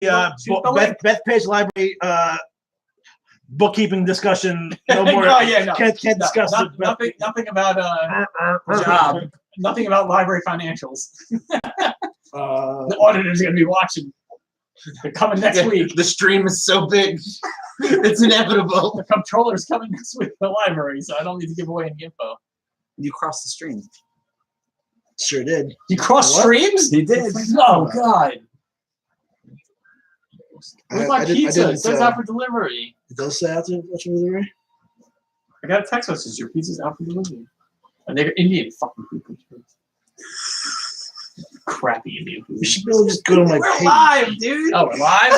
Bethpage Library bookkeeping discussion. No more. Can't discuss it. Nothing about job. Nothing about library financials. The auditor's gonna be watching. They're coming next week. The stream is so big, it's inevitable. The controller's coming next week to the library, so I don't need to give away any info. You crossed the stream. Sure did. You crossed streams? He did. Oh God. Where's my I pizza? It says out for delivery. It does say out for delivery? I got a text message. Your pizza's out for delivery. And they're Indian fucking people. Crappy Indian food. You should be able to just go to my We're page. live, dude. Oh, we're live?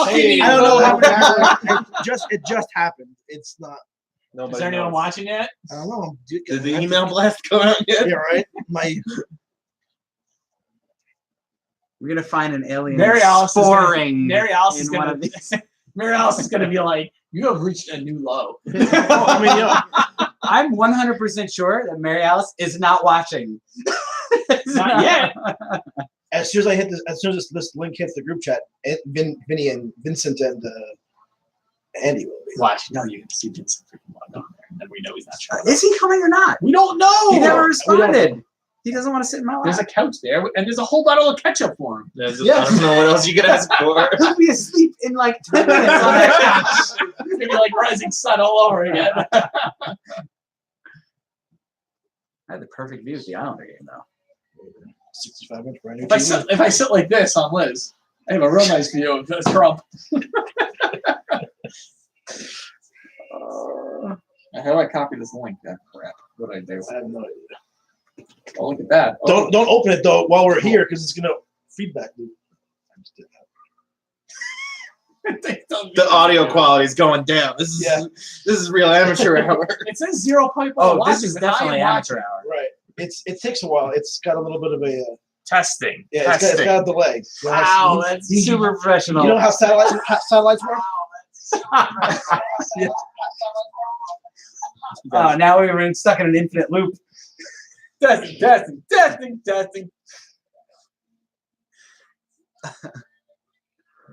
Hey, I don't know how it just happened. It's not. Is there anyone watching yet? I don't know. Did the email blast go out yet? Yeah, right. We're gonna find an alien Mary Alice sporing. Mary Alice is in one gonna of these. Mary Alice is gonna be like, you have reached a new low. I mean, I'm 100% sure that Mary Alice is not watching. Not yet. as soon as this link hits the group chat, Vinny and Vincent and Andy will be. Watch. No, you can see Vincent freaking log on there, and then we know he's not showing up. Is he coming or not? We don't know. He never responded. He doesn't want to sit in my lap. There's a couch there, and there's a whole bottle of ketchup for him. I don't know what else you could ask for. He'll be asleep in like 10 minutes on that couch. It's gonna be like Rising Sun all over again. I had the perfect view of the Islander game, though. 65-inch brand new If I sit like this on Liz, I have a real nice view of Trump. How do I copy this link? That crap. What do I do? I have no idea. Oh, look at that. Don't open it though while we're here because it's gonna feedback loop. I just did that. The audio quality is going down. This is real amateur hour. It says 0.1. Oh, this is definitely amateur hour. Right. It takes a while. It's got a little bit of a testing. yeah. It's got a delay. Wow, that's super professional. You know how satellites work? Oh, now we were stuck in an infinite loop. Testing.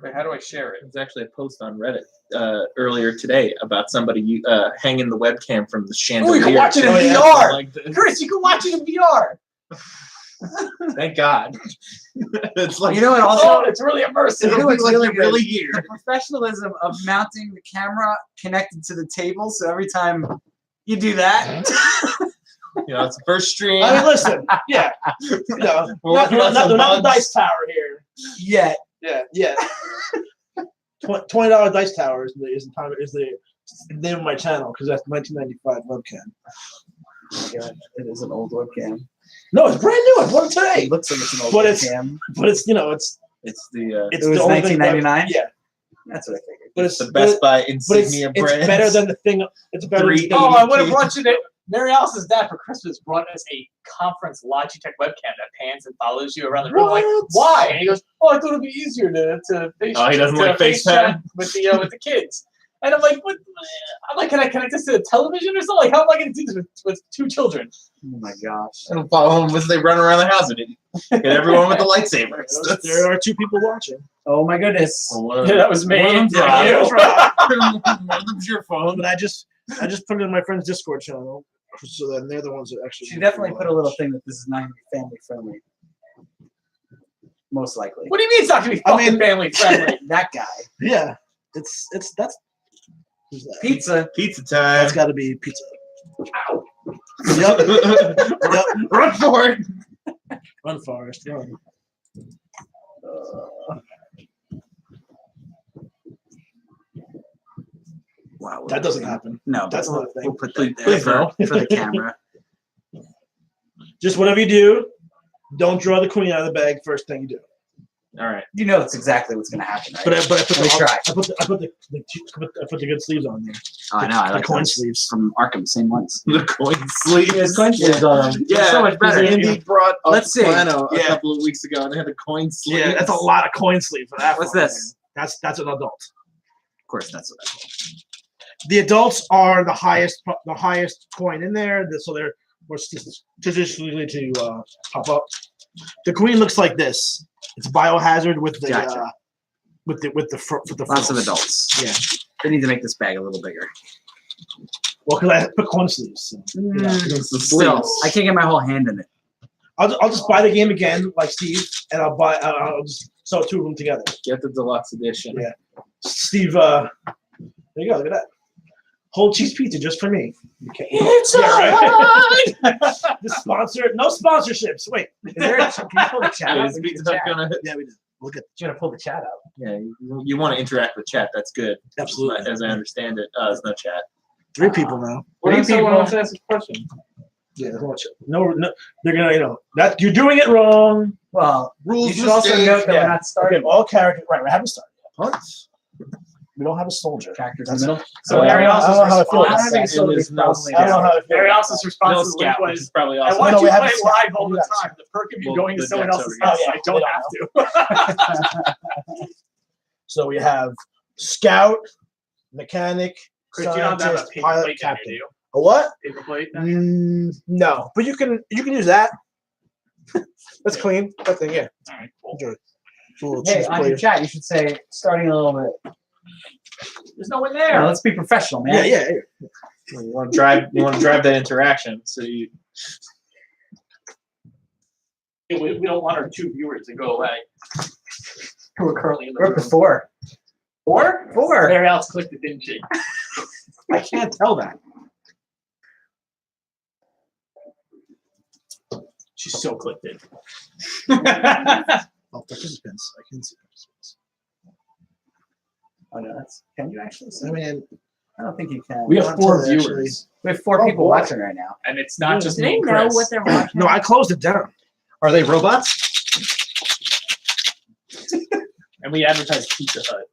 Wait, how do I share it? There's actually a post on Reddit earlier today about somebody hanging the webcam from the chandelier. Oh, you can watch it in VR. Like Chris, you can watch it in VR. Thank God. It's like, you know, it also it's really immersive. You know what's like really you're really good? here. The professionalism of mounting the camera connected to the table, so every time you do that. You know, it's the first stream. I mean, listen, yeah. No, not the dice tower here. Yet. Yeah. $20 dice tower is the name of my channel because that's 1995 webcam. God, it is an old webcam. No, it's brand new. I bought it today. It looks like it's an old But webcam. But it's the It was the only thing 1999. Yeah, That's what I figured. but it's the Best Buy insignia it's brand. better than the thing. It's better. Three- than Oh, I would have brought you to Mary Alice's dad for Christmas brought us a conference Logitech webcam that pans and follows you around the room. Like, why? And he goes, "Oh, I thought it'd be easier to face." Oh, he doesn't like FaceTime with the kids. And I'm like, what? I'm like, can I connect this to the television or something? Like, how am I going to do this with two children? Oh my gosh! And follow them as they run around the house and hit everyone with the lightsabers. There are two people watching. Oh my goodness! Yeah, that was me. One of them's your phone. But I just put it in my friend's Discord channel, so then they're the ones that actually. She definitely put a little thing that this is not going to be family friendly. Most likely. What do you mean it's not going to be fucking family friendly? That guy. Yeah, that's. Who's that? Pizza time. That's got to be pizza. Ow. Yep. Run for it. Run, Forrest. Run. Wow. That doesn't happen. No, That's not a thing. We'll put that there for the camera. Just whatever you do, don't draw the queen out of the bag first thing you do. All right. You know that's exactly what's going to happen, right? But I put Let me try. I put the good sleeves on there. Oh, I know. I The like coin those sleeves. from Arkham. Same ones. The coin sleeves. There's coin sleeves on them. Yeah, so much better. Andy brought up Let's see. Plano a Yeah. couple of weeks ago, and they had the coin sleeves. Yeah, that's a lot of coin sleeves for that. What's one, this? man. That's an adult. Of course, that's what I call. The adults are the highest coin in there, so they're more statistically to pop up. The queen looks like this. It's biohazard with the Gotcha. with the Lots of frills. adults. Yeah. They need to make this bag a little bigger. Well, because I put clone sleeves. So, It's the Still, sleeves. I can't get my whole hand in it. I'll just buy the game again, like Steve, and I'll just sell two of them together. Get the deluxe edition. Yeah. Steve, there you go. Look at that. Whole cheese pizza just for me. Okay. It's This sponsor, no sponsorships. Wait. Is there a, can you pull the chat up? Is Pizza Hut gonna? Yeah, we did. Look at You're gonna pull the chat up. Yeah, you want to interact with chat. That's good. absolutely. As I understand it, there's no chat. 3 people now. What if someone people- wants to ask a question? Yeah, no, they're gonna, that you're doing it wrong. Well, Rules you should for also stage. note that Yeah. we're not Okay, starting all characters. Right, we haven't started yet. Punts. We don't have a soldier. characters in the middle. So I Mary don't Elsa's know how I feel response. about having a And soldier there's is no probably I don't know how I feel. Mary Elsa's response No to the scout, link which is was, probably I awesome. want No, we you to haven't play scout. live all We the haven't time. The perk of you Well, going to the someone Jack's else's over house, here. I don't have to. So we have scout, mechanic, Chris, you don't have a scientist, paper pilot, plate down captain. here, do you? A what? Paper plate? No, but you can use that. That's clean. That thing, yeah. All right, cool. Enjoy. It's a little Hey, cheese on your plate. chat, you should say starting a little bit. There's no one Yeah, there. let's be professional, man. Yeah. You want to drive that interaction. So you. We don't want our 2 viewers to go away. Who are currently in the We're up room. to 4. 4? 4. Mary Alice clicked it, didn't she? I can't tell that. She so clicked it. Oh, participants. I can see participants. Oh no, that's. Can you actually see? I mean, I don't think you can. We have want 4 to actually- viewers, We have 4 Oh, people boy. watching right now. and it's not just Do me they and know Chris. what they're watching? no, I closed it down. Are they robots? And we advertise Pizza Hut.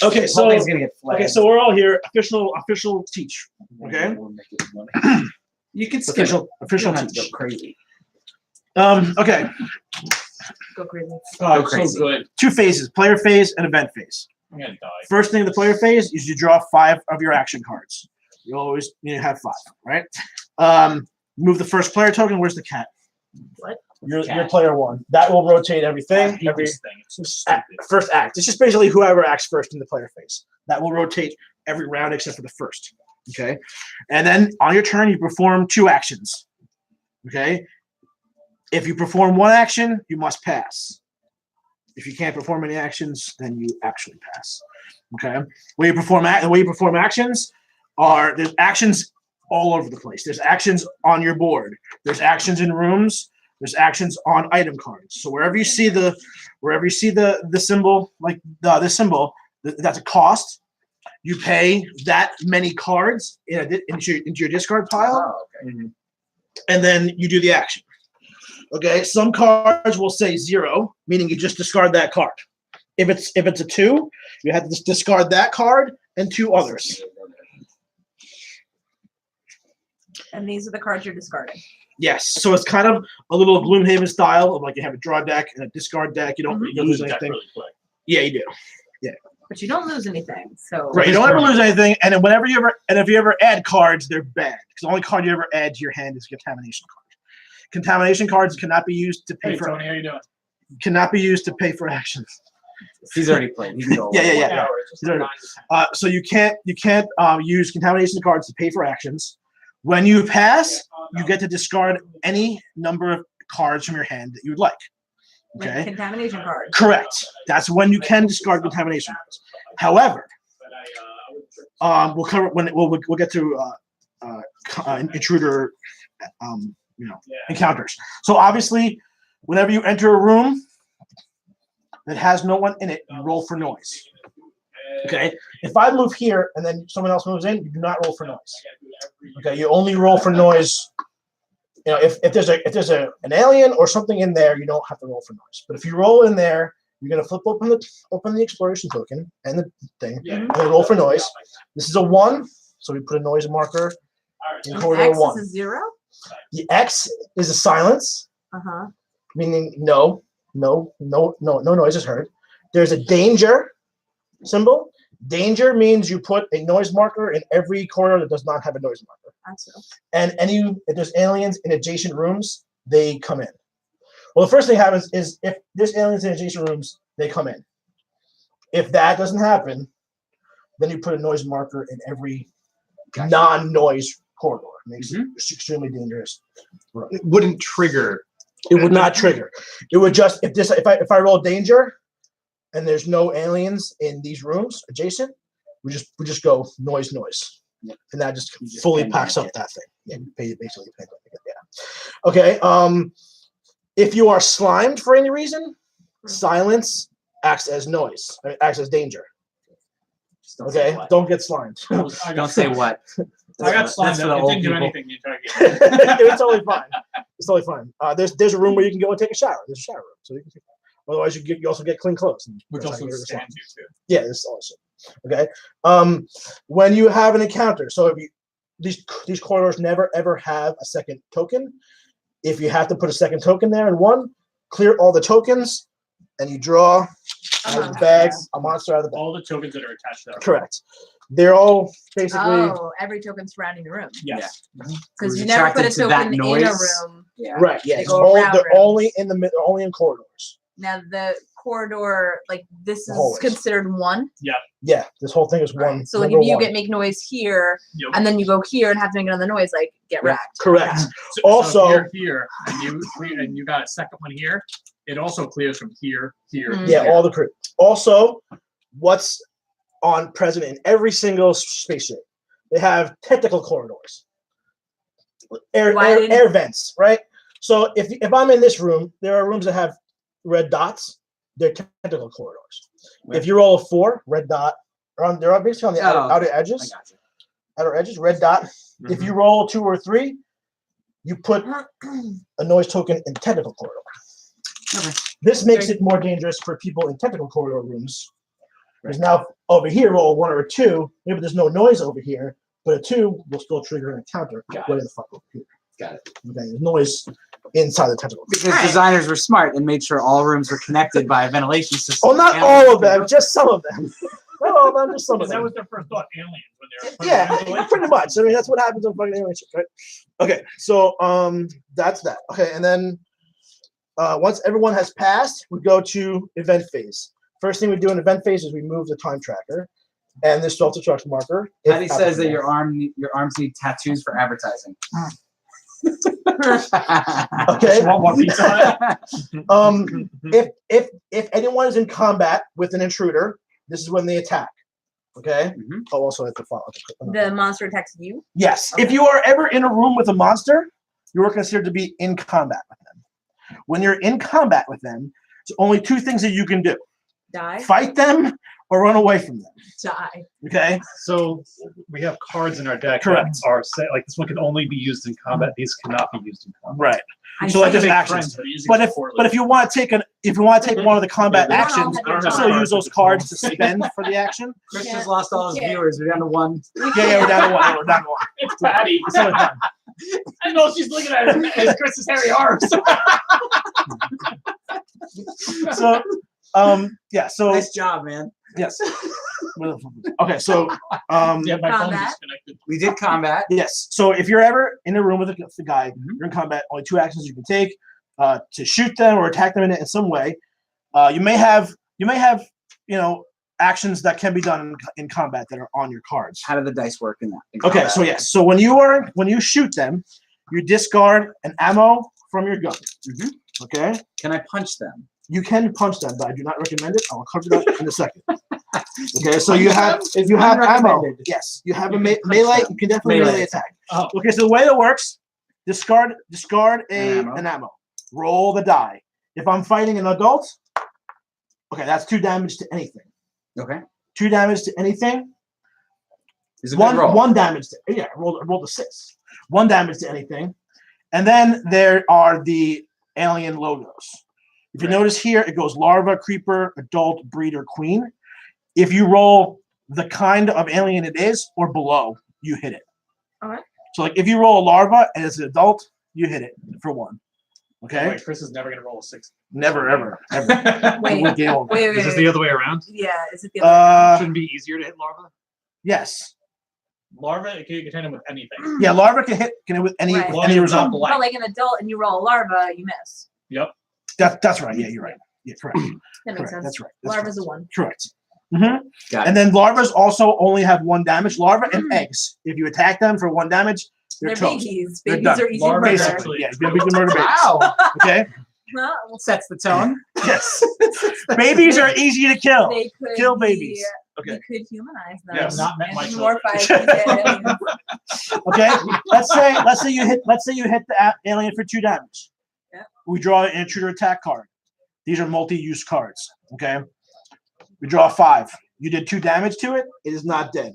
Okay, The whole so thing's gonna get flagged. we're all here. Official teach. Okay. You can skip it. Official You don't have to teach. go crazy. Okay. Go crazy. Oh, crazy. so good. 2 phases: player phase and event phase. I'm gonna die. First thing in the player phase is you draw 5 of your action cards. You always have 5, right? Move the first player token. Where's the cat? What? You're Cat. player 1. That will rotate I everything. hate Every this thing. It's so stupid. first act. It's just basically whoever acts first in the player phase. That will rotate every round except for the first. Okay. And then on your turn, you perform 2 actions. Okay. If you perform 1 action, you must pass. If you can't perform any actions, then you actually pass. Okay. The way you perform actions there's actions all over the place. There's actions on your board. There's actions in rooms. There's actions on item cards. So wherever you see the symbol, like this symbol, that's a cost. You pay that many cards into your discard pile, Oh, okay. and then you do the action. Okay. Some cards will say 0, meaning you just discard that card. If it's a 2, you have to just discard that card and 2 others. And these are the cards you're discarding. Yes. So it's kind of a little Gloomhaven style of like you have a draw deck and a discard deck. You don't lose That anything. really quick. Yeah, you do. But you don't lose anything. So Right. You don't ever lose anything. And then if you ever add cards, they're bad. Because the only card you ever add to your hand is a contamination card. Contamination cards cannot be used to pay Hey, for Tony, how you doing? actions. He's already played. He can go. Yeah, yeah, 1 yeah. hour, it's just Zero. 9 to 10. So you can't use contamination cards to pay for actions. When you pass, you get to discard any number of cards from your hand that you would like. like Okay. contamination cards. Correct. That's when you can discard contamination cards. However, we'll cover when we'll get to intruder, encounters. So obviously, whenever you enter a room that has no one in it, you roll for noise. Okay. If I move here and then someone else moves in, you do not roll for noise. Okay. You only roll for noise. If there's an alien or something in there, you don't have to roll for noise. But if you roll in there, you're gonna flip open the exploration token and the thing. Yeah. And roll for noise. This is a 1, so we put a noise marker in And corridor X 1. is a 0. The X is a silence, Uh-huh. meaning no noise is heard. There's a danger symbol. Danger means you put a noise marker in every corner that does not have a noise marker. That's so. And if there's aliens in adjacent rooms, they come in. Well, the first thing happens is if there's aliens in adjacent rooms, they come in. If that doesn't happen, then you put a noise marker in every non-noise corridor. It makes it extremely dangerous. It wouldn't trigger. It would not trigger. It would just if I roll danger and there's no aliens in these rooms adjacent, we just go noise, and that just fully packs up that thing. Yeah, basically. Yeah. Okay. If you are slimed for any reason, silence acts as noise. Acts as danger. Okay. Don't get slimed. Don't say what. I got slimed. That's for the It old didn't do people. anything the entire game. It's totally fine. It's totally fine. There's a room where you can go and take a shower. There's a shower room, so you can. Otherwise, you also get clean clothes. Which That's how also you get rid of stands slime. you too. Yeah, this is awesome. Okay. When you have an encounter, so if these corridors never ever have a second token. If you have to put a second token there in one, clear all the tokens, and you draw out of the bag a monster out of the bag. All the tokens that are attached to that. Correct. They're all basically. Oh, every token surrounding the room. Yes. Because Who's you never put a attracted to that token in a noise? room. Yeah. Right. Yeah. They It's go all, around they're rooms. only in they're only in corridors. Now the corridor, like this is Hallways. considered one. Yeah. This whole thing is one. Right. So like number if you one. make noise here Yep. and then you go here and have to make another noise, like get Yeah, wrecked. correct. So Also- if you're here and you got a second one here, it also clears from here. Mhm. Yeah, here. all the crew. Also, what's on present in every single spaceship? They have tentacle corridors, Why didn't- air vents, right? So if I'm in this room, there are rooms that have red dots. They're tentacle corridors. Where? If you roll a 4, red dot, they're basically on the outer I edges. got you. Outer edges, red dot. If you roll 2 or 3, you put a noise token in tentacle corridor. Okay. This makes it more dangerous for people in tentacle corridor rooms. Because now over here, roll a 1 or a 2, maybe there's no noise over here, but a 2 will still trigger an encounter Got way the fuck over here. Got it. Okay, there's noise inside the tentacle. Because Right. designers were smart and made sure all rooms were connected by a ventilation system. Oh, not And- all of them, just some of them. Not all of them, just some of Because that them. was their first thought, aliens, when they were putting Yeah, ventilation pretty much. I mean, that's what happens on fucking alien shit, right? Okay, so that's that. Okay, and then once everyone has passed, we go to event phase. First thing we do in event phase is we move the time tracker and this self-destruct marker. if Patty says that applicable. your arms need tattoos for advertising. Okay. You want one pizza Hut? If anyone is in combat with an intruder, this is when they attack. Okay. Mhm. Oh, also at the follow. The monster attacks you. Yes. If you are ever in a room with a monster, you are considered to be in combat with them. When you're in combat with them, there's only 2 things that you can do: Die. fight them or run away from them. Die. Okay. So we have cards in our deck Correct. that are set, like this one can only be used in combat. These cannot be used in combat. Right. I So like see. there's Make actions. friends, but using But it if poorly. you want to take one of the combat Yeah, actions, I you don't can have still cards. use those cards to spend for the action. Chris Yeah. just lost all his Yeah. viewers. We're down to 1. Yeah, we're down to 1. We're down to 1. It's Patty. It's totally fine. I know she's looking at it as Chris's hairy arms. So, yeah. So Nice job, man. yes. Okay. So, Yeah, my phone Combat. disconnected. We did combat. yes. So if you're ever in a room with the guy, Mhm. you're in combat. Only 2 actions you can take: to shoot them or attack them in some way. You may have actions that can be done in combat that are on your cards. How do the dice work in that? in Okay, combat? so yes, so when you shoot them, you discard an ammo from your gun. Mhm. Okay, Can I punch them? you can punch them, but I do not recommend it. I'll cover that in a second. Okay, so you have ammo. Unrecommended. Yes, you have a You can punch melee. them. You can definitely Melee melee attack. Oh. Okay, so the way that works, discard An an ammo. Roll the die. If I'm fighting an adult, okay, that's 2 damage to anything. Okay. 2 damage to anything. Is it a good roll? 1 damage to roll a 6. 1 damage to anything, and then there are the alien logos. If you Right. notice here, it goes larva, creeper, adult, breeder, queen. If you roll the kind of alien it is or below, you hit it. Alright. So like if you roll a larva and it's an adult, you hit it for 1. Okay. Wait, Chris is never gonna roll a 6. Never ever ever. Wait. We'll game over. Wait. Is this the other way around? Yeah. Is it the other? Uh, Shouldn't be easier to hit larva? yes. Larva, it can contain them with anything. Yeah, larva can hit with any Right. any result. Blank. But like an adult and you roll a larva, you miss. Yep. That's right. Yeah, you're right. Yeah, correct. That makes Correct. sense. That's right. That's Larva's correct. a 1. Correct. Mm-hmm. Got And then larvas also only have 1 damage. Larva and Mm. eggs. If you attack them for 1 damage, they're They're toast. babies. They're Babies done. are easy to Larvae murder. are Basically, yeah, babies are murder babies. Wow. Okay. Well, Sets the tone. Yes. Babies are easy to kill. they could Kill be- babies. Okay. We could humanize them. Yeah, I've not met my and children. morphize them. Okay. Let's say you hit the alien for 2 damage. Yeah. We draw an intruder attack card. These are multi-use cards. Okay. We draw a 5. You did 2 damage to it. It is not dead.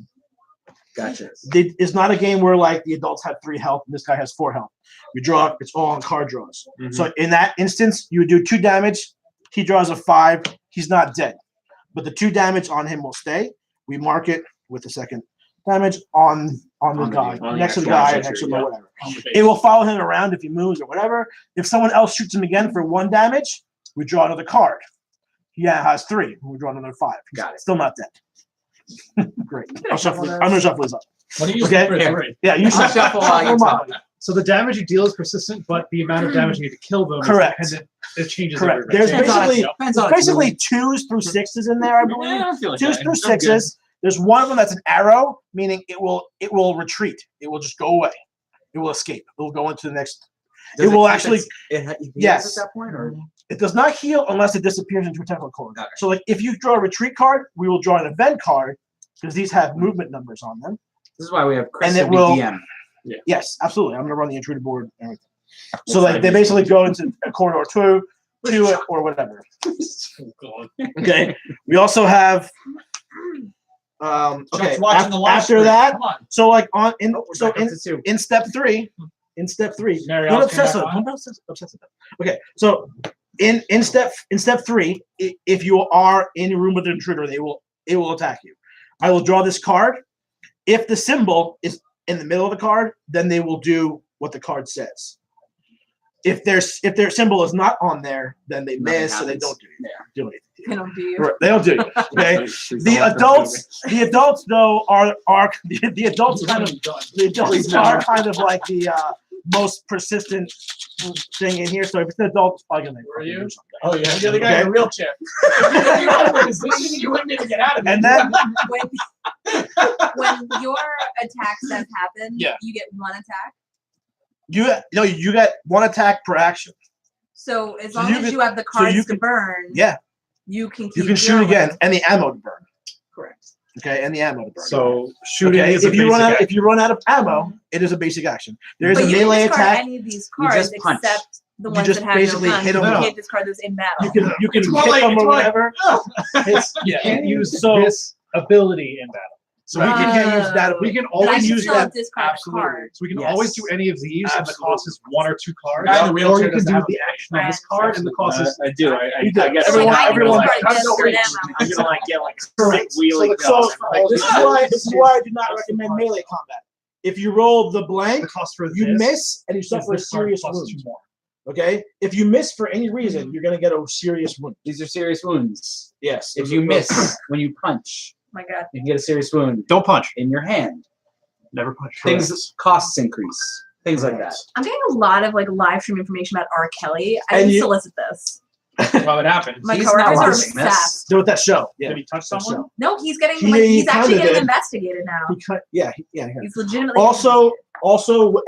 Gotcha. It's not a game where like the adults have 3 health and this guy has 4 health. We draw. It's all on card draws. Mhm. So in that instance, you would do 2 damage. He draws a 5. He's not dead, but the 2 damage on him will stay. We mark it with the second damage on the guy, on the next to the actual guy, creature, next to yeah. whatever. On the base. It will follow him around if he moves or whatever. If someone else shoots him again for 1 damage, we draw another card. He has 3. We draw another 5. He's Got it. Still not dead. Great. I'm shuffle gonna shuffle this up. What do you use Okay. for Here. 3? Yeah, you I'll shuffle. shuffle while you them talk. up. So the damage you deal is persistent, but the amount of damage you need to kill them Correct. is dependent. It changes. Correct. every There's round. basically Depends there's on its basically mood. 2s through 6s in there, I believe. Yeah, I feel like 2s that. through I'm good. 6s. There's one of them that's an arrow, meaning it will retreat. It will just go away. It will escape. It will go into the next. Does it will keep actually. it heals Yes. at that point, or It does not heal unless it disappears into a technical card. Okay. So, like, if you draw a retreat card, we will draw an event card because these have movement numbers on them. this is why we have Chris And it to be will- DM. Yes, absolutely. I'm gonna run the intruder board and everything. So, That's like, fine. they basically go into a corridor to it or whatever. Oh, God. Okay. We also have. Okay. Just watching the live After stream. that, Come on. so like on in Oh, we're so back up in to 2. in step 3, Mary don't Alice obsess came with back it. on? Don't obsess with it. Okay, so in step 3, if you are in a room with an intruder, it will attack you. I will draw this card. If the symbol is in the middle of the card, then they will do what the card says. If their symbol is not on there, then they Nothing miss, so they happens. don't do anything. They don't do you. Right, they don't do it. Okay. She's The all for adults though are the adults kind of the adults are kind of like the most persistent thing in here. So if it's an adult, it's probably gonna Were you? do something. Oh yeah, the other guy in a wheelchair. If you were in position, you wouldn't even get out of it. And then When your attack stuff happens, Yeah. you get 1 attack. you get 1 attack per action. So as So long you as can- you have the so cards you to can- burn, Yeah, you can keep you can shoot going. again and the ammo to burn. Correct. Okay, and the ammo to burn. So shooting okay, is a if you basic run out action. if you run out of ammo, it is a basic action. There is But a you melee can discard attack. any of these You cards just punch. except the You ones just that have basically no punch. hit You 'em. can't discard those in battle. You can It's hit more like- them it's or more like- whatever. You can't use So- this ability in battle. So we can't use that. We can But I always can use still that. discard a Absolutely. card. So we can Yes. always do any of these, and the Absolutely. cost is 1 or 2 cards. Guy in the Or wheelchair you can doesn't do have the a action on this Right. card, and the cost is. I do. I You guess do. Everyone- I'm everyone gonna, discard this for an ammo. I'm gonna like get like a Correct. wheelie. So gun. this is why I do not recommend melee combat. If you roll the blank, The cost for you this miss and you is suffer a this card serious plus wound. 2 more. Okay, if you miss for any reason, you're gonna get a serious wound. These are serious wounds. Yes. If you miss when you punch, My God. you can get a serious wound Don't punch. in your hand. Never punch. Things costs increase. Things like that. I'm getting a lot of like live stream information about R. Kelly. I And need you- to solicit this. Well, it happens. My He's coworkers not are watching this. obsessed. Do with that show. Yeah. Did he touch that someone? show. No, he's getting He- like he he's actually kinda getting did. investigated now. He cut- yeah. Yeah. He's legitimately Also,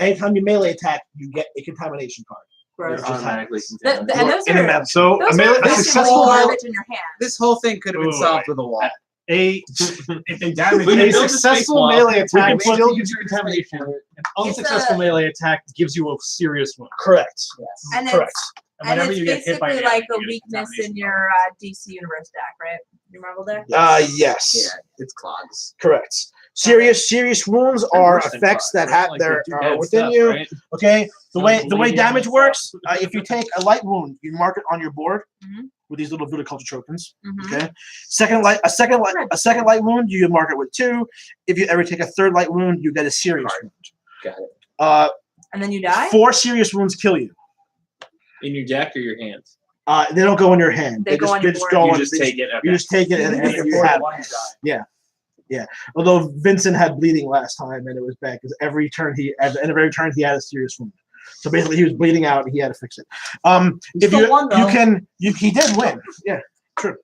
anytime you melee attack, you get a contamination card. gross. Yeah. Automatically. And those In a are map. So those a, melee, are a fucking successful garbage in your hand. This whole thing could have been Wait, solved with a wall. If they damage We a can it, build a successful space wall. melee we attack can put still the gives you contamination. an unsuccessful a- melee attack gives you a serious wound. Correct. Yes. And Correct. it's And and whenever it's you get hit by basically an like a alien, you get weakness in contamination. your DC Universe deck, right? Your Marvel deck. Yes. Yeah, it's clogs. Correct. Serious wounds are worse than effects that cards, have like their they do are bad within stuff, you. right? Okay. The way Bleeding damage and works, if you take a light wound, you mark it on your board Mhm. with these little viticulture tokens. Mhm. Okay. A second light wound, you mark it with 2. If you ever take a third light wound, you get a serious Card. wound. Got it. And then you die. 4 serious wounds kill you. In your deck or your hands? They don't go in your hand. They go just, on your just board. go You on. just they take it. You Okay. just take it and If you you're have one, you die. Although Vincent had bleeding last time, and it was bad because every turn at the end of every turn he had a serious wound. So basically, he was bleeding out, and he had to fix it. If still won, though. he did win. Yeah, true.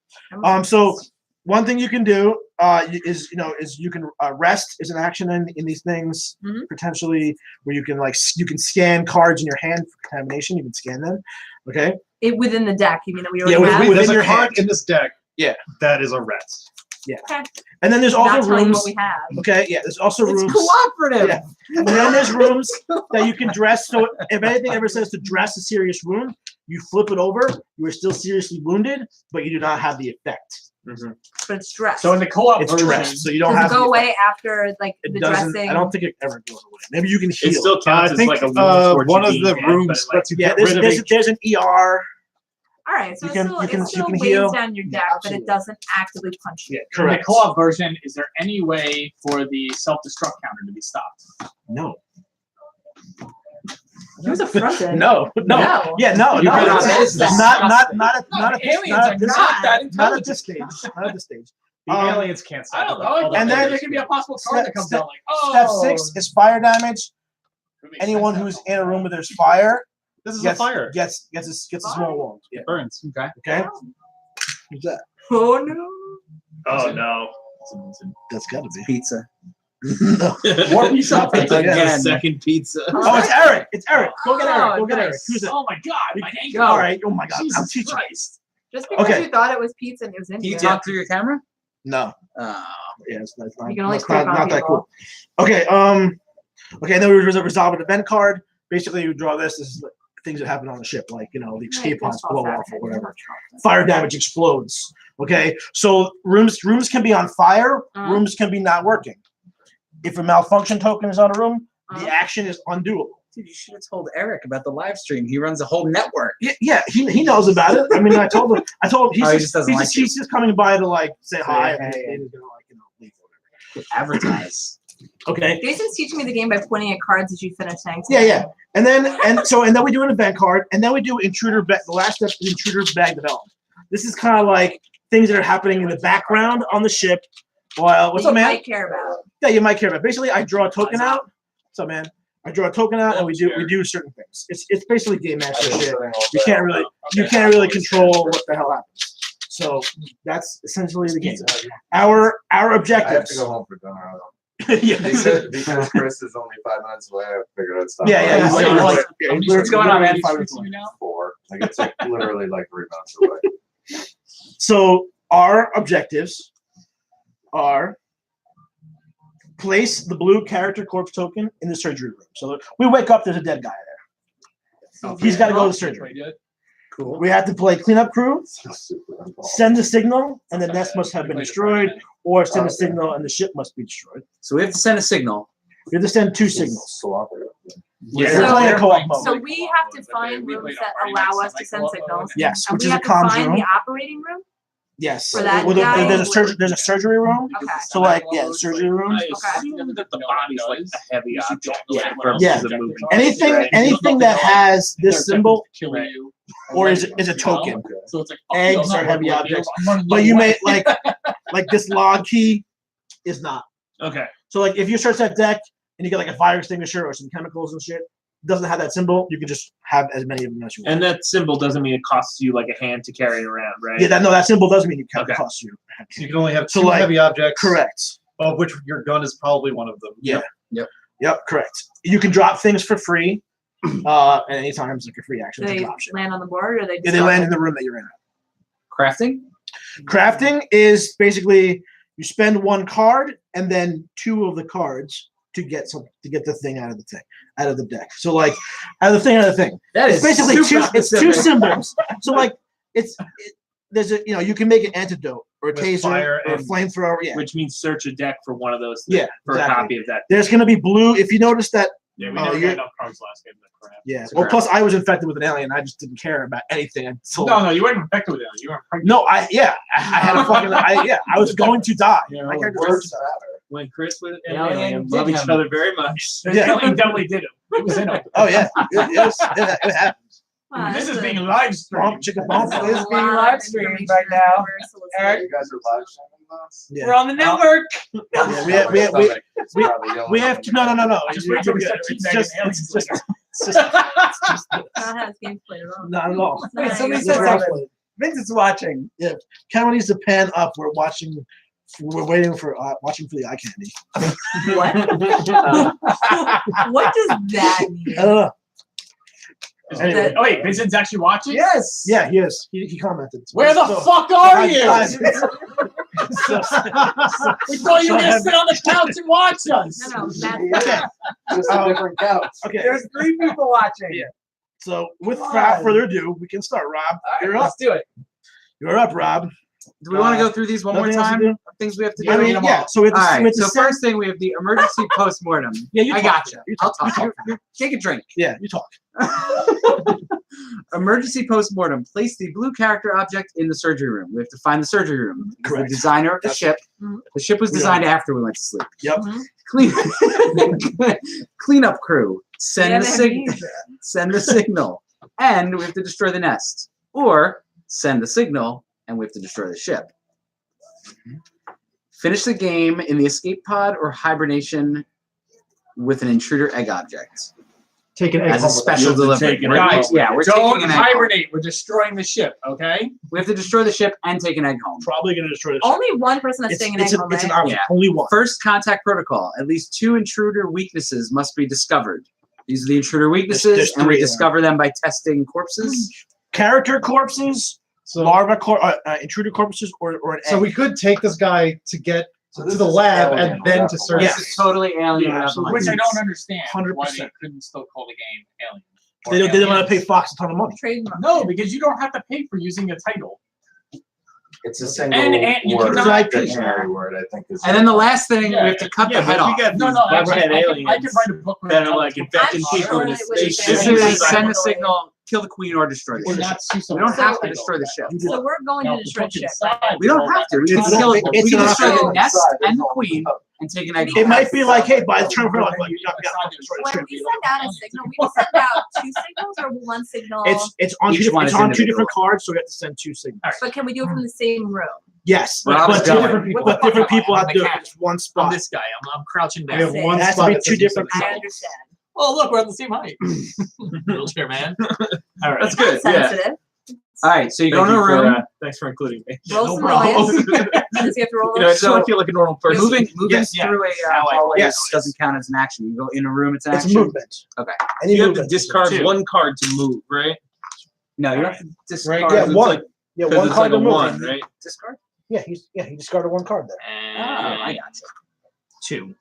So one thing you can do is you can rest is an action in these things potentially where you can scan cards in your hand for contamination. You can scan them. Okay. Within the deck, you mean that we already Yeah, have? within There's your a card hand. in this deck. Yeah. That is a rest. Yeah. Okay. And then there's Not also telling you rooms. what we have. Okay. Yeah. There's also It's rooms. cooperative. Yeah. And then there's rooms that you can dress. So if anything ever says to dress a serious wound, you flip it over. You are still seriously wounded, but you do not have the effect. But it's dressed. So in the co-op It's version, dressed, so you don't Does have it go the away effect. after like It the doesn't. dressing? I don't think it ever goes away. Maybe you can heal. It still counts I as think like a wound one of being the dead, rooms but, like, lets you Yeah. get rid of There's an ER. All right, so You can- it you can- still you can weighs heal. down your deck, but it Absolutely. doesn't actively punch you. Yeah. in the Correct. co-op version, is there any way for the self-destruct counter to be stopped? No. He was affronted. No. No. Yeah. No. You No. cannot- Not. that is Not. No, At this. aliens Not are at this. not that Not at this intelligent. stage. Not at this stage. The aliens can't I stop don't it. know. All the And then- there can be a possible card that comes Step- out like, oh. Step 6 is fire damage. It makes Anyone sense who's now. in a room where there's fire This is gets a fire. gets a small wound. Yeah. It burns. Okay. Who's that? Oh no. Oh no. That's got to be Pizza. no. More pizza. Not pizza, Like yeah. the second pizza. Oh, it's Eric. It's Eric. Go get Eric. Go get Oh, Eric. nice. Who's it? Oh my god, my ankle. All right. Oh my God. I'm Jesus teaching. Christ. Just because Okay. you thought it was pizza and it was in Can you here. talk through your camera? No. Oh. Yeah, it's not. You can only It's click not on that people. cool. Okay. Okay. And then we resolve an event card. Basically, you draw this. This is like things that happen on the ship, like the escape pods blow off or whatever. Fire damage explodes. Okay. So rooms can be on fire. Uh-huh. Rooms can be not working. If a malfunction token is on a room, Uh-huh. the action is undoable. Dude, you should have told Eric about the live stream. He runs a whole network. Yeah, he knows about it. I mean, I told him he's Oh, he just, just doesn't like you. he's just coming by to like say hi. hey, And hey. he's gonna leave. Advertise. Okay. Jason's teaching me the game by pointing at cards as you finish saying Yeah. And then we do an event card, and then we do intruder bag. The last step is intruder bag development. This is kind of like things that are happening in the background on the ship. Well, what's that up, you man? might care about. Yeah, you might care about. Basically, I draw a token out. What's up, man? I draw a token out, and we do certain things. It's basically game master shit. You can't really control what the hell happens. So that's essentially the game. Our I have to objectives. go home for dinner. Yeah. Because Chris is only 5 minutes away, I figured I'd stop. Yeah. Yeah, Like, yeah. like, How many literally streets going on, man? 5 Streets minutes you away. now? 4. Like it's like literally like 3 minutes away. So our objectives are place the blue character corpse token in the surgery room. So we wake up, there's a dead guy there. He's got to go to surgery. Cool. We have to play cleanup crew, Super involved. send a signal, and the nest must have been destroyed, or send a signal and the ship must be destroyed. So we have to send a signal. We have to send 2 signals. Cooperative. Yeah, So- we're playing a co-op mode. So we have to find rooms that allow us to send signals. Yes, And which we is a have to comms find room. the operating room. Yes. for that Well, guy- there's a surgery room. Okay. So like the surgery room. I assume that the body's like a heavy object. Yeah. for Yeah. the movie. Anything that has this symbol Kill you. or is a token. So it's like Eggs are heavy objects, but you may like this log key is not. Okay. So like if you search that deck and you get like a fire extinguisher or some chemicals and shit, doesn't have that symbol, you can just have as many of them as you want. And that symbol doesn't mean it costs you like a hand to carry around, right? Yeah, that symbol does mean it can Okay. cost you. So you can only have So, 2 like, heavy objects. Correct. Of which your gun is probably one of them. Yeah. Yep. Correct. You can drop things for free. At any time it's like a free action Do to they drop shit. land on the board or they? Yeah, Just they land in the room that you're in. Crafting? Crafting is basically you spend 1 card and then 2 of the cards to get the thing out of the deck. So like out of the thing. That It's is basically super 2 specific. symbols. So like there's a you can make an antidote or a With taser fire or a and- flamethrower. Yeah. Which means search a deck for one of those. Yeah, For exactly. a copy of that. There's gonna be blue. If you notice that. Yeah, we Oh, never you're- got enough cards last game. Crap. Yeah. It's a Well, crap. plus I was infected with an alien. I just didn't care about anything until. No, you weren't infected with it. You weren't pregnant. No, I had a fucking. I was going to die. You My know, character was going words to die. matter. When Chris was The and alien Alien did love each have- other very much. The Yeah. alien definitely did it. It was in him. Oh yeah, it happened. Wow, This that's is a- being live Bump, streamed. chicken that's bump. a This is being lot live of streamed information right now. for solicitors. Eric? You guys are live streaming us? Yeah. We're on the network. Yeah, we have to. No. Just We're wait till we good. start It's teabagging just. aliens It's just. later. It's just. Not how this game's played at all. Not at all. Wait, somebody Nice. said It's rough. something. Vincent's watching. Cameron needs to pan up. We're watching. We're waiting for watching for the eye candy. What? What does that mean? I don't know. Anyway, oh wait, Vincent's actually watching? Yes. Yeah, he is. He commented. Where the So- fuck are you? so- We thought you were gonna sit on the couch and watch us. No, Matt. Okay. Just a different couch. Okay. There's 3 people watching. Yeah. So without further ado, we can start. Rob, All right, you're up. let's do it. You're up, Rob. Do we want to go through these one more nothing else to time? do? Things we have to do. I mean, yeah. So we have to. All right. we have to So send- first thing we have the emergency postmortem. Yeah, you I talk. gotcha. You I'll talk. talk. Take a drink. Yeah, you talk. Emergency postmortem. Place the blue character object in the surgery room. We have to find the surgery room. It's Correct. The designer of the ship. Mhm. The ship was We designed after we went to sleep. Yep. Mhm. Cleanup crew. Send Yeah, the they're signal. amazing. Send the signal, and we have to destroy the nest. Or send the signal, and we have to destroy the ship. Finish the game in the escape pod or hibernation with an intruder egg object Take an egg as a home with you. special have to delivery. take an We're- egg home. yeah, we're Don't taking an egg home. hibernate. We're destroying the ship, okay? We have to destroy the ship and take an egg home. Probably gonna destroy the. Only one person that's staying in egg home, It's an right? option. Yeah. Only one. First contact protocol. At least 2 intruder weaknesses must be discovered. These are the intruder weaknesses, There's and we 3 there. discover them by testing corpses. Character corpses, So, intruder corpses, or an so egg. we could take this guy to get So to this the is lab alien and then without to the search. Yes. This is totally alien. Yeah, without the absolutely. Which I license. don't understand. Why 100%. they couldn't still call the game Alien. or They didn't want to Aliens. pay Fox a ton of money. Trademark. No, because you don't have to pay for using a title. It's a single And you word, cannot- dictionary word, I think. Is And then the last thing, Yeah. we have to cut Yeah, the head but we off. got No, these no, webcam I can aliens write a book with that are like infecting I'm people in a sure it was spaceship. This Yeah. is send the signal, kill the queen, or destroy the Or ship. not We don't have to destroy the ship. So we're going to destroy the ship. Right? We don't have to. We can It's- kill it. it's We can an destroy the option. nest and the queen and take an egg It home. might be like, hey, by the turn of the like, you got to destroy the When ship. we send out a signal, we send out 2 signals or one signal. It's on Each two one different, it's is on 2 individual. different cards, so we have to send 2 signals. But can we do it from the same room? Yes, Rob's but going. different people. What the But different fuck am I? people I'm have the to do it. cat. It's one I'm spot. this guy. I'm crouching We have down. one It has to spot be that 2 says different something. I colors. understand. Oh, look, we're on the same height. Wheelchair man. All right. That's good. Yeah. Sensitive. All right, so you Thank go in a you for, room. thanks for including me. Roll No some problem. noise. Does he have to roll You know, I just So- want to feel like a normal person. Moving Yes, yeah. through a Now I- hallway yes. doesn't count as an action. You go in a room, it's an It's action. movement. Okay. Any You have to movement. discard 2. one card to move, right? No, you don't have to discard. Yeah, It's one. like- Yeah, 'cause one it's card like a to move. one, right? Discard. Yeah, he discarded 1 card there. Oh, I got you. 2.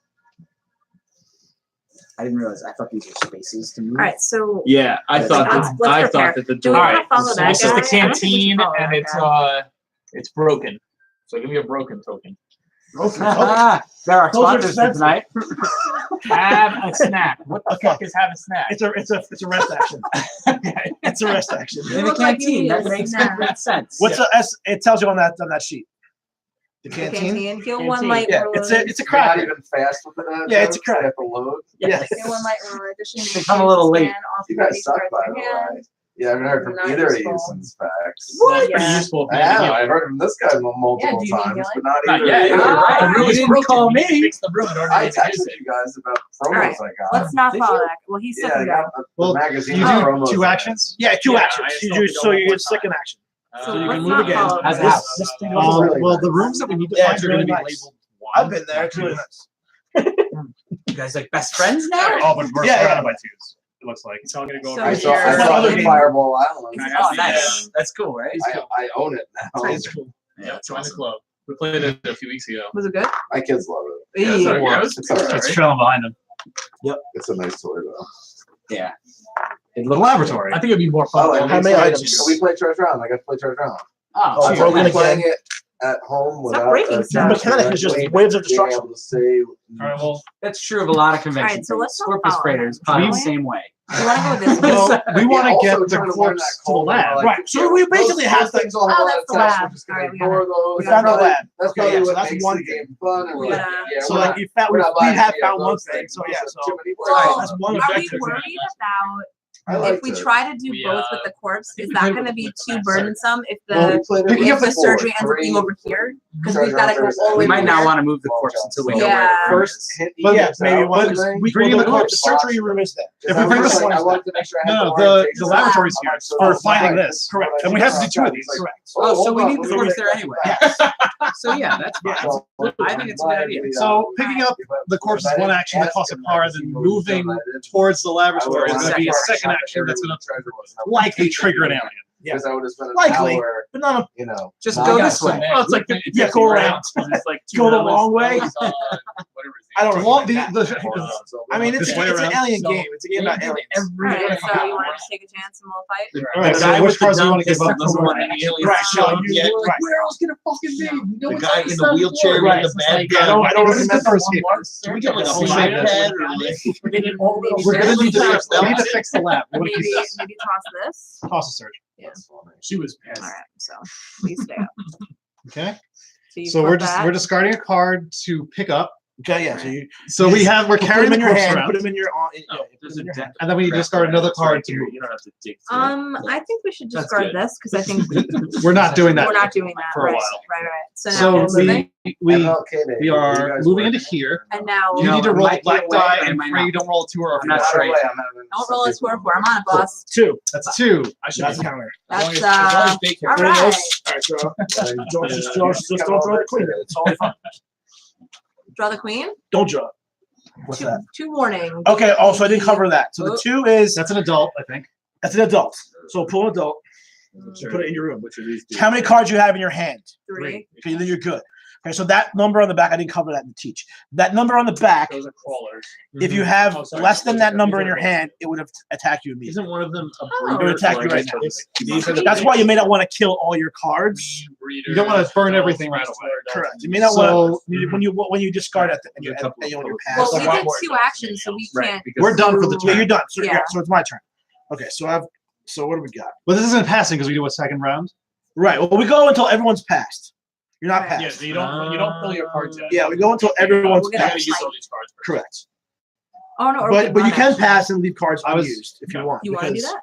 I didn't realize. I thought these were spaces to move. All right, so Yeah, I thought Let's- that. let's I prepare. thought that the Do we door. wanna Alright, follow that this is guy? the I don't think we should canteen, follow and that it's broken. So give me a broken token. Okay. There are Those are sponsors for expensive. tonight. Have a snack. What the Okay. fuck is have a snack? It's a rest action. Okay. It's a rest action. In a look like you canteen. need That a makes snack. complete sense. What's the S? It tells you on that sheet. The the canteen. canteen. Heal Canteen. 1 light Yeah, roll. it's a You're not cracker. even fast with it. Yeah, it's a They crack. have to load. Yeah. Heal 1 light roll. Addition. They come a little late. You guys suck, by the way. Yeah, I haven't heard from Not either of you useful. since facts. Well, it's Yeah. pretty useful. if I you have have. to I've heard from this guy multiple Yeah, do you need times, healing? but not Not either. yet. of you. You're right. The room You is didn't broken. call You need to me. fix the room in order I to use texted it. you guys about All promos right, I got. Let's not Did follow you? that. Well, he's Yeah, sick I and got go. the Well, magazine you promos do 2 I got. actions. Yeah, 2 Yeah, I actions. just You don't do think so I'll you work get second action. So you let's can move not again. follow How's that. the house? This thing was really Well, nice. the rooms that we need to Yeah, find it's are going to really be nice. labeled. I've been there. It's really nice. You guys like best friends now? Oh, but we're Yeah, surrounded yeah. by 2s. It looks like. So I'm gonna go So over I here. saw, I Sure. saw Another the game. Fireball Island. It's Oh, a nice. That's cool, right? I own it now. It's cool. Yeah, join the club. We played it a few weeks ago. Was it good? My kids love it. Yeah, so, yeah, it was It's alright. It's trailing behind them. It's a nice toy though. Yeah. It The looks laboratory. I think it'd be more fun. Oh, if and How we many played- items? We played Treasure Island. I got to play Treasure Island. Oh, Oh, I've broken been again. playing it at home without breaking a stuff. The mechanic is just being waves of able destruction. to save. All right, well, that's true of a lot of conventions. Alright, so let's not Scorpius follow Freighter is that. probably the Shall we? same way. You want to go this way? well, we want to also get the trying to learn corpse that to the code, lab. like, Right, so we basically those have to- things all Oh, have that's the tests, lab. we're just gonna Alright, we ignore those. We found the That's lab. That's Okay, probably yeah, so what that's makes one the thing. game fun. And we're like, Yeah. yeah, So we're like not- we found we're we not buying have any of found one those thing. things. So yeah, so Too many Well, that's one are we objective. worried about If we try to do both with the corpse, is that going to be too burdensome if the Picking if the surgery ends up being over here? Because we've got to go all the way We might not here. want to move the corpse until we know where Yeah. the first. But yeah, maybe one. bringing The the corpse- surgery room is there. If we bring this one- I wanted to make sure I had No, the the orientation. laboratory's here for finding this. Correct. And we have to do 2 of these. Correct. Oh, so we need the hold on, corpse there anyway. Yes. So yeah, that's fine. I think it's a good idea. So picking up the corpse is one action that costs a card, then moving towards the laboratory is going to be a second action that's going to likely trigger an alien. Because I would have spent an Likely. hour, But not a, you know. Just not- go got this way. some Oh, it's like It's yeah, go 50 around. rounds, and it's like Go the 2 long hours, way. whatever I don't know. The I mean, it's This way an around? alien So, game. It's a game about aliens. Alright, so you want to take a chance and we'll fight? All right, The so guy which with the cards do you dumb want to give pistol up? doesn't want any aliens Right, to show so up you- yet. right. Where else can it fucking be? You know The it's guy on in the second wheelchair floor. Right. with the bad Yeah, I don't gun. recommend the first that. game. Can we get like a I'll flight save this. pad or like? Maybe We're going to need to That we need to was- fix the lab. What do you maybe think? maybe toss this. Toss a surge. She was pissed. All right, so please stay up. Okay. So, you So flip that. we're discarding a card to pick up. Okay, yeah. So you So we're put carrying them the in your corpse hand. around, Put them in your. Yeah, Oh, put there's them a in your hand. deck. and then we discard another card to move. You don't have to dig through it. I think we should That's discard good. this because I think We're not doing that. we're not doing that. for a right, while. right. So now So we're moving, we are moving into here. and now You No, need to it roll a might be black away, die but it and might pray not. you don't roll a 2 or a I'm not 4. sure. don't roll a 2 or 4. I'm on it, boss. 2. That's 2. I should That's be counter. as long That's as long as they care. all Everything right. else- All right, so just don't throw the queen. It's all fine. Draw the queen. Don't draw. What's that? Two warning. Okay. Also, I didn't cover that. So the 2 is That's an adult, I think. that's an adult. So pull an adult. Put it in your room. Which of these do? How many cards you have in your hand? 3. Okay, then you're good. Okay, so that number on the back, I didn't cover that in the teach. That number on the back, Those are crawlers. if you have Oh, sorry. less than that These number are in your those. hand, it would have attacked you immediately. Isn't one of them a Oh. breeder? It would attack so you I right guess now. it's like These are the That's why you may not want to kill all your cards. You don't want to burn everything right away. Correct. You may not So- want to when you discard at the and you There's a couple and you on your of- pass. Well, So we one did more 2 than actions, so we anything can't. because We're done for the Yeah, turn. you're done. So, Yeah. so it's my turn. Okay, so so what do we got? But this isn't passing because we do a second round. Right. Well, we go until everyone's passed. You're not Right. passed. Yeah, so you don't fill your cards yet. Yeah, we go until everyone's We're You gonna gotta passed. use all these cards first. Correct. Oh no. or But we you can actually. pass and leave cards I was- unused if you want. You want to do because- that?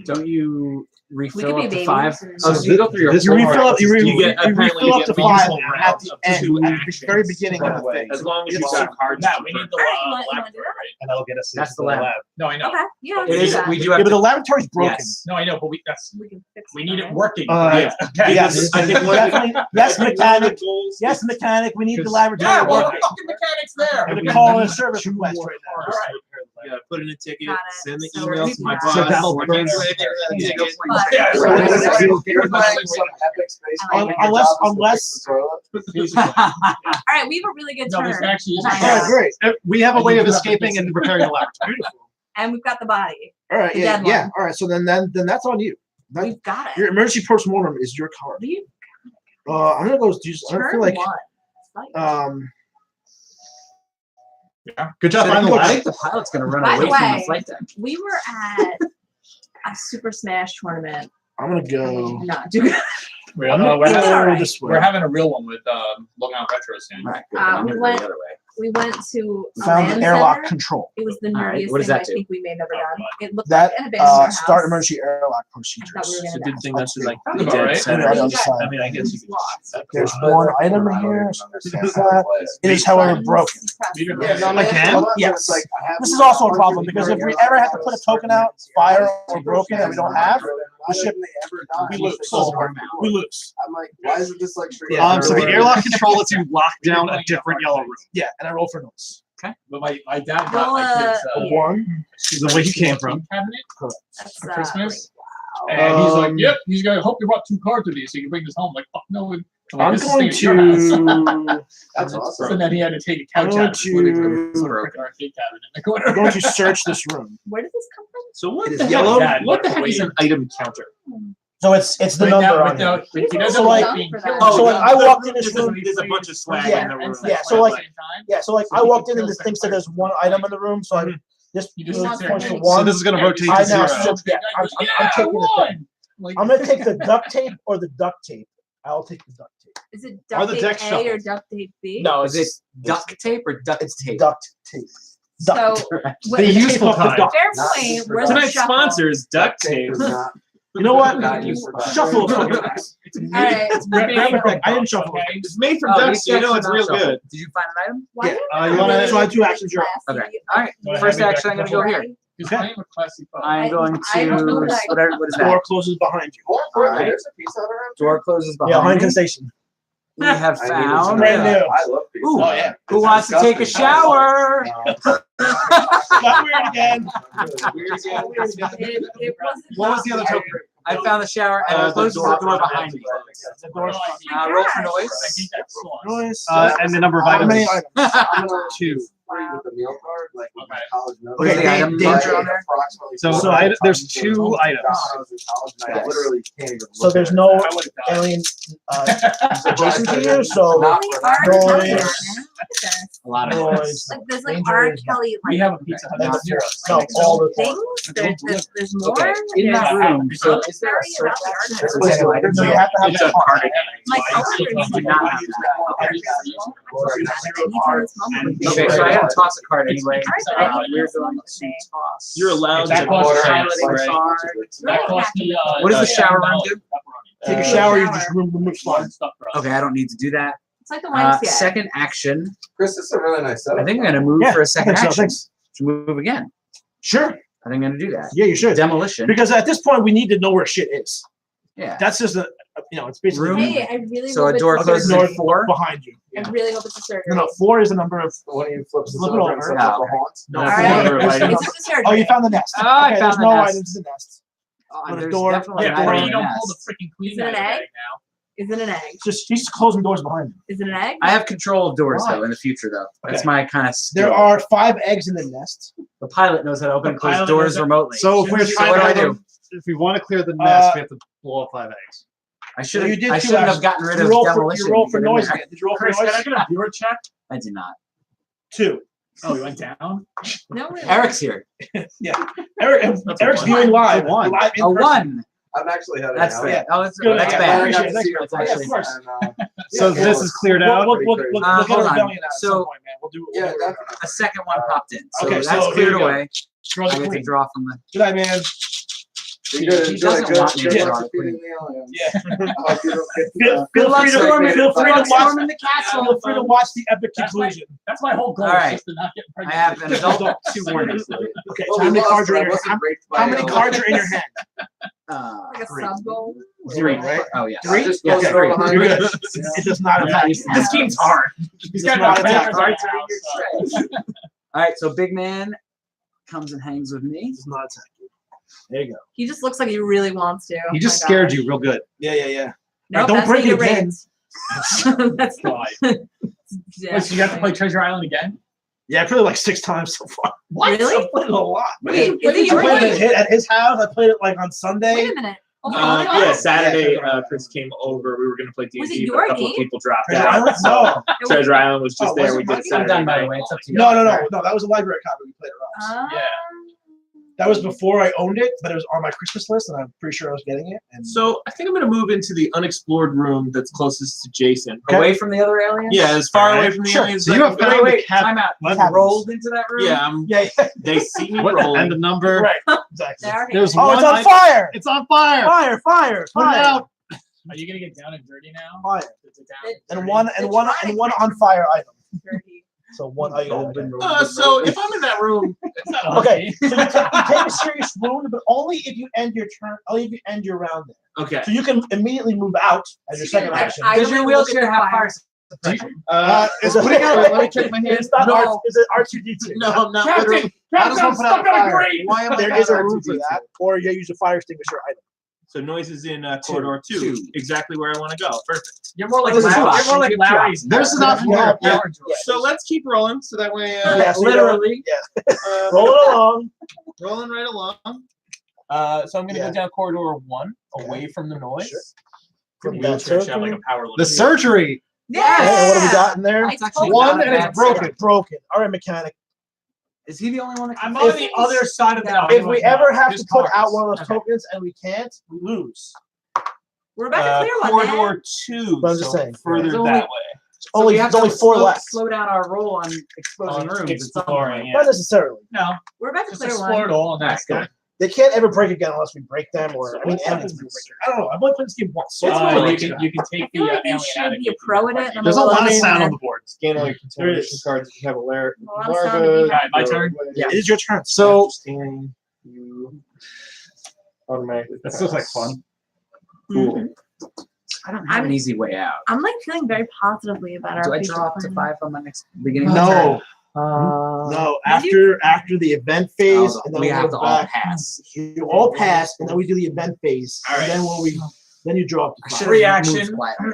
Don't you We could refill be up to babies. 5? and- Oh, so you go through your This You one whole refill up. You, You you get refill apparently up to you get 5 multiple at rounds the of end, two at the actions very beginning right of the away. thing. As long as you It's got a- cards. Matt, to we burn. need the Alright, you want to laboratory, do that? right? And that'll get us That's into the lab. No, I know. Okay. Yeah. It we can is. do that. We do Yeah, have but the to. laboratory's broken. Yes. No, I know, but we We can fix need it okay. working. Yeah. Okay. Yes, I think one of the- definitely. Yes, I think one of the mechanic. goals Yes, is- mechanic. We need the Because- laboratory Yeah, well, the working. fucking mechanic's there. I'm We gonna call in a need service 2 request more right now. cards. Alright. You gotta put in a ticket, Got it. send the So email we're to my doing boss. that. So that'll we're burn gonna it. do that ticket. But- Yeah, So right. it's- Right. You're playing some epic space I game. like Your unless- job is to unless- fix the toilet. All right, we have a really good No, this turn, actually is. I All right, know. great. We have a And way you of do have to escaping fix it. and repairing the laboratory. and we've got the body. All right, The yeah, dead yeah. one. All right, so then that's on you. That- We've got it. your emergency postmortem is your card. We I'm gonna go. I turn feel like 1. Fight. Good job I finding the think lab. the pilot's going to run By the away from way- the flight deck. We were at a Super Smash tournament. I'm gonna We go. did not do good. We're, I'm gonna we're, It's having, all right. this way. we're having a real one with Long Island Retro soon. Right. Good. Uh, I'm we gonna go went- the other way. We went to a Found land the airlock center. control. It was the All right, nerdiest what does thing I that do? think we may have ever done. It looked That like an abandoned warehouse. start emergency airlock I thought procedures. we were It's a gonna good die. thing that's like Sounds the about dead right. center. Yeah, on the other got- side. I mean, I guess you could. Lost. There's one item in here. So there's that. It is, however, broken. Again? Yes. This is also a problem because if we ever have to put a token out, fire or broken that we don't have, the ship we lose. We lose. I'm like, why is it this like straight? Yeah. So the airlock control lets you lock down a different yellow room. Yeah, and I roll for noise. But my dad got Well, my kids A yeah. 1. The way you came from. cabinet That's, for Christmas. And he's like, yep, he's gonna hope you brought 2 cards with you so you can bring this home. Like, fuck no. I'm this is going staying at your house. to. That's So awesome. then he had to take a couch I'm out going and put it to- in the arcade cabinet in the corner. I'm going to search this room. Where did this come from? So what It the is heck? yellow. What the heck is an item counter? So it's the number on here. He doesn't So, like like- being So, killed. So, like, I walked in this room. There's a bunch of swag Yeah, in the room. yeah, so, like, Yeah, so like I walked in and this thing said there's 1 item in the room, so I just You just really sit there points and to take- So 1. this is going to rotate I to now 0. sit- yeah, I'm taking the thing. Like, I'm gonna take the duct tape or the duct tape. I'll take the duct tape. Is it Are the duct deck tape A or shuffles? duct tape B? No, Is it duct tape or duct it's tape? duct tape. So, The useful kind. fair point. Where's the Tonight's shuffle? sponsor is duct tape. You know what? Not useful. Shuffle. is fucking nice. All right. Grab my thing. I didn't shuffle. Okay. It's made from Oh, ducks, these so you know checks it's are real not good. Did you find an item? Why Yeah. do You want to? So I have 2 actions. You're up. Okay. All right. Go ahead, First hand me action, I'm back gonna the go phone. here. He's Okay. playing with classy phone. I'm going I don't know to that. what is Door that? closes behind you. Alright. There's a piece out around. Door closes Yeah, behind Huntington me. Station. We have I needed found. some- Brand new. I love pizza. Ooh. Oh, yeah. Who wants to take a shower? Got weird again. It wasn't. What was the other token? I found the shower and it closes the door behind me. The door's Roll for noise. I think that's one. noise. And the number of How items. many items? 2. With the meal card, like with my Okay. college notes. What is the item danger on there? Approximately So, 400 there's times 2 items. I was in college and I literally can't even So look there's at no it. I would have died. alien adjacent to you, so Not Only for R. that. Noise. Kelly, man. Look at this. A lot of noise. noise. Like there's like Danger R. is- Kelly We like have a Pizza Hut And the down here. no, all the things. There's more. Okay, in that There's- room. So is there a Sorry search about the action? art. Is there items? So you have to have It's that a card. My coworkers do not have that. Okay, so I have to toss a card anyway. We're going to toss. You're allowed That to costs order piloting right? card. That cost me, What does the shower room $7 do? pepperoni. Take a Uh, shower, you shower. just remove slides. Stuff, bro. Okay, I don't need to do that. It's like the YMCA. Second action. Chris, this is a really nice setup. I think I'm going to move Yeah, for a I second think so, action. thanks. To move again. Sure. I think I'm going to do that. Yeah, you should. Demolition. Because at this point, we need to know where shit is. Yeah. That's just it's basically Room. Hey, I really So hope a door it's closes surgery. in 4. behind you. I really hope it's a surgery. No, 4 is the number of. When he flips this Flip it over and over. sets Yeah, up a okay. haunt. No, All it's right. number of It's items. a surgery. Oh, you found the nest. Oh, I okay, found there's the no nest. items in the nest. With a There's door. definitely Yeah, an but item you in don't nest. pull the freaking queen Is it out an of the egg? bag now. Is it an egg? It's just he's just closing doors behind him. Is it an egg? I have control of doors Why? though in the future though. That's Okay. my kind of skill. There are 5 eggs in the nest. The pilot knows how to open The and close pilot doors knows that- remotely. So if we're So trying what to do I do? if we want to clear the nest, we have to blow up 5 eggs. I should you did I two shouldn't have actions. gotten rid You of roll for, demolition. you roll to for get in noise there. again. Did you roll for Chris, can I noise? get a viewer check? I did not. 2. Oh, you went down? No, really. Eric's here. Eric's a viewing live. one. Live in A person. 1. I'm actually heading That's out. bad. Oh, that's Good. that's Yeah, bad. appreciate it. I got to see That's your actually place, bad. and, So yeah, this is cleared We'll, out. we'll, Pretty we'll, crazy. we'll, Hold get a on. rebellion out at So- some point, man. We'll do Yeah, we'll do it. definitely. A second one popped in. So Okay, that's so here cleared you go. away. Draw I the get to queen. draw from the. Good night, man. You good? He Enjoy doesn't good- want me to good draw luck the defeating queen. the aliens. Yeah. I hope you don't get, Feel Good luck free to storming. feel free to watch. Storming the castle. Feel free to watch the epic That's my- conclusion. That's my whole goal. All right. Is just to not get I pregnant. have an adult 2 warnings. Okay, Well, so how many we cards lost, are but in I your wasn't raped by how many a- cards are in your hand? Like a 3. sub goal. 3, right? Oh yeah. 3? Just Yeah, close the three. door behind You're me. good. It does not I'm attack not you. used to This game's hard. He's got not no attack. bangers Cards right are in now, your tray. All right, so big man comes and hangs with me. It does not attack you. There you go. He just looks like he really wants to. He just scared you real good. Yeah. Nope, Don't that's break how it you again. rate. That's Why? yeah. Wait, so you have to play Treasure Island again? Yeah, I played it like 6 times so far. What? Really? I played it a lot. Wait, Man. is it I your played game? it at his house. I played it like on Sunday. Wait a minute. Oh my God. Yeah, Saturday, Yeah. Chris came over. We were going to play Was it D&D, but your a couple game? of people dropped Treasure out. Island? So No. It was- Treasure Island was just Oh, there. was We it did my it game? I'm Saturday done by the night. way. It's up to you. No. That was a library copy we played at Rob's. Ah. Yeah. That was before I owned it, but it was on my Christmas list, and I'm pretty sure I was getting it. And So I think I'm going to move into the unexplored room that's closest to Jason. Okay. Away from the other aliens? Yeah, as far Alright. away from the Sure. aliens. So as you I have can found go. Wait, the time out. You Cabins. rolled into that room? Yeah, yeah, they see me What, roll. and the number. right, exactly. There he There's is. Oh, one it's on item- fire! It's on fire. Fire! Put it out. Are you gonna get down and dirty now? Fire. Is it down And dirty? one on fire item. Dirty. So one item. So if I'm in that room, It's not Okay, healthy. so you take a serious wound, but only if you end your turn. Only if you end your round there. okay. So you can immediately move out as your second Like, action. I Does your don't wheelchair look at have the fire fire. suppression? Is Put it out. it? Let me check my hand. It's not No. R. Is it R2D2? No, I'm not literally. Captain, How does one Captain, put out stuck on a fire? grate. Why am I There not is a R2D2? room for that, or you use a fire extinguisher item. So noise is in corridor 2, exactly where I want to go. Perfect. You're more like This is Larry. two You're more like options. Larry's. There's an option Yeah, here. yeah. So let's keep rolling, so that way, Yeah, so you don't- Literally. Roll it along. rolling right along. So I'm gonna Yeah. go down corridor 1, Okay. away from the noise. Sure. From That wheelchair shop, surgery? like a power The surgery. Yes. Okay, what have we got in there? I It's told actually you. One not a and it's bad broken. setup. Broken. All right, mechanic. Is he the only one that can I'm If- on the other side of the house. If we ever have to Just put out cards. one of those Okay. tokens and we can't, we lose. We're about to clear one, man. Corridor 2, But I'm just so saying. further There's that only- way. Only we have there's only to 4 left. slow down our roll on exposing rooms. at some Exploring, point. Not necessarily. No, We're about to just clear explore one. it all and that's Alright, good. They can't ever break again unless we break them, or I mean, aliens can break it. I don't know. I've only played this game once. So You can take I feel like the you alien should out of be a it. pro at it. and There's a I'm lot of little sound on mad. the board. Scan all your There it contamination is. cards if you have a layer. A lot of sound to do. Alright, my turn. Yeah. It is your turn. So Scanning, you automatically. this looks like fun. Cool. I don't have an easy way out. I'm like feeling very positively about our Do I future draw up to plan. 5 on my next beginning of the turn? No, No. after the event phase, and then we have go to all back. pass. You all pass, and then we do the event phase, All right. and then you draw up I to should 5. Free have moved action. quietly.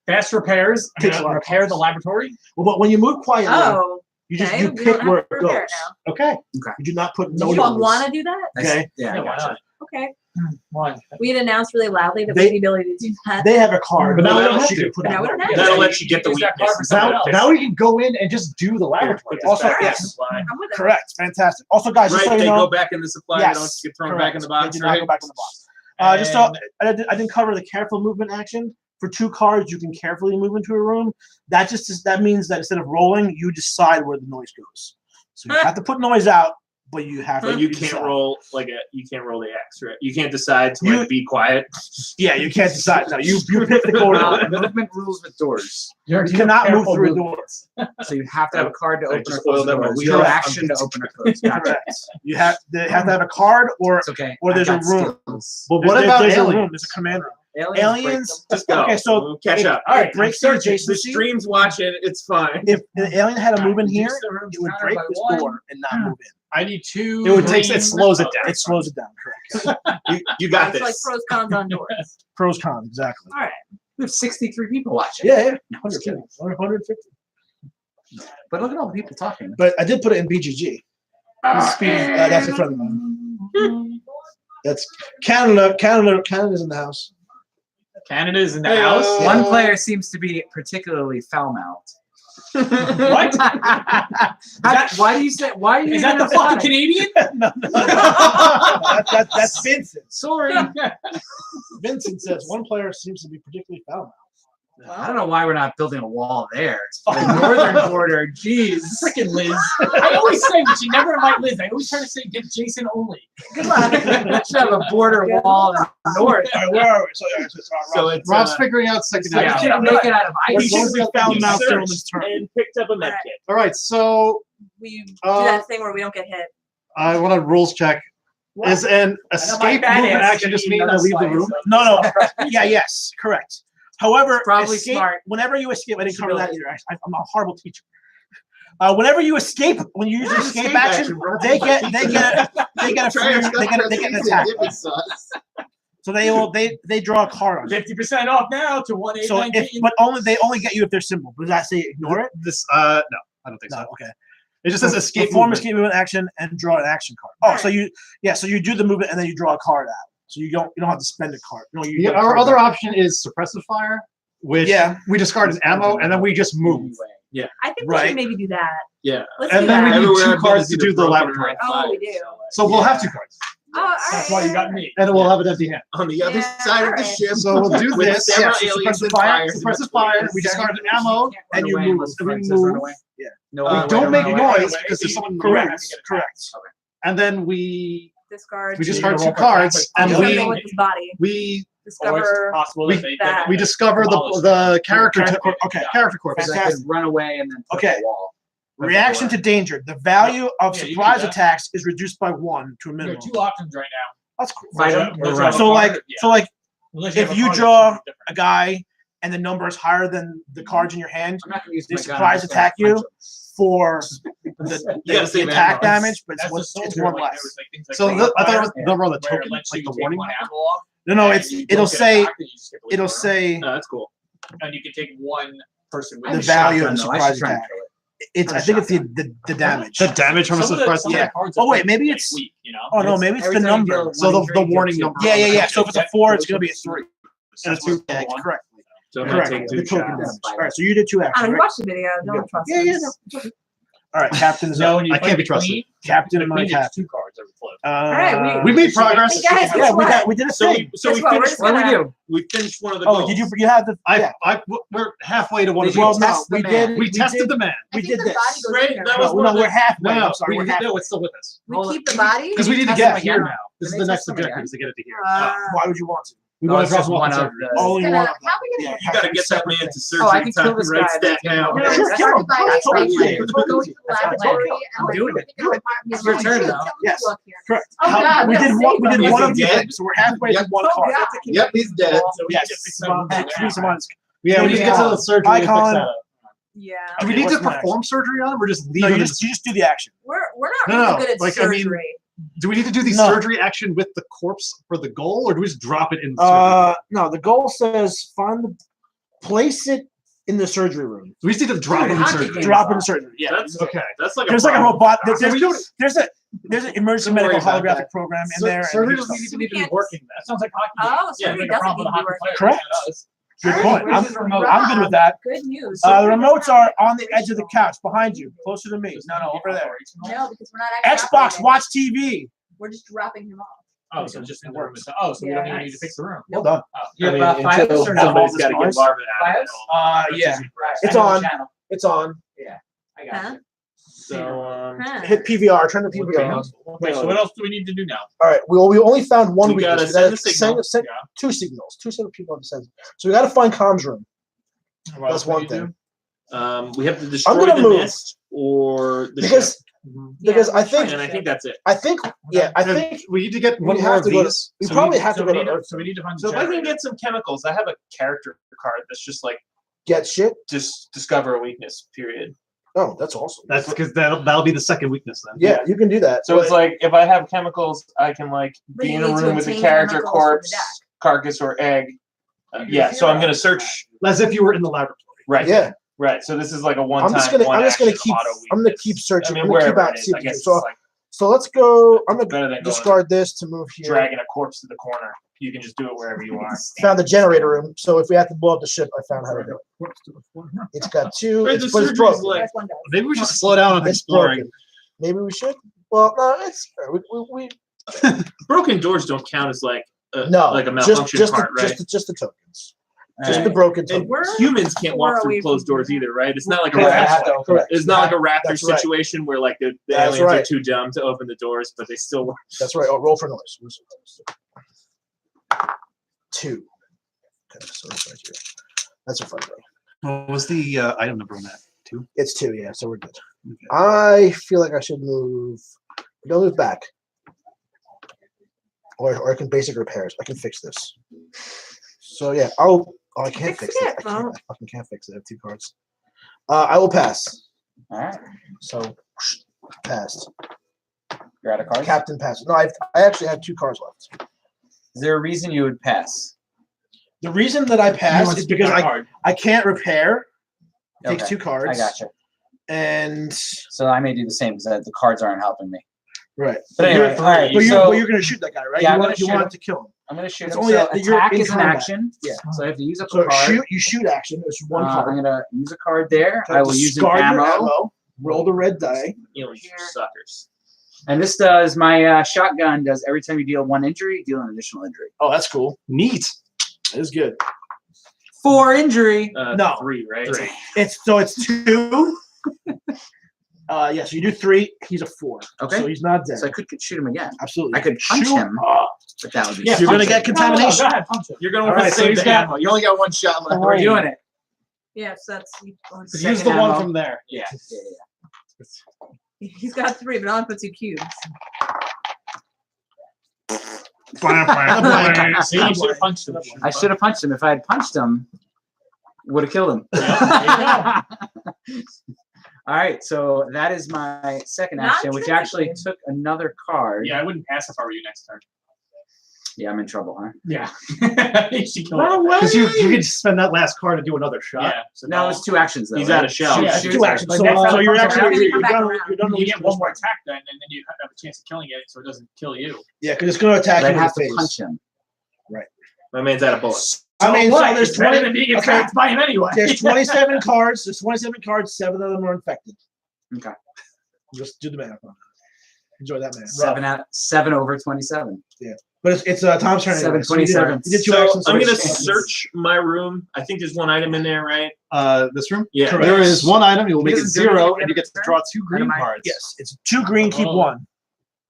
Fast repairs. I'm Takes a gonna lot of repair time. the laboratory. Well, but when you move quietly, Oh, you just okay. you We pick don't have where to it repair goes. it Okay. You do not put now. no Do you all numbers. want to do that? Okay. Yeah, I why gotcha. not? Okay. One. We had announced really loudly that They- we had the ability to do that. They have a card, But now we that don't have you to. can put Now out we don't numbers. have to. That'll let you get the Use that card weakness. for someone else. Now we can go in and just do the laboratory. Put this Also, back in yes. the supply. I'm with it. Correct. Fantastic. Also, guys, just Right, so you they know, go back in the supply. yes, They don't get thrown correct. back in the box, They do not right? go back in the box. Just so I didn't cover the careful movement action. For 2 cards, you can carefully move into a room. That means that instead of rolling, you decide where the noise goes. So you have to put noise out, but you have to. But you can't decide. roll you can't roll the X, right? You can't decide to You- like be quiet. Yeah, you can't decide. No, you pick the corner. Movement rules with doors. You cannot move through a door. So you have to have a card to I open or just close oiled the up my doors. wheel. No action to open or close. Gotcha. Correct. You have to have a card, or It's okay. Or there's I've a got room. skills. But what about there's a room? aliens? There's a command room. Aliens. Aliens. Just go. Okay, so catch if- up. All right, break the The adjacency. stream's watching. It's fine. If the alien had a move in Reduce here, the room's it would counter break by this 1. door and not move in. I need 2. It would take. It green- slows it down. It slows it down. Correct. You got It's like this. pros cons on doors. Pros cons exactly. All right. We have 63 people watching. Yeah. No, I'm just kidding. 150. But look at all the people talking. But I did put it in BGG. That's a friend of mine. That's Canada. Canada's in the house. Canada's in the Hey, house. One player seems to be particularly foul-mouthed. What? Why do you say? Why are you? Is that the even fucking exotic? Canadian? That's Vincent. Sorry. Vincent says one player seems to be particularly foul. I don't know why we're not building a wall there. It's the northern border. Jeez. Freaking Liz. I always say we should never invite Liz. I always try to say get Jason only. Good luck. We should have a border wall in the north. All right, where are we? So it's Rob's figuring out second Yeah. action. We should make it out of What ice. was the foul mouth searched gentleman's turn? and picked up a med kit. All right, so We do Uh, that thing where we don't get hit. I want to rules check. Is an escape bad movement ass action just should mean eat I leave the another room? slice. No. Yeah, yes, correct. However, Probably escape, smart. whenever you escape, I didn't should cover be that able either. I'm a horrible teacher. Whenever you escape, when you use escape Escape action, action, bro. they get a an attack. So they draw a card on it. 50% off now to 1 So they only get you if they're simple. Does that say ignore it? This no, I don't think No. so. Okay. It just says escape Perform movement. escape movement action and draw an action card. Oh, so you do the movement and then you draw a card out. So you don't have to spend a card. No, you Yeah, get a our card other back. option is suppressive fire, which Yeah. we discard as ammo and then we just move. I think we Right. should maybe do that. Yeah. Let's do And then we that. need Everywhere 2 I've been cards is to either do the broken or laboratory. on Oh, fire, we do. So we'll have 2 cards. Oh, all That's right. why you got me. And then we'll have an empty hand. On the other Yeah, side of the alright. ship. So we'll do With this. several Yeah, aliens suppressive and fire, fires in suppressive between. fire. We discard an ammo. and you Run away move. unless the We friend says run move. away. Yeah. No, We run don't away, make run away. noise because there's someone Correct. moves. Correct. And then we Discard. discard You 2 roll for cards that, and but Something you with his body. we Or it's Discover. possible we- that they that. we discover the character Okay. character corpus. Because I could run away and then put Okay. a wall. Reaction to danger. The value of Yeah, you surprise do that. attacks is reduced by 1 to a You have minimum. 2 options right now. That's cool. Fight Unless him you or have run. a So like, card, yeah. so like, Unless if have a you card, draw it's different. a guy and the number is higher than the cards in your hand, I'm not going to use They my gun, surprise I'm just gonna attack you? punch him. for You the gotta save attack ammo. damage, but That's the it's soldier, one like, less. there was, like, things like So that. I thought it was the number on the Where it token, lets like you the take warning. one ammo off, No, and it's you it'll don't get say attacked, and you just get the it'll lead say Oh, that's cool. and you can take one person with the you. value of Shotgun, the though. I surprise should try and attack. kill it. It's I think it's the damage. The damage from a Some of the- surprise some of the yeah. cards Oh, are wait, like maybe it's- weak, you know. Oh no, maybe it's Every the time you deal number. with So one the injury, you warning get number. Yeah, yeah, on yeah. the So if it's a 4, it's gonna be a 3. And a 2 Yeah, yeah, correct. So I'm Correct. gonna take The 2 token shots. damage. All right, so you did 2 I actions, don't right? watch the video. Don't trust Yeah, us. yeah. No. All right, Captain's No, up. when you I play can't be the trusted. queen, Captain the and my queen gets captain. 2 cards every flip. right, We made progress. Hey, guys, Yeah, guess what? we did a So thing. we Guess what? We're finished. just What do we gonna- do? We finished one of the Oh, goals. you have the? Yeah. We're halfway to one of Did the you Well, goals. no, test the we man? did. We tested did, the man. I We think did the this. body goes Right, in there. that right? was No, one of we're the- halfway. No, I'm sorry, we're halfway. no, it's still with us. We keep the body. Because we need to Test get him it here again? now. This is Can the they next test him objective again? is to get it to here. Why would you want to? We No, want it's to drop just him off one the of surgery. the- Only Gonna- one of them. how we gonna Yeah, You gotta get that man to Oh, I surgery can kill time. this Write guy. that down. Yeah, Sure, that's kill him. already by That's his all like, you like, do. go to the That's my laboratory plan. and like Do it. look at the apartment. It's your like, turn "Hey, now." tell me Yes. to look here. Correct. Oh, God, we did that's one. We safe. did Is one he of these dead? things, so we're halfway to one Oh, card. God. Yep, he's dead. So we Yes. need to fix Come on, something please, come now. on. Yeah, we need to get to the surgery and fix Icon. that up. Yeah. Do we Okay, need to what's next? perform surgery on him or just leave No, him you in just do the action. We're not No, really no, good at like, I mean, surgery. Do we need to do the No. surgery action with the corpse for the goal, or do we just drop it in the surgery? No, the goal says place it in the surgery room. We just need to drop Dude, him in hockey surgery. game. Drop it in the surgery. Yeah. That's Okay. That's like There's like a problem. robot. So we don't- There's an emergency Don't worry medical about holographic that. program in there. and Surgery we doesn't just- need to be can't- working. That sounds like hockey. Oh, Yeah, surgery like a doesn't problem need with to be hockey players. Correct. Yeah, it does. Good All point. right, I'm where's his good remote? with that. Good news. The remotes are on the edge of the couch behind you, closer to me. No, over there. No, because we're not actually Xbox, operating. watch TV. We're just dropping him off. Oh, so just in the room. Oh, so we don't even need to fix the room. Well done. Oh. You have I mean, 5 until or no? somebody's got to get Noise? Marvin out of it. Fives? Yeah, It's I know on. the channel. it's on. I got Huh? it. So Huh. Hit PVR. Turn the Okay, PVR. Okay, so what else do we need to do now? All right. We only found one We gotta weakness. send gotta a signal. send Yeah. 2 signals. 2 separate people have to send. So we got to find comms room. What That's else do one we thing. do? we have to destroy gonna the move. nest or the Because ship. because Yeah, I we're think trying And I think that's it. I think we need to get we one more have of to go to- these. we So probably need- have to so go we to need Earth. So we need to find. So if I can get some chemicals, I have a character card that's just like get shit. just discover a weakness. Period. Oh, that's awesome. That's because that'll be the second weakness then. Yeah, you can do that. So it's like if I have chemicals, I can like But be you in a need to room with a obtain character chemicals from the corpse, deck. carcass, or egg. Yeah. So I'm gonna search. As if you were in the laboratory. Right. yeah. Right. So this is like a one-time. I'm just gonna one-action keep auto I'm gonna weakness. keep searching. I I'm mean, gonna keep wherever out. it is, see I if- guess it's So like so let's go. I'm better gonna than going discard this to move here. dragging a corpse to the corner. You can just do it wherever you are. Found the generator room. So if we have to blow up the ship, I found how to do it. It's got 2. Right, It's, the but it's surgery's broken. like- First one does. Maybe we should slow down on It's exploring. broken. Maybe we should. Well, no, it's we Broken doors don't count as like a, no like a just malfunction just part, the, right? just the tokens. Just Alright. the broken And tokens. We're humans can't walk far through away closed from doors that. either, right? It's not like a Correct. I have raptor. to open Correct. It's not like a raptor That's right. situation where like the That's aliens are right. too dumb to open the doors, but they still work. That's right. Oh, roll for noise. 2. Okay, so it's right here. That's a fun row. What was the item number on that? 2? It's 2, yeah. So we're good. Okay. I feel like I should move. Don't move back. Or I can basic repairs. I can fix this. So yeah, oh I can't Fix fix it. it. I fucking can't fix it. I have 2 cards. I will pass. All right. So passed. You're out of cards. Captain passed. No, I actually have 2 cards left. Is there a reason you would pass? The reason that I passed is because I can't repair. It takes Okay, 2 cards. I gotcha. And So I may do the same because the cards aren't helping me. right. But anyway, all right. But So you're gonna shoot that guy, right? Yeah, I'm you gonna want, you shoot want him. to kill him. I'm gonna shoot It's him. only So that you're attack in is an combat. action. Yeah. So I have to use up So a card. you shoot action. It's 1 I'm card. gonna use a card there. Okay, I will use an discard your ammo. Roll the red die. Aliens are suckers. And this does my shotgun does every time you deal 1 injury, deal an additional injury. Oh, that's cool. Neat. That is good. 4 injury. No. 3, right? It's 2. Yeah, so you do 3. He's a 4. Okay. So he's not dead. So I could shoot him again. Absolutely. I could punch Shoot him. But that would be You're gonna get No, contamination. go ahead, punch him. You're gonna All want right, to so save he's the got- ammo. You only got 1 shot left. We're doing it. Yes, that's. Use Second the one ammo. from there. Yeah. He's got 3, but I want to put 2 cubes. See, you should have punched him. I should have punched him. If I had punched him, would have killed him. Yeah, All right, so that is my second Not action, which tricky. actually took another card. Yeah, I wouldn't pass if I were you next turn. Yeah, I'm in trouble, huh? Yeah. You should kill him. Because you could spend that last card to do another shot. Yeah. So No, it's 2 actions though. He's right? out of shell. Yeah, It's 2 actions. Like So, next so time you're it comes actually around, you you're come back done. around. You're done. You get 1 more attack then, and then you have a chance of killing it, so it doesn't kill you. Yeah, because it's gonna attack But you I'd in have the to face. punch him. My man's out of bullets. I mean, so what? there's It's better 20. than being okay. attacked by him anyway. There's 27 cards. There's 27 cards. 7 of them are infected. Okay. Just do the math. Enjoy that, man. 7 over 27. But it's Tom's turn. Anyway. 7:27. You did 2 So actions. I'm gonna so- search my room. I think there's one item in there, right? This room? Yeah. Correct. There is one item. You will He make it doesn't do 0, anything and you get to every draw 2 green Never mind. cards. Yes, it's 2 green, keep Oh. 1.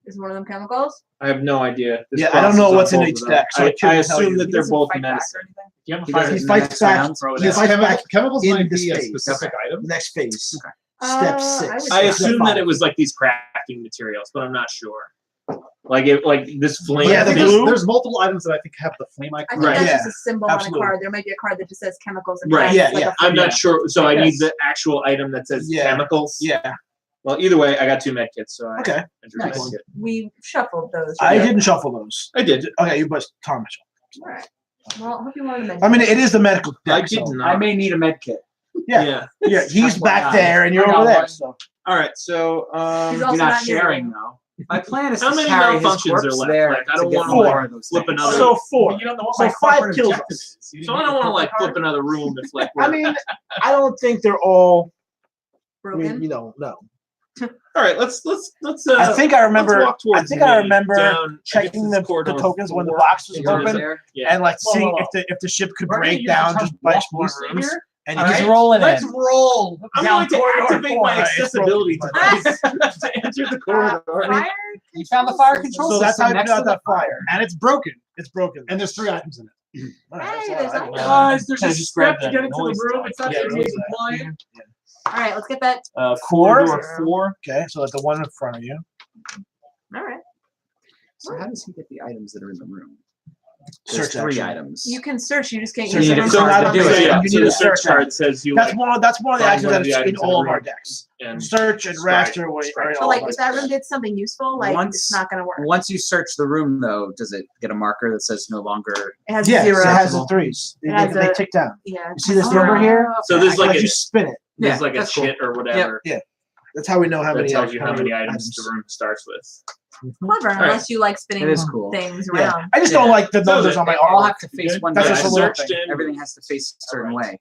Is one of them chemicals? I have no idea. This Yeah, I don't cross know is on what's in both each of them. deck, so I I couldn't tell assume you. that He they're doesn't both fight back medicine. or anything? If you have a He fire, doesn't He in the fights next back. round? throw it He out. fights back Chemicals in might this be a phase. specific item. next phase. Okay. Step I 6. would I say assume Step that 5. it was like these crafting materials, but I'm not sure. Like this flame. Yeah, the There's- blue. There's multiple items that I think have the flame I icon. think Right. that's Yeah, just a symbol absolutely. on a card. There might be a card that just says chemicals and Right. has, Yeah, like, yeah. a I'm not Yeah. sure, so I need Yes. the actual item that says Yeah. chemicals. Yeah. Well, either way, I got 2 med kits, so I Okay. drew my Nice. kit. We shuffled those. I right? didn't shuffle those. I did. Okay, you but Tom. All right. Well, I hope you wanted to mention. I mean, it is the medical I deck. did So. not. I may need a med kit. Yeah. Yeah, he's back FYI. there and you're I got over there. one. So All right, so He's You're also not not near sharing you. though. My plan is How to many carry his malfunctions are corpse left? there Like, I to don't get wanna, more like, of those flip things. another- So 4. You don't know what So my 5 corporate kills objective us. is. You so didn't I get don't the want to like corporate flip card? another room if like I we're- mean, I don't think they're all. I Broken. mean, no. All right, let's I think I remember. let's walk I towards think I me remember down, I guess checking it's the corridor tokens when the 4. box was Yours open there? Yeah. and like Whoa, seeing whoa, if the ship could We're gonna break use down the just term by walk exploring loosely rooms. here. And All he's right, rolling let's in. roll. I'm down going to corridor activate 4. my Alright, it's accessibility broken, device to enter the corridor. Fire. You found the fire control control So that's system how you next put to out the that fire. And it's broken. It's broken. And there's 3 items in it. All right, Hey, that's there's all right. that. Guys, there's a Kinda just grab step to that get into the noise room. stuff. It's not Yeah, ADA noise compliant. All right, let's get that. Corridor 4. Okay, so that's the one in front of you. All right. So how does he get the items that are in the room? Search There's 3 action. items. You can search. You just can't So use you the need a room card card to on do the it. list. Yeah, You so need the a search search card says you That's like one. That's one of the find actions one of that's the in items in all the of our room. decks. and Search and Strike. raster are Strike. in But all like, of our if that decks. room did something useful, like it's not gonna work. Once you search the room, though, does it get a marker that says no longer? It has Yeah, zero. it has the 3s. It has They a- tick down. Yeah. You see this number here? So there's So like you a spin it. there's Yeah, like a that's cool. chit or whatever That's how we know how that many. tells you how many items the room starts with. Clever, right. unless you like spinning It is cool. things Yeah. around. I just don't Yeah. like the numbers on my They all artwork. have to face Good. one That's Yeah, just I a little searched thing. in. Everything has to face a certain way,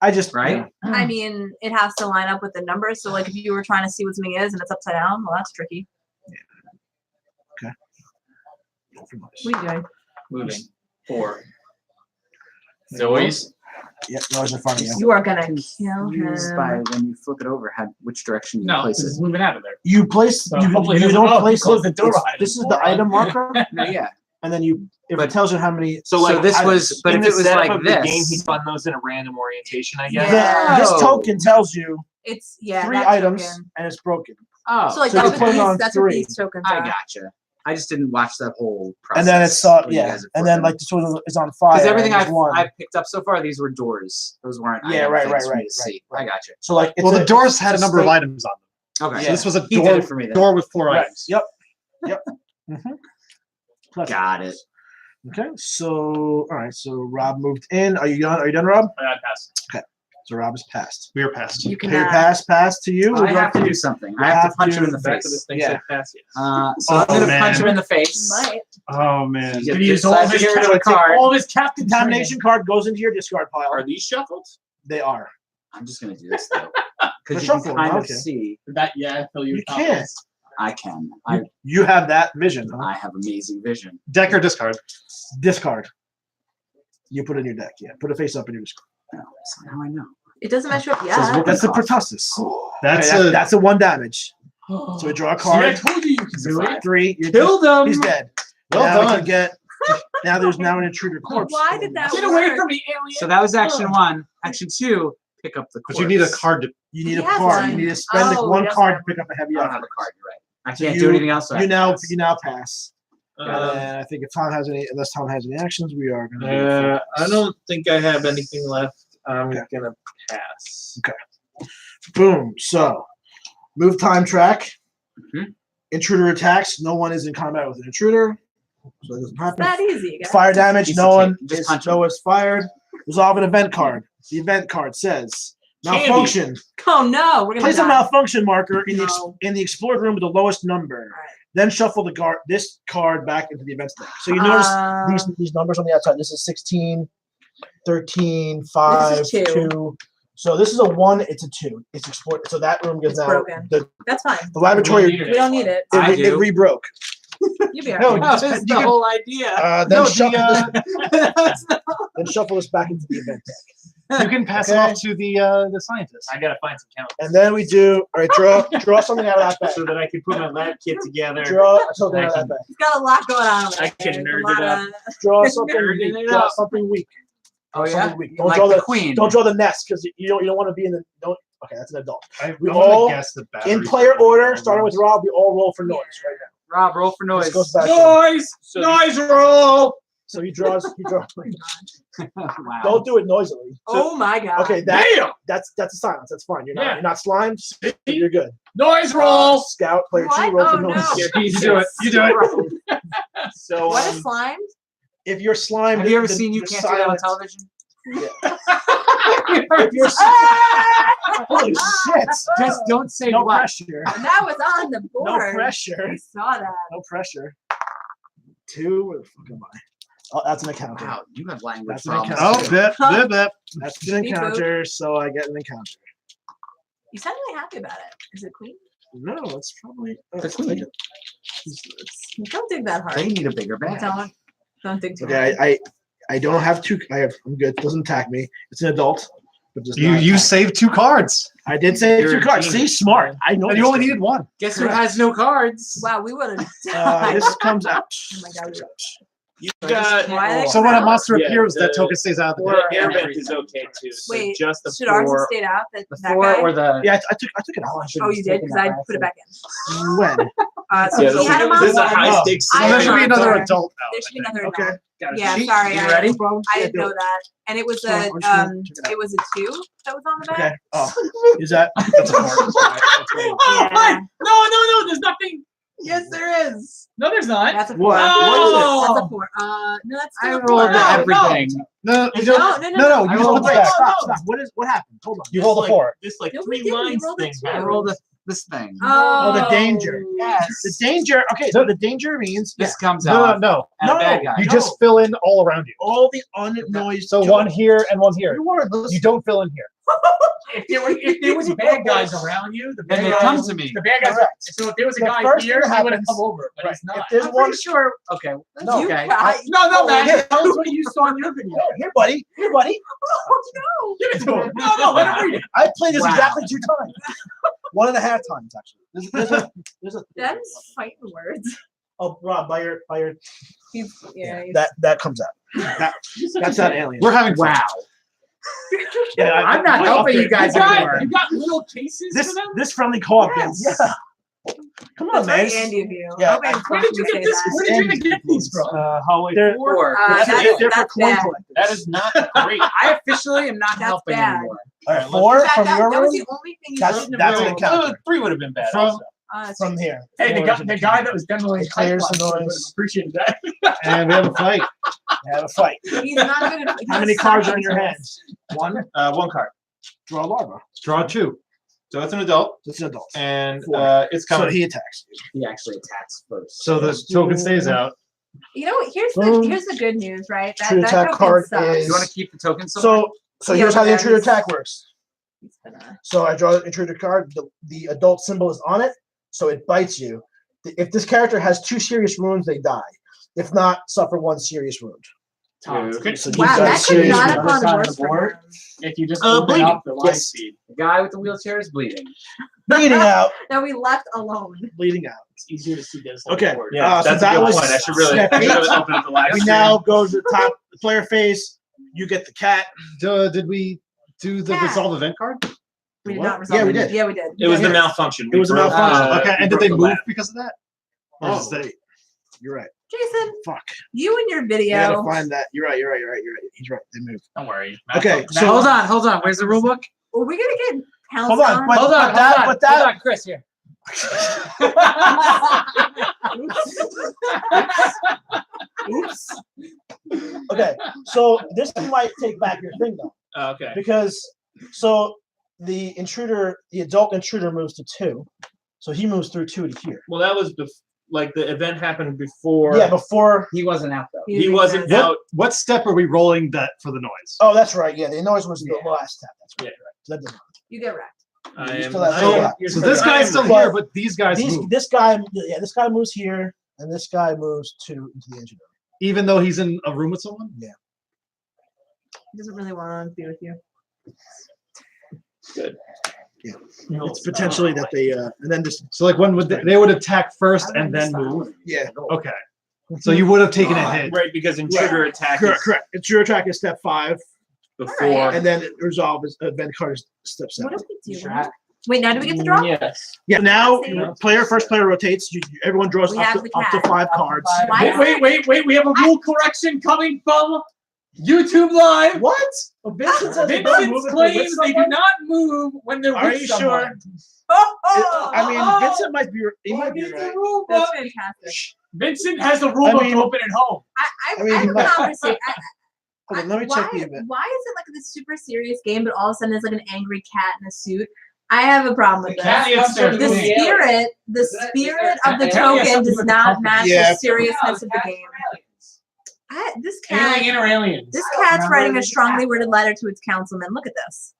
I just right? I mean, it has to line up with the numbers. So, like, if you were trying to see what something is and it's upside down, well, that's tricky. What are you doing? Moving 4. Zoe's. Yep, those in front of you. You are gonna kill Confused by him. when you flip it over, which direction you No, place it's it. moving out of there. You place. So You, hopefully you it don't doesn't- oh, place. close the it. door It's- behind This us, is the moron. item marker, No, yeah. and then you. If But- it tells you how many. So like this items. was, but in if the it was setup like of the game, he this, spun those in a random orientation, I guess. Yeah. This Oh. token tells you It's yeah. 3 that items, token. and it's broken. oh, So like So you that's put what it on these. That's what 3. these tokens I are. gotcha. I just didn't watch that whole process. And then it's when you yeah, guys are and then flipping. like this one is on fire. because everything and there's I've picked up so far, these were doors. Those weren't Yeah, item right, things right, for me right, to see. right. I gotcha. So like, it's Well, the a- doors had a it's number of state- items on them. Okay. So this was a He did door, it for me then. door with 4 Right. items. Yep. Yep. Clever. Got it. Okay, so all right, so Rob moved in. Are you done? Are you done, Rob? I pass. So Rob is passed. We are past. You can. Okay, pass to you. I have to do something. I have to punch him in the Back to this face. thing Yeah. said pass it. So Oh, I'm gonna man. punch him in the face. Might. Oh man. You get Gonna use this all side of to his get rid of So a take card. All of his captain Contamination card goes into your discard pile. Are these shuffled? They are. I'm just gonna do this though, For because you shuffle, can kind of okay. see. That yeah, fill you. You can't. I can. You have that vision. Huh? I have amazing vision. Deck or discard? Discard. You put it in your deck. Yeah, put a face up in your discard. No, that's not how I know. It doesn't measure up Says yet. what- That's the off. pertussis. That's Okay, a that's a 1 damage. So we draw a See, I card. told you you can do it. 3. You're Killed him. He's dead. Well now we done. can get. Now there's now an intruder corpse. Why did that Get work? away from me, alien. So that was action 1. Action 2, pick up the but corpse. you need a card to. You need He a has card. one. You need to spend Oh, one he doesn't card to have pick up a heavy I don't object. have a card. You're right. I So can't do anything else. So I You have to now pass. you now pass. And I think if Tom has any, unless Tom has any actions, we are going to. I don't think I have anything left. I'm Okay. gonna pass. Boom. So, move time track. Mhm. Intruder attacks. No one is in combat with an intruder, so that doesn't happen. That easy. Guys. Fire damage. Piece No of one cake. Just is. punch No one's fired. Resolve an event card. The event card says Candy. malfunction. Oh no, we're gonna Place a die. malfunction marker in No. in the explored room with the lowest number. Alright. Then shuffle this card back into the events deck. So you notice these numbers on the outside. This is 16, 13, 5, This is 2. 2. So this is a 1. It's a 2. It's explored. So that room gets It's now. broken. The That's fine. laboratory. We We don't need it. It re-broke. You be No, alright. No, this is the whole idea. Then No, shuffle the, then shuffle this back into the event deck. you can pass it Okay. off to the scientist. I gotta find some count And then we do. All right, draw something out of that bag. so that I can put my lab kit together. Draw a token out of that bag. He's got a lot going on. Over I there. can There's a nerd lot it up. of- Draw something Nerding weak. it Draw up. something weak. Oh Draw yeah, something weak. Don't like draw the the queen. Don't draw the nest because you don't want to be in the. Don't. Okay, that's an adult. We I'm all- gonna guess the In batteries player are really order, low. starting with Rob, we all roll for noise right now. Rob, roll for noise. This goes back. Noise! So Noise roll! So he draws. Wow. Don't do it noisily. Oh my god. Okay, Damn! that's a silence. That's fine. You're not Yeah. you're not slimed. You're good. Noise roll! Scout player 2 What? roll Oh, for noise. no. You do it. You do it. So What is slime? If you're slimed, Have you ever the- seen You the Can't Do That on silence- television? If you're holy shit! Just don't say No what. pressure. And that was on the board. No pressure. I saw that. No pressure. 2. Where the fuck am I? Oh, that's an encounter. Wow, you have language That's an problems. encounter. Oh, bip, bip, bip. That's an Me too. encounter, so I get an encounter. You sound really happy about it. Is it queen? No, it's probably The queen. Don't dig that hard. They need a bigger bag. Don't dig too Okay, hard. I don't have 2. I'm good. It doesn't attack me. It's an adult. But just You not you attack. saved 2 cards, I did save You're 2 a cards. See, genius. smart. I know. and you this only thing. needed 1. Guess who has no cards? Wow, we would have This comes out. Oh my god. you got Why So when a monster Yeah, appears, that the- token stays out of the the deck. air everything. vent is okay too. So Wait, just the should ours have 4. stayed out? That, The that 4 guy? or the Yeah, I took it out. Oh, you did? Because I put it back in. When? So Yeah, he had him on this is a one. high stakes I So there am should be not another sure. adult out. There should be another Okay. adult. Got a Yeah, sheet. sorry. You I, ready? I didn't know that. And it was Sure, a why don't you check it out? it was a 2 that was on the Okay. back. Oh, is that? That's a 4. Oh, Yeah. my! No, there's nothing. yes, there is. No, there's not. That's a 4. What? Oh! That's a 4. No, that's I still a rolled 4. No, everything. No, you No, don't. no, no, No, I you rolled rolled the a Wait, back. stop. What happened? Hold on. You rolled a 4. This like No, we 3 didn't. We lines rolled a thing. 2. I rolled this thing. Oh, the danger. Yes. The danger. Okay, so the danger means This comes No, out. no, And a No, bad guy. You just fill in all around you. all the unnoised. So one here and one here. You were listening. You don't fill in here. If there was bad guys around you, the Then bad they guys, come to me. The bad guys. Correct. So if there was a The guy first here, thing he would have happens- come over, but he's not. If there's I'm one. pretty sure. Okay. No, You okay. guys. No, man. Here. Tell us what you saw in your video. Here, buddy. Here, buddy. Oh, Give it to him. No, let him read it. I played this Wow. exactly 2 times. 1.5 times actually. There's a. no. That's fighting words. Oh, Rob, by your. He's, yeah. he's- That comes out. That's not alien. We're having fun. Wow. Yeah, I'm not helping you guys anymore. You got little cases This for them? this friendly co-op Yes. game. Yeah. Come on, That's very man. handy of you. Yeah. I hope I Where did you say get this? that. Where did you even get these from? Hallway They're- 4. That's They're for that's coin bad. collectors. That is not great. I officially am not That's helping bad. anymore. All right, Let's 4 That, from that, your that was room. the only thing you That's shouldn't that's have an rolled. encounter 3 would have been bad. From- also. That's From here. Hey, the 4 is an guy that was demoing Clears the pipe bombs noise. appreciated that. And we have a fight. Have a fight. He's not good at How many cards are in your hands? 1. 1 card. Draw a larva. Draw 2. So it's an adult, This is adult. and 4. it's So coming. he attacks. He actually attacks first. So the token stays out. You know, here's the good news, right? That, True that attack token card sucks. is- You want to keep the token somewhere? So Yeah, here's how the but intruder there's- attack works. He's gonna- So I draw the intruder card. The adult symbol is on it, so it bites you. If this character has 2 serious wounds, they die. If not, suffer 1 serious wound. Okay. So Wow, he's got that could serious not wounds. have gone Other worse side of the for board. him. If you just bleeding. open up the line Yes. speed, The guy with the wheelchair is bleeding. Bleeding out. That we left alone. Bleeding out. it's easier to see this. Okay. Board. Yeah, so that's that a good was point. I should really step 8. open up the live We stream. now go to the top player phase. You get the cat. Did we do the Yeah. resolve event card? We did What? not resolve Yeah, we it. did. Yeah, we did. It was Yeah. the malfunction. It was a broke, malfunction. Okay, we and did broke they the move lab. because of that? Or Oh, is they? you're right. Jason, Fuck. you and your I gotta video. find that. You're right. He's right. They moved. Don't worry. Okay, Matt- so- Hold on. Where's the rule book? Are we gonna get pounced Hold on, but- Hold on, that- hold on, but that- hold on, Chris here. Oops. Okay, so this might take back your thing though, Okay. because so the adult intruder moves to 2, so he moves through 2 to here. Well, that was like the event happened before. Yeah, before. He wasn't out though. He wasn't What, out. what step are we rolling that for the noise? Oh, that's right. Yeah, the noise was the Yeah. last step. That's right. Yeah. So that doesn't- You get wrecked. I You am. still have- I am- so So this guy's still But here, but these guys move. this guy moves here, and this guy moves into the engine room. Even though he's in a room with someone? He doesn't really want to be with you. Good. Yeah. It's potentially that they and then just So like when would they would attack first and then move? yeah. Okay. So you would have taken a hit. Right, because intruder attack Correct. is Correct. It's your attack is step 5, before. and then resolve is event card is step 7. What are we doing? Wait, now do we get to draw? Yes. Yeah. Now See? first player rotates. Everyone draws We up have to, the up to cat. 5 cards. Why is it- Wait. We have a rule correction coming from YouTube Live. What? Vincent says they don't Vincent move if they're claims with they do someone? not move when they're Are with you someone. sure? Oh, I mean, Vincent might be. He might be It's a right. rule that's book. fantastic. Vincent has the rule I book mean- open at home. I mean, I he have a might- conversation. Hold on, let me why, check the event. why is it like this super serious game, but all of a sudden there's like an angry cat in a suit? I have a problem with The this. cat gets there. The spirit of the token does not match Yeah. the seriousness of the game. This cat, Alien or aliens? this cat's writing a strongly worded letter to its councilman. Look at this.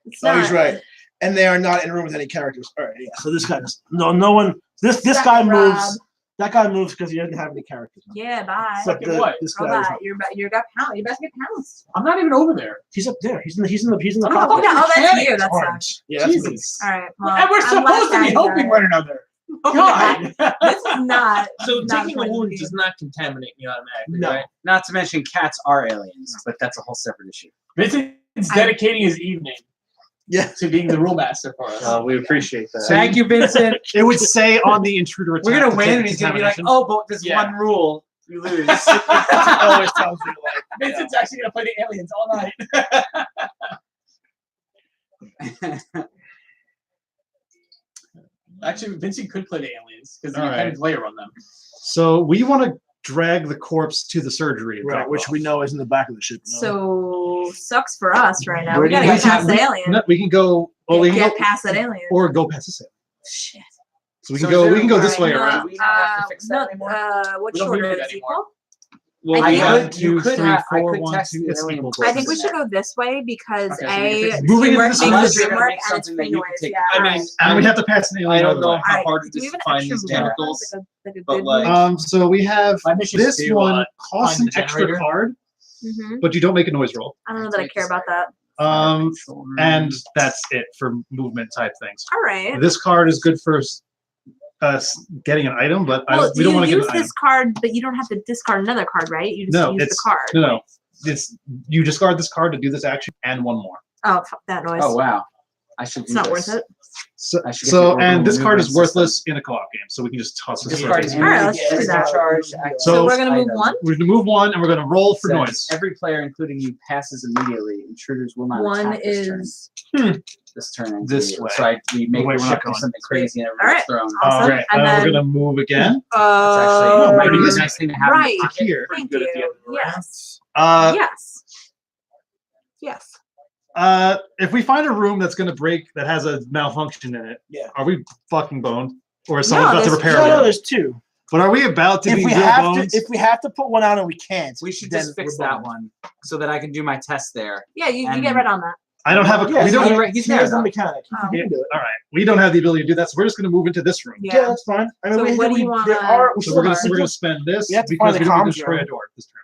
It's Oh, he's not- right. And they are not in a room with any characters. All right, yeah. So this guy is no one. This Suck guy it, moves. Rob. That guy moves because he doesn't have any characters. Yeah, bye. But Fucking what? this guy is Robot, not. you're got pounced. You're about to get pounced. I'm not even over there. He's up there. He's in the Oh, cockpit. Oh, that's mechanic you. That Orange. sucks. Yeah, that's me. Jesus. All right. Well, And we're I'm supposed less to be happy helping about one it. another. Oh, God. This is not. So not taking a fun to wound be. does not contaminate me automatically, No. right? Not to mention cats are aliens, but that's a whole separate issue. Vincent's dedicating his evening Yeah. to being the rule master for us. We appreciate that. Thank you, Vincent. It would say on the intruder attack. We're gonna to win, take and he's gonna be like, contamination. "Oh, but there's Yeah. one rule: you lose." Always tells me like. Vincent's actually going to play the aliens all night. Actually, Vincent could play the aliens because he All can right. kind of layer on them. So we want to drag the corpse to the surgery. and Right, drop it which off. we know is in the back of the ship. no? So sucks for us right now. Where We do you gotta get guys past have- that alien. No, we can go. Oh, we can Get go past that alien. or go past the sale. Shit. So we can go. We can go this way Alright, around. We don't have to fix that no, anymore? what We don't shorter need it is anymore. equal? Well, I we think- have You could have- I 4, could 1, text 2. the It's alien equal. before. I think we should go this way because Okay, so we can fix it. Moving teamwork into makes the the Unless dream you're work, gonna make and it's something that free you noise. can take- Yeah. I mean, alright. And we have to pass an alien. I don't other know way. how Alright, hard it do we is have to an find extra these blue one? tentacles. Like a but, good like- blue? So we have My mission is this to, one costs find an the extra generator. card, Mhm. but you don't make a noise roll. I don't know that I care about that. And that's it for movement type things. All right. This card is good for getting an item, but Well, we don't you want to give use an item. this card, but you don't have to discard another card, right? You just No, use it's the card. no. It's you discard this card to do this action and one more. Oh, fuck that noise. Oh wow, I should. It's do not this. worth it. So, I should get the so orbital and this card is maneuvering worthless in a co-op game, so we can just toss this. Discard away. any Alright, let's do that. charge. So we're gonna move item. one. We're gonna move one, and we're gonna roll for Says, noise. Every player, including you, passes immediately. Intruders will not One attack this turn. is This turn. This immediately. way. So we make The way the we're not ship do going. something crazy and Alright. everyone's thrown. awesome. All right, And we're then gonna move again That's actually oh, a pretty really easy. nice thing to have. right. In your pocket. here. Thank good at the you. end of the round. Yes. Yes. Yes. If we find a room that's gonna break that has a malfunction in it, Yeah. are we fucking boned, or is someone No, about to there's- repair No, it? there's 2. But are we about to If be we real have bones? to, if we have to put one out and we can't, We should then just fix we're that boned. one so that I can do my test there. Yeah, you And- get right on that. I don't have a. Yeah, we so don't. he's he there, is the though. mechanic. Oh. He can do it. All right, we don't have the ability to do that, so we're just gonna move into this room. Yeah. Yeah, that's fine. I mean, So we, what do we, you wanna- there are, we So still we're gonna have- spend this We have to because find we the don't comms destroy a room. door this turn.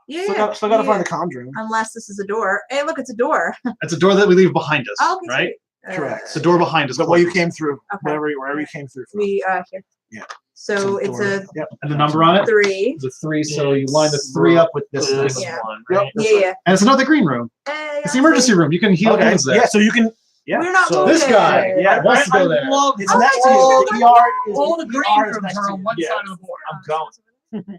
Yeah. Still got to find the yeah. comm room. Unless this is a door. Hey, look, it's a door. It's a door that we leave behind us, Oh, okay, right? sweet. Correct. It's the door behind us. The way you closes. came through, Okay. wherever you came through from. We here. Yeah. So it's door. a Yep. And the number on it 3. is a 3. So you line the 3 up with this This thing. Yeah. one, Yep. right? Yeah. And it's another green room. Hey, It's the emergency room. You can heal Okay. wounds there. Yeah, so you can. Yeah. We're not so moving. This guy, Yeah, wants to go there. It's Oh, next to my you. God. The ER is All the green ER is rooms next are to on you. one Yeah. side of the board. I'm going.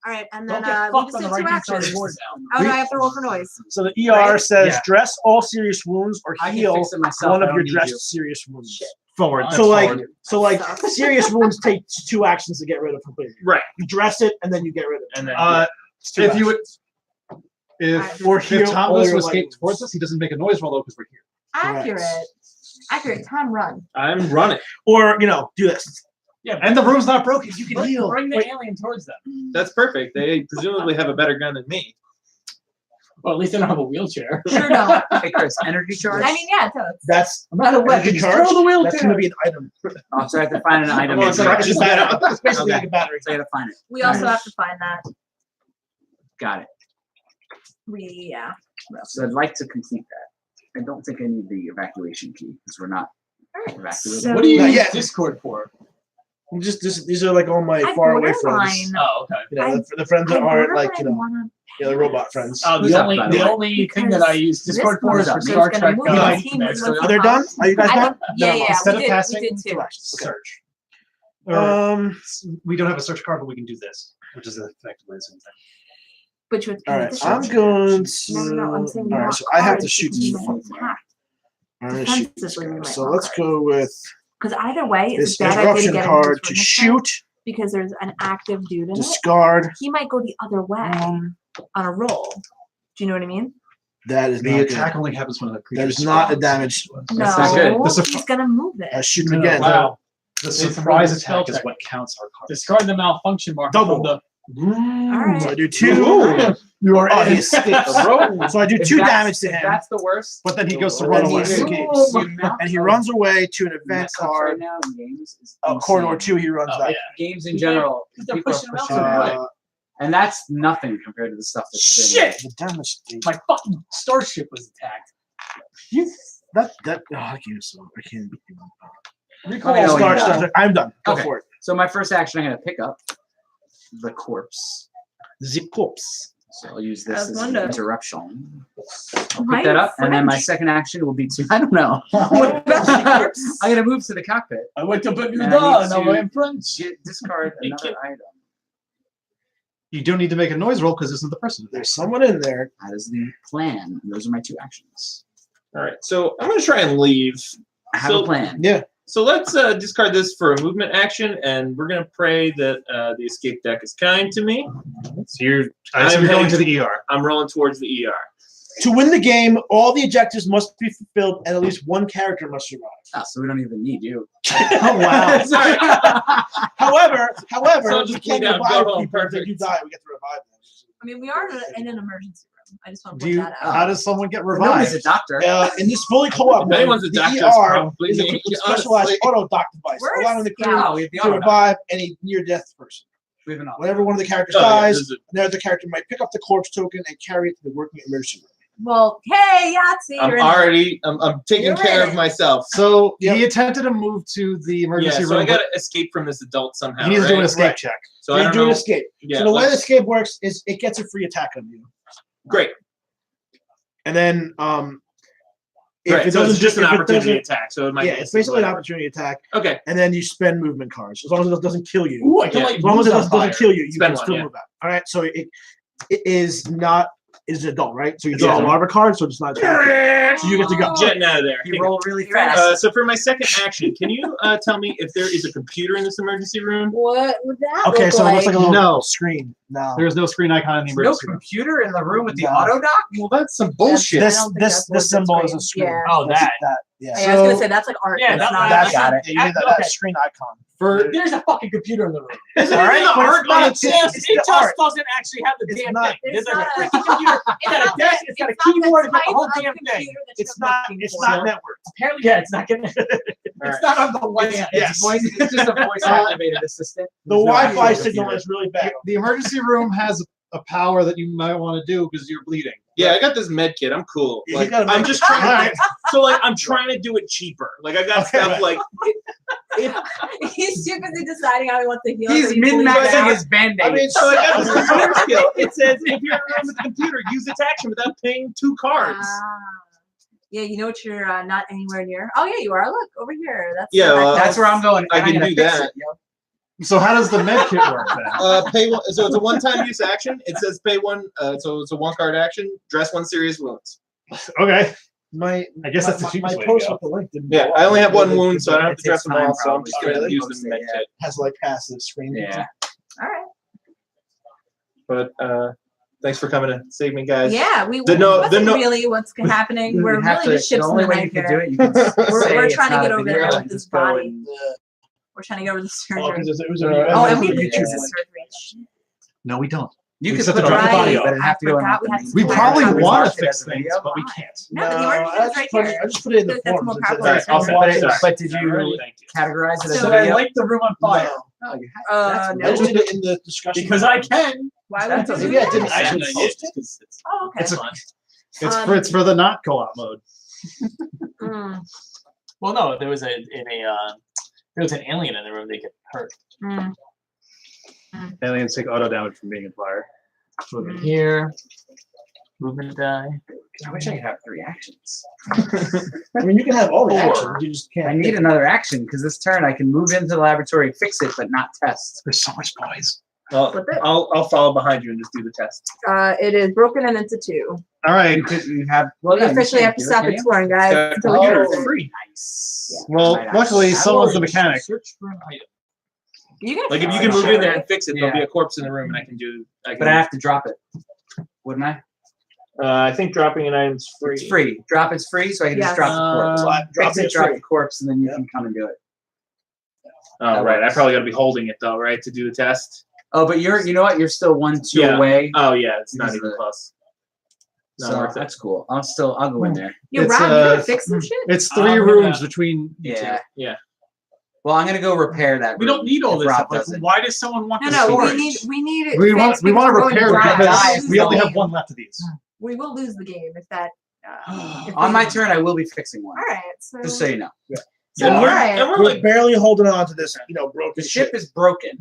All right, and Don't then get we fucked just on the did 2 right-hand side of actions. the board now. Oh, no, I have to roll for noise. So the ER Right? says Yeah. dress all serious wounds or I can heal fix it myself. one I of don't your need dressed you. serious wounds. Shit. Forward. So that's like, forward. so like Sucks. serious wounds take 2 actions to get rid of completely. Right. You dress it and then you get rid of it. And then It's 2 if you would, actions. if Or if heal Tom all goes to your escape light towards wounds. us, he doesn't make a noise roll though because we're here. Accurate. Accurate. Time run. I'm running. Or do this. Yeah, And the room's not broken. You can bring, heal. bring the Wait. alien towards them. That's perfect. They presumably have a better gun than me. Well, at least they don't have a wheelchair. Sure don't. Hey, Chris, energy charge? I mean, yeah, it does. That's I'm not a weapon. energy Just charge. throw the wheelchair. That's going to be an item. Oh, so I have to find an item. Well, in it's here. like- It's it's basically Okay. like a battery. So I gotta find it. We also Alright. have to find that. Got it. Yeah. So I'd like to complete that. I don't think I need the evacuation key because we're not evacuated. So- What do you Not use yet. Discord for? These are like all my I far away borderline. friends. Oh, okay. You know, the friends that aren't like, you know, wanna the robot friends. Oh, Who's the up, only by the the way? only thing that I use Discord for is for This Star motherfucker's Trek. gonna move my team Next with to- Are they done? Are you guys I done? think, yeah, yeah. Instead we of did, passing we did too. Two actions. Search. Or, we don't have a search card, but we can do this, which is effectively the same thing. Which would All right, the I'm search. going to. No, I'm saying we all right, want so I have to cards shoot because we this. might attack. I'm gonna shoot this Defensively, we guy. might So want let's cards. go with Because either way, it's this a bad idea to interruption get card him to this way shoot, because there's an active dude in it. discard. He might go the other way on a roll. Do you know what I mean? That is The not attack good. only happens when the creature That is not a damage. No, That's not good. This is- he's gonna move it. Shoot him again. Wow. The It's a surprise really spell attack is check. what counts our card. Discard the malfunction marker Double. from the. Alright. So I do two. You are Oh, he in. escapes. So I do If two that's- damage to if him, That's the worst. But then he goes to Then run he away. escapes. The amount and he of runs away to an event mess-ups right card. now in games is Corridor insane. 2, he runs Oh, that. yeah. Games in general, Because they're people are pushing around pushing so it. quick. And that's nothing compared to the stuff that's been. Shit! The damage. My fucking starship was attacked. I can't. So I can't. Recall. Oh, Start, yeah. start. I'm done. Go Okay. for it. So my first action, I'm gonna pick up the corpse. The corpse. So I'll use this That's as an wonderful. interruption. I'll Why pick that up, and then my French? second action will be to I don't know. What about the corpse? I'm gonna move to the cockpit. I went to Bermuda And I need and I to went French. Discard You another item. You don't need to make a noise roll because this is the person. There's someone in there. That is the plan. Those are my two actions. All right, so I'm gonna try and leave. I have So- a plan. Yeah. So let's discard this for a movement action, and we're gonna pray that the escape deck is kind to me. So you're, I assume I'm you're going heading- to the ER. I'm rolling towards the ER. To win the game, all the objectives must be fulfilled, and at least one character must survive. Oh, so we don't even need you. Oh wow! Sorry. However, So we just can bleed out, revive go home, people if they do perfect. die. We get to revive them. I mean, we are in an emergency room. I just want to Do point you? that out. How does someone get Nobody's a revived? doctor. In this fully co-op, If anyone's a the doctor, it's ER probably is a me, specialized honestly. auto dock device, Where's- allowing the crew Oh, we have the to auto. revive any near-death person. We have an auto. Whenever one of the characters Oh, yeah, dies, this is another character might pick up the corpse token and carry it to the working emergency room. Well, hey, Yahtzee, I'm you're in already. I'm taking You're care in of it. myself. So Yep. he attempted to move to the Yeah, emergency so I room. gotta escape from this adult somehow. He needs to do an right? escape Right. check. So I you don't do know. an escape. Yeah, So the way the let's- escape works is it gets a free attack on you, great. and then if Right, it so doesn't it's just an if it opportunity doesn't- attack. So it might. Yeah, be it's basically an whatever. opportunity attack, Okay. and then you spend movement cards as long as it doesn't kill you. Ooh, I can Yeah. like As long as it booze on doesn't fire. kill you, you Spend can one, still yeah. move out. All right, so it is not. It's an adult, right? So you draw Yeah. a larva card, so it's not attacking. So you get to go. Jetting out of there. You roll really You're at fast. So for my second action, can you tell me if there is a computer in this emergency room? What would that Okay, look so it looks like a little No. screen. No. There's no screen icon in the There's no emergency room. computer in the room with the No. auto dock? Well, that's some bullshit. I This don't think this that's this what symbol the is a screen. screen- Oh, that. Yeah. Hey, I was gonna So say that's like art. Yeah, that's that- not. that's got it. Yeah, you need that, Okay. that screen icon. For There's a fucking computer in the room. isn't All it right, in the but it's art? not Like, a- it's- it's It the just art. doesn't actually have the It's damn not- thing. It's There's like not a a- freaking computer. It's got a desk. It's got a keyboard. It's got the whole damn thing. It's not. It's not networked. Apparently, yeah, it's not getting. It's not on the LAN. Yes. It's just a voice activated assistant. The There's no Wi-Fi actual signal computer. is really bad. The emergency room has a power that you might want to do because you're bleeding. Yeah, I got this med kit. I'm cool. Yeah, Like, you got a I'm med just kit. trying. Alright. So like, I'm trying to do it cheaper. Like I got Okay, stuff right. like He's too busy deciding how he wants to heal. He's so he pulls it min-maxing out. his band-aid. I mean, so I got this computer skill. It says if you're in a room with a computer, use its action without paying 2 cards. Ah. Yeah, you know what you're not anywhere near. Oh yeah, you are. Look over here. That's Yeah, well, That's where I'm going. I and I'm can gonna do fix that. it, yo. So how does the med kit work then? Pay one. So it's a one-time use action. It says pay one. So it's a 1-card action. Dress 1 serious wounds. Okay. My I guess that's the my cheapest way to post go. with the link didn't Yeah, go I up. only have 1 It wound, so I don't have to It dress takes them all. time, So I'm just probably. gonna Really? use the med Yeah. kit. has like passive screen. Yeah. all right. But thanks for coming to save me, guys. Yeah, we The no- wasn't the no- really what's happening. We're You'd have really just the ships in only the way night you could here. do it, you could We're say it's trying to not get a over video there and with this just go body. and We're trying to go over the Oh, surgery. because it was Oh, and we YouTube did fix the link. surgery. No, we don't. You We could set put the it on the direct body, audio. but it'd have to go in I like forgot we the had main to We do thing. probably Watch want Watch to it fix as a things, video. but we Why? can't. No, but the No, emergency I is just right put there. it. I just put it in the That's forms. more It says powerful. that. All right, Watch sorry. it. But did Sorry. you Thank you. categorize it as So a I video? light the room on fire No. Oh, you No. I just did it in the discussion. because I can. Why That would you doesn't- do Maybe I that? didn't I actually know, post yeah, it. 'cause it's Oh, okay. It's a- fun. It's for the not co-op mode. Mm, Well, no, there was there was an alien in the room. They get hurt. mm. Aliens take auto damage from being in fire. Movement here. Movement die. I wish I could have 3 actions. I mean, you can have all the 4. actions. You just can't. I need another action because this turn I can move into the laboratory, fix it, but not test. There's so much noise. Well, What's it? I'll follow behind you and just do the test. It is broken and into 2. All right. You have. We yeah, you officially can't have to do it, stop can you? exploring, guys. Yeah. Until we Oh, get it's it. Free. Nice. Well, Right on. luckily, I someone's the will mechanic. Search for an item. You can Like if you fix can it, move in there right? and fix it, there'll be a corpse in the room, and I can do. But I have to drop it, wouldn't I? I think dropping an item's free. It's free. Drop it's free, so I can Yes. just drop the corpse. Drop Fix it, it drop free. the corpse, and then you Yep. can come and do it. Oh That right, I works. probably got to be holding it though, right, to do the test. Oh, but you know what? You're still 1-2 Yeah. away. Oh yeah, it's not Because even of the- close. Not So worth it. that's cool. I'll go in there. Yo, It's, Rob, you uh, gonna fix some shit? It's I'm 3 gonna- rooms between. Yeah. Yeah. Well, I'm gonna go repair that. We don't room need all if this Rob stuff. Like, doesn't. why does someone want No, the no, storage? we need it. We want fixed to because we're repair going to because lose we the only have game. 1 left of these. We will lose the game if that. If On we- my turn, I will be fixing one. All right. So. Just so you know, So, And all we're- right. and we're We're like, barely holding on to this, broken the ship ship. is broken.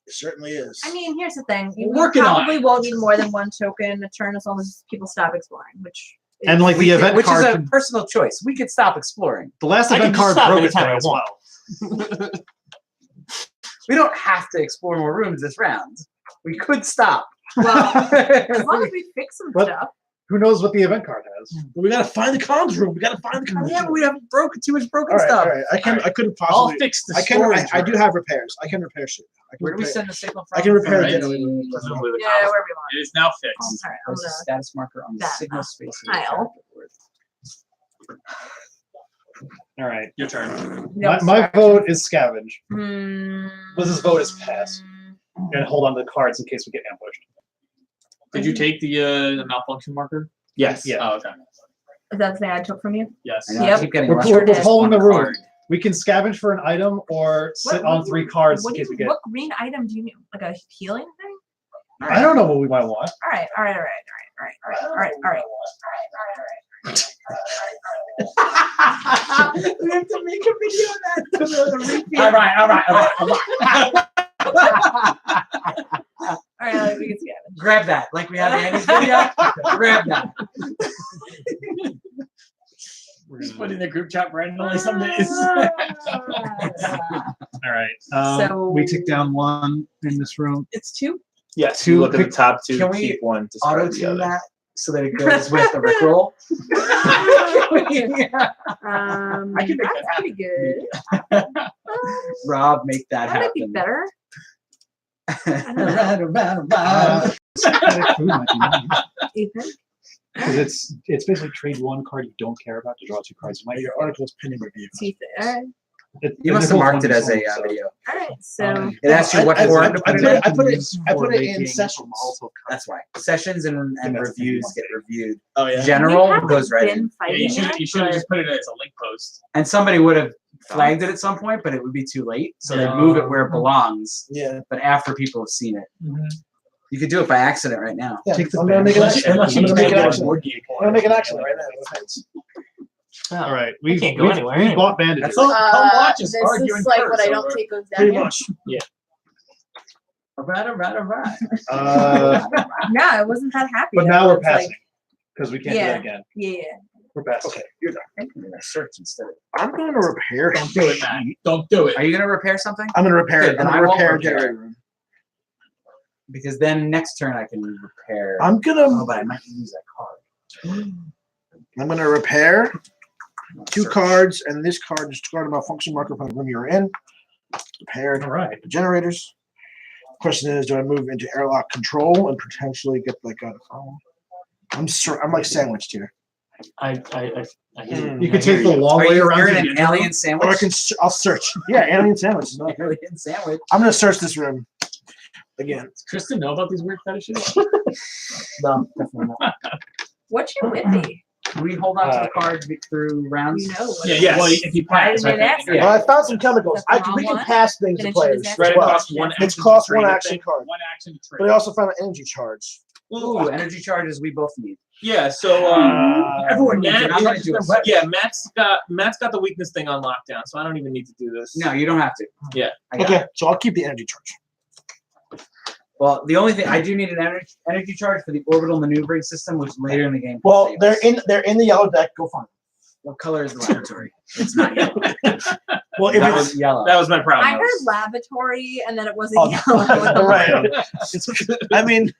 It certainly is. I mean, here's the thing. You We're working on probably won't need more than 1 token a turn as long as people stop exploring, which. Is, And like the event Which is card, a can- personal choice. We could stop exploring. the last I can event just card stop broke anytime I as want. well. We don't have to explore more rooms this round. We could stop. well, as long as we fix some What? stuff. Who knows what the event card has? But we gotta find the comms room. We gotta find the comms Yeah, room. but we have too much broken all right, stuff. all right. I couldn't I'll possibly. fix the I can. storage. I do have repairs. I can repair shit. I can Where do we repair- send the signal from? I can repair Right. the presumably the Yeah, comms. wherever you want. It is now fixed. All right, I'm Where's the gonna. status marker on the that signal space? tile. All right. Your turn. My vote is scavenge Hmm. Liz's vote is pass. and hold on to the cards in case we get ambushed. Did you take the malfunction marker? Yes. Yeah. Oh, okay. Is that the thing I took from you? Yes. I know, I Yep. keep getting We're, less we're, than we're just pulling the one room. card. We can scavenge for an item or sit What on do 3 you- cards what in do case you- we get. What green item do you need? Like a healing thing? All I don't know what we might want. All right, all right, all right, all right, all right, all right, all right, We have to make a video of that. All right, all right, all right, all right. all right. Like, we can scavenge. Grab that, like we have in Andy's video. Grab that. Just put in the group chat randomly some days. All right. So- we took down 1 in this room. It's 2. Yes. Two You look at the pick- top 2. Can we keep 1. Discard Auto the tune other. that so that it goes with the Rickroll. I can make That's that pretty good. Rob, make that That might be happen. better. Static food might be nice. Ethan. Because it's basically trade 1 card you don't care about to draw 2 cards. You might Your article is pending review. Ethan. All right. You must have marked it as a video. All right. So. It asks you what I forum put to put it in. I put it in sessions. That's why. Sessions and that's the reviews thing. get reviewed. Oh yeah. General we haven't goes right been in. Yeah, fighting you should yet, you should have but- just put it as a link post. And somebody would have flagged it at some point, but it would be too late. So they move it where it belongs, Yeah. but after people have seen it. You could do it by accident right now. Yeah. Take the I'm gonna make an banners. action. I'm Unless you gonna just make make an a action. board game. I'm gonna make an action right now. No offense. All right. We We've, can't go we've, anywhere we've anyway. bought bandages. That's all. Come watch us This argue is in like curse what I don't over- take those down. Pretty here. much. All right. Uh, No, I wasn't that happy. but though. now we're It's like, passing because we can't do Yeah. that again. yeah. We're passing. Okay, you're done. I'm gonna search instead. I'm going to repair. Don't do it, Matt. Don't do it. Are you gonna repair something? I'm gonna repair. Good, I'm then gonna I won't repair repair. generator room. Because then next turn I can repair. I'm gonna. Oh, but I might use that card. I'm gonna repair I'll 2 search. cards, and this card discard my function marker from the room you're in. Repaired All right. the generators. Question is, do I move into airlock control and potentially get like a? I'm like sandwiched here. I You can take the long way around. You're to in get an to the room. alien Or sandwich. I'll search. Yeah, alien sandwich. is not- Alien sandwich. I'm gonna search this room again. Does Kristen know about these weird fetishes? No, definitely not. What's your whippy? We hold on to the card through rounds. You know what Yeah, it yeah. is. Well, if you Why pass, didn't it ask? Well, I found some chemicals. That's the We can wrong pass things to Finish players. this as Right, it well. costs one It's action cost to one trade the action thing. card. One action to But trade. I also found an energy charge. Ooh, energy charges we both need. Yeah. So Everyone needs Matt, it. I'm gonna do it. yeah, Matt's got the weakness thing on lockdown, so I don't even need to do this. No, you don't have to. Yeah. I got Okay, it. so I'll keep the energy charge. Well, the only thing I do need an energy charge for the orbital maneuvering system, which later in the game. Well, saves. they're in the yellow deck. Go find them. What color is the laboratory? It's not yellow. Well, if That it's was yellow. That was my problem. I heard lavatory and then it wasn't Oh, yellow. right. I mean,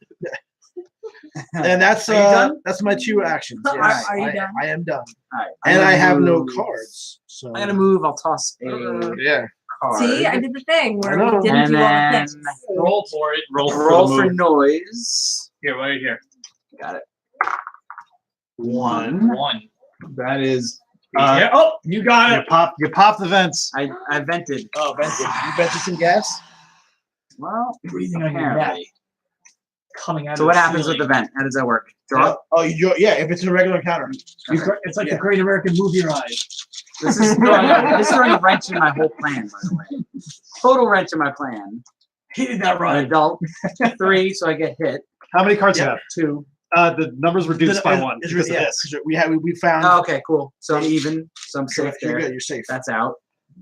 and that's Are you done? that's my 2 actions. Are- Yes, are you done? I am done, All right. and I have no move- cards. So I'm gonna move. I'll toss a Yeah. card. See, I did the thing where I know. we didn't and do all the then things. Roll for it. roll for noise. Here, right here. Got it. 1. One. That is. Yeah. Oh, you got You it. pop the vents. I vented. Oh, Benson. You vented some gas. Well, Breathing on your neck. apparently. Coming out So of what the happens with ceiling. the vent? How does that work? Draw. Oh, you draw. Yeah, if it's a regular encounter. It's like Yeah. the Great American Movie Ride. This is throwing a wrench in my whole plan, by the way. Total wrench in my plan. He did that An right. adult 3, so I get hit. How many cards Yeah. you have? 2. The numbers reduced by 1 It's, because of yeah, this. 'cause we found. Oh, okay, cool. So I'm even. So I'm safe You're there. good. You're safe. That's out.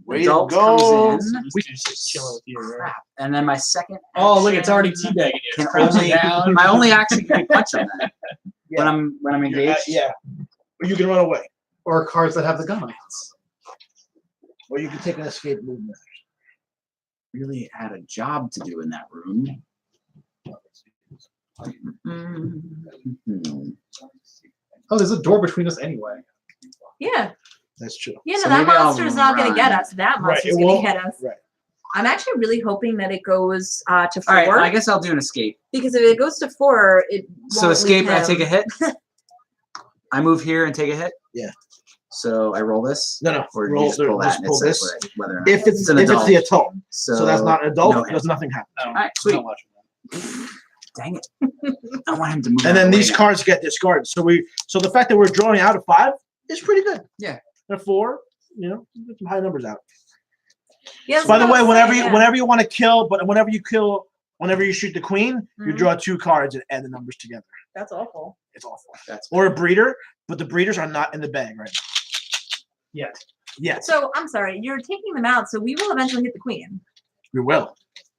Way to Adult go. comes in. We just chilling with you. Right? Crap. And then my second. Oh, look, it's action already teabagging you. Can It's crouching only, down. my only action can be punch on that Yeah. when I'm engaged. Yeah. Or you can run away, Or cards that have the gun. or you can take an escape movement. Really had a job to do in that room. Mhm. Oh, there's a door between us anyway. Yeah. That's true. Yeah, no, So that maybe I'll monster's not going to get run. us. That Right, monster's it going won't- to get us. right. I'm actually really hoping that it goes to 4. All right, I guess I'll do an escape. Because if it goes to 4, it So won't escape, leave I take a him. hit. I move here and take a hit. Yeah. So I roll this. No. Or do Roll, you just pull that just and pull it says this. whether or not. If it's an if it's the adult, So, so that's not an adult. no Does hit. nothing happen. All right, sweet. Not watching that. Dang it. I want him to move. And out then of the these way now. cards get discarded. So the fact that we're drawing out of 5 is pretty good. Yeah. And a 4, get some high numbers out. Yeah, that's By the what I way, was whenever saying, you yeah. whenever you want to kill, but whenever you shoot the queen, you Mhm. draw 2 cards and add the numbers together. That's awful. It's awful. That's Or a breeder, but the breeders are not in the bag right now. Yet. So I'm sorry, you're taking them out, so we will eventually hit the queen. We will.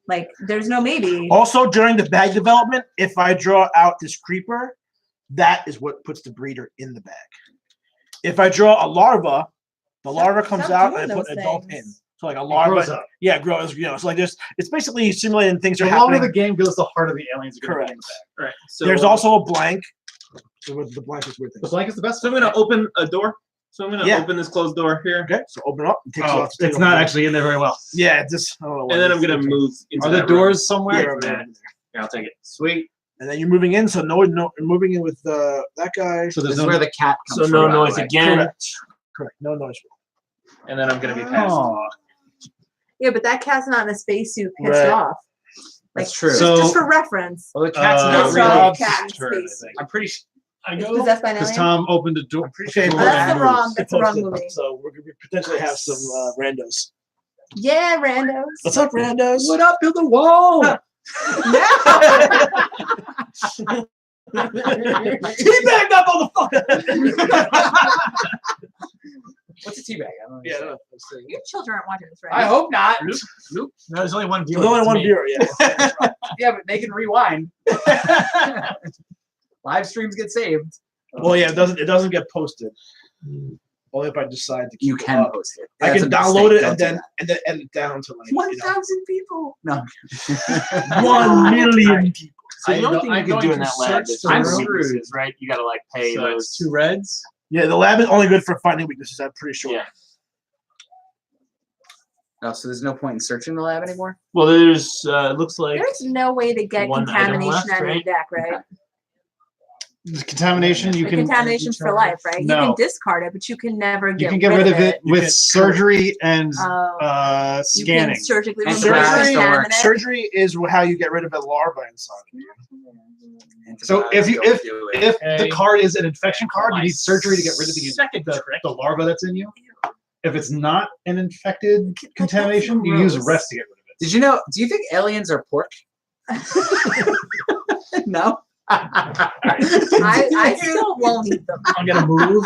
Like, there's no maybe. Also, during the bag development, if I draw out this creeper, that is what puts the breeder in the bag. If I draw a larva, the larva comes Stop out doing and I put those adult in. things. So like a It larva, grows up. yeah, grows. It's like it's basically simulating things are The longer happening. the game goes, the harder the aliens are going to be in Correct. the back. Right. So There's also a blank. So the blank is weird The things. blank is the best. So I'm gonna open a door. So I'm gonna Yeah. open this closed door here, Okay, so open up. And take Oh, off, it's not actually in there very well. Yeah, it's just. I don't know what and it then I'm is. gonna move. Into Are the that room. doors somewhere? Yeah, over there. Here, I'll take it. Sweet. And then you're moving in, so no, moving in with that guy. So This there's is no. where the cat comes So from. no by the noise way. again, Correct. No noise. and then I'm gonna be passed. Oh, Yeah, but that cat's not in a spacesuit pissed Right. off. That's true. So- Just for reference. Well, the cat's Uh, not That's really. not Rob's a cat in turn, I space. think. I'm pretty sure. I It's go. possessed by an Because alien? Tom opened the door. Okay, Oh, that's the wrong. That's the wrong Posted. movie. So we're gonna potentially have some randos. Yeah, randos. What's up, randos? What up to the wall? Teabagged up on the What's a teabag? I don't know. Yeah, no, Your children aren't watching this, right? I hope not. No, there's only one viewer. there's only It's one me. viewer. Yeah. Yeah, but they can rewind. Live streams get saved. Well, yeah, it doesn't get posted. Only if I decide to. You keep can it up. post it. I That's can a download mistake. it and Don't then edit it down to like do that. 1,000 people. No. 1 million people. So the only thing I'm you can going do in to that lab search is the find room. weaknesses, right? You gotta like pay So those. it's 2 reds. Yeah, the lab is only good for finding weaknesses. I'm pretty sure. Yeah. Oh, so there's no point in searching the lab anymore? Well, there's looks like There's no way to get one item contamination left, out of your right? deck, right? Contamination, you The can contamination's for life, right? You No. can discard it, but you can never you get can get rid of it You with can- surgery and You scanning. can surgically And remove the surgery- contaminant. Surgery is how you get rid of a larva inside of you. So if the Okay. card is an infection card, you My need surgery to get rid of second trick. the larva that's in you. If it's not an infected contamination, you use gross. rest to get rid of it. Did you know? Do you think aliens are pork? No. I still won't eat them. I'm gonna move.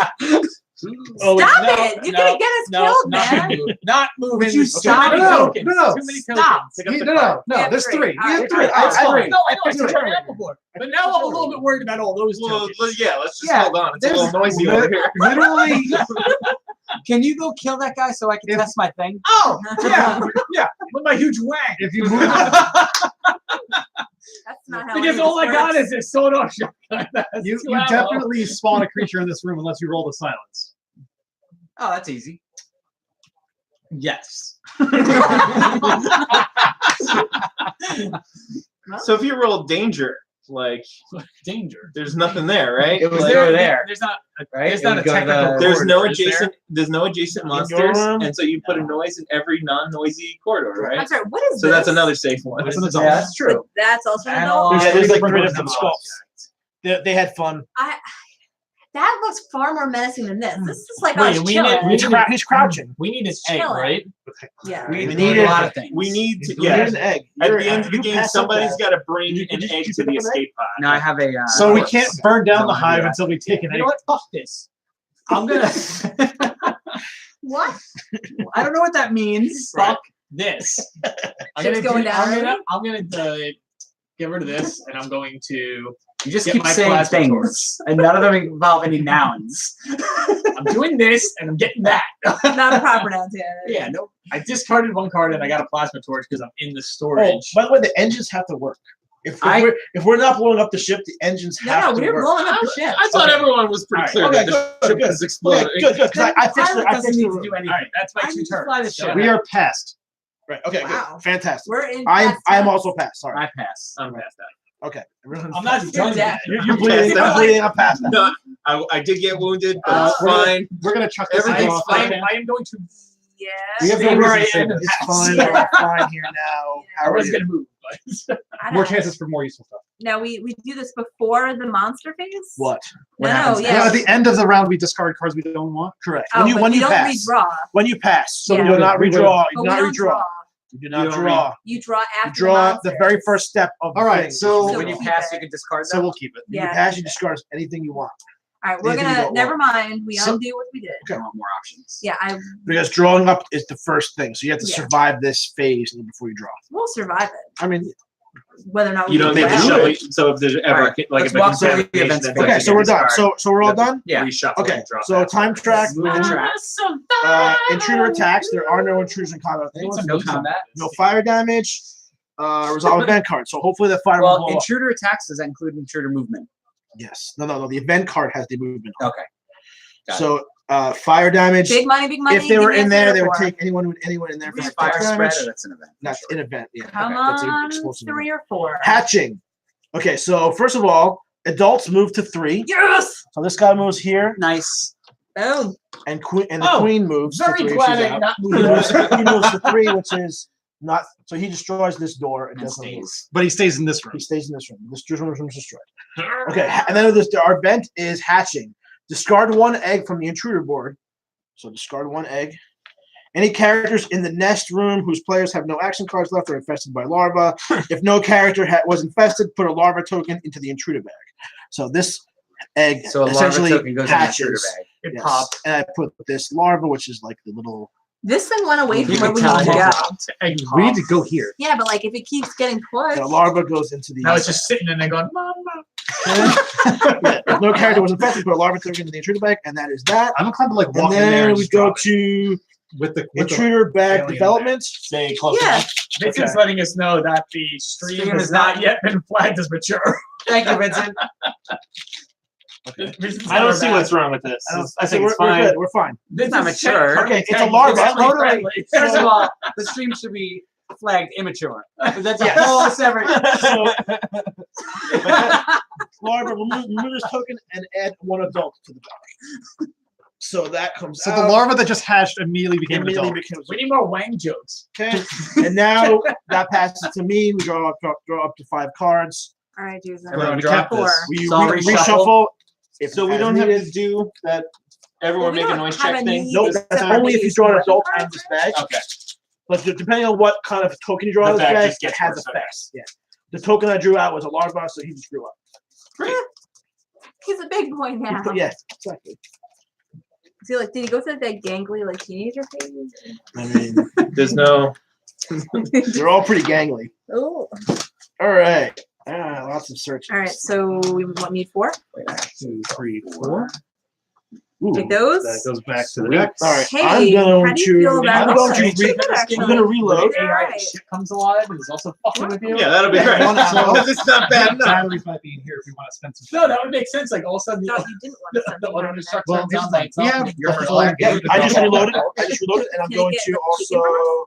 Stop it! You're gonna get us killed, not man. gonna move. Not moving. Would you Too stop? many No, tokens. no. Too many Stop. tokens. Pick up the card. We have There's three. three. All We have right, three. all right, That's all fine. right. No, I know That's it's fine. turn before. But now I'm a little bit worried about all those Well, tokens. yeah, let's just Yeah, hold on. It's a little noisy over here. Literally, Can you go kill that guy so I can test my thing? Oh, yeah, with my huge wang. if you move, That's not how Because any all of I this got works. is this soda shotgun. you definitely spawn a creature in this room unless you roll the silence. Oh, that's easy. Yes. So if you roll danger, like Danger. there's nothing there, right? It was Like, over there. There's not. Right? There's It not would a go to technical. the- there's no corridor, is there? adjacent. There's no adjacent In your monsters, room? and so you put a noise in every non-noisy corridor, I'm right? sorry, what is So this? that's another safe one. That's an Yeah, adult. that's But true. that's also an Analog. adult. Yeah, there's like Like rid of the the skulls. They had fun. That looks far more menacing than this. This is like Wait, us we chilling. need- He's crouching. We need an egg, Chilling. right? Yeah. We We need need a lot of things. We need to. You need Yeah. an egg. At You're- the end of the you game, pass up somebody's that. got to bring Did an you egg pick to up the an egg? escape pod. No, I have a. So we can't burn down No the hive idea. until we take an You egg. know what? Fuck this. I'm gonna What? I don't know what that means. fuck this. I'm Shit's gonna going do, down I'm gonna get rid of this, and I'm going to. You just Get keep my saying plasma things, torch. and none of them involve any nouns. I'm doing this, and I'm getting that. Not a proper noun, Yeah, no. I discarded one card, and I got a plasma torch because I'm in the Oh, storage. by the way, the engines have to work. If we're not blowing up the ship, the engines have No, to we're work. blowing up the ship. I thought Okay. everyone was pretty Alright. clear Okay, that the good, ship good. was exploding. Okay, good. Because I fixed Pilot it. I doesn't fixed need the to do room. anything. All right, that's my I two need to turns. fly the ship. We are past. Right. Okay. Wow. Good. Fantastic. We're in. I past am tense. also passed. Sorry. I pass. I'm past that. Okay. Everyone's I'm not passed. done dead. yet. You're bleeding. I'm bleeding. I'm past that. No, I did get wounded, but it's we're gonna- fine. We're gonna chuck this Everything's off. fine. I am going to. Yeah. We have Stay no where I reason to say am. that. It's fine. We're fine here now. I How are was you? gonna move, but I More don't- chances for more useful stuff. Now we do this before the monster phase. What? What No, happens yeah. Yeah, at the end of the round, we discard cards we don't want. Correct. Oh, but when we you don't pass. redraw. When you pass. So Yeah. you do not We would- redraw. You But do we not don't redraw. draw. You do not You don't draw. You draw You after draw the the very first step of the All right, thing. so- So When you keep pass, it. you can discard So them. we'll keep it. When Yeah. you pass, you discard anything you want. All right, we're anything you gonna. don't Never want. mind. We So- undo what we did. I want more options. Yeah, Because drawing up is the first thing. So you have to Yeah. survive this phase before you draw. we'll survive it. I mean, Whether or not we You don't do need to well. shuffle. So if there's ever Alright, like let's if walk it's through the events first. okay, so we're done. discard. So we're all done. Yeah. reshuffle. Okay, and drop so that. time track. Move the track. Intruder attacks. There are no intruders in combat. Anyone? No combat. No fire damage. Resolve event card. So hopefully the fire will Well, blow up. intruder attacks, does that include intruder movement? Yes. No. The event card has the movement. on it. Okay. Got So fire damage. Big money, big money. If they give were me a in there, they would metaphor. take anyone in there for Is that fire damage. spread or that's an event? That's an event. Yeah. Come That's an on, explosive 3 event. or 4. Hatching. Okay, so first of all, adults move to 3. Yes. So this guy moves here, Nice. Boom. and the Oh, queen moves. very to 3. glad She's I out. not He moving. moves to 3, which is not. So he destroys this door and And doesn't move. stays. But he stays in this room. He stays in this room. This room is destroyed. Okay, and then our event is hatching. Discard 1 egg from the intruder board. So discard 1 egg. Any characters in the nest room whose players have no action cards left are infested by larva. If no character was infested, put a larva token into the intruder bag. So this egg So a larva essentially token goes in the hatches. intruder bag. It Yes. popped. And I put this larva, which is like the little. This thing went away from You where can we tell need to it go. Popped. Egg We need to popped. go here. Yeah, but like if it keeps getting pushed. The larva goes into the. Now it's just sitting in there going, Mama. Yeah, if no character was infected, put a larva token into the intruder bag, and that is that. I'm inclined to like And walk in there then and we just go drop it. to with the intruder bag alien development. Stay close Yeah. enough. Vincent's letting us know that the stream Stream has is not not- yet been flagged as mature. Thank you, Vincent. Vincent's I don't never see back. what's wrong with this. I think we're, it's fine. We're good. We're fine. Vincent's not mature. check- Okay, it's a check- larva. family Totally. friendly. First of all, the stream should be flagged immature. That's a Yes. whole separate. Larva, remove this token and add one adult to the battle. So that comes So out. the larva that just hatched immediately became an immediately adult. becomes We need more Wang jokes. okay. And now that passes to me. We draw up to 5 cards. All right, dudes. Everyone We drop kept Four. this. We So I'll reshuffle. If So we as don't have needed. to do that. Everyone Well, we make a don't noise have check a thing. need Nope, to that's separate only if you these draw an weapon adult cards, out of this bag. Okay. But depending on what kind of token you draw The out of this bag bag, just it gets has worse, effects. Yeah. The token I drew out was a larva, so he just drew up. He's a big boy now. Yeah, exactly. Is he like, did he go through that gangly like teenager phase? I mean, There's no. they're all pretty gangly. Oh. All right. Lots of searches. All right, so we need 4. 2, 3, 4. Ooh. Take those. That goes back to the Sweet. deck. All right. Hey, I'm going how do you feel to. about I'm going this? to. Pretty good, actually. I'm going to reload. You're AI right. shit comes alive and is also fucking with you. Yeah, that'll be great. One ammo. Because it's not bad enough. Batteries might be in here if you want to spend some. No, that would make sense. Like all of a sudden, No, you didn't want to send the me auto on that. destruct Well, turns this on is by like- itself. we have and your your first whole black Yeah, dude. I just reloaded. And I'm Can going it to get also.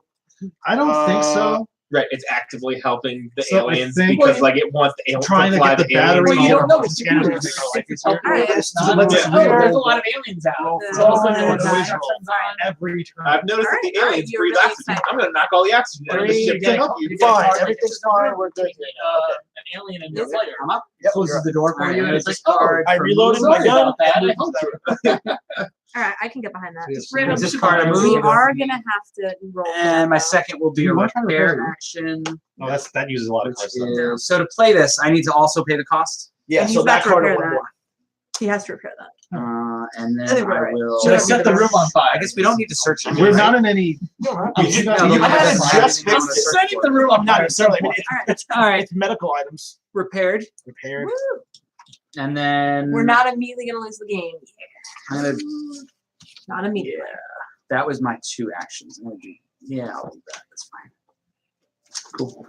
I don't think so. Right, it's actively helping the So I aliens think- because like it wants the aliens Trying to fly get the aliens battery Well, you home. don't know what scanner to to do. make our life It's easier. All right. This not- to let's this oh, reload. there's a lot of aliens out. Roll So all of a for sudden, when the the dice. destruct turns on, Every turn. I've noticed that the All right, aliens you're breathe really oxygen. excited. I'm gonna knock all the oxygen out of this ship to help you. You get Fine, charged, everything's it's fine, we're good. an alien in your Is it? player. I'm up. Yep, Closes you're the door for Alright, you. and And it's it's like, card. I for reloaded movement. my gun. about that. I helped you. All right, I can get behind that. Yes. Random This shit card about I it. We moved. are gonna have to roll. for And my that, though. second will be a You want to repair repair? action. Oh, that uses a lot of Which cards. is, so to play this, I need to also pay the cost. Yeah, And so he's that got to card repair will that. more. He has to repair that. And then I think we're I right. will. Should I set the room on fire? I guess we don't need to search it. We're right? not in any. You should No, not- the you light haven't is just fine. I'm fixed it. setting the room on Not fire. necessarily. I mean, All right. it's All right, it's medical items repaired. repaired. Woo. And then We're not immediately gonna lose the game. I'm gonna, Not immediately. that was my 2 actions. I'm gonna do, yeah, I'll do that. That's fine. Cool.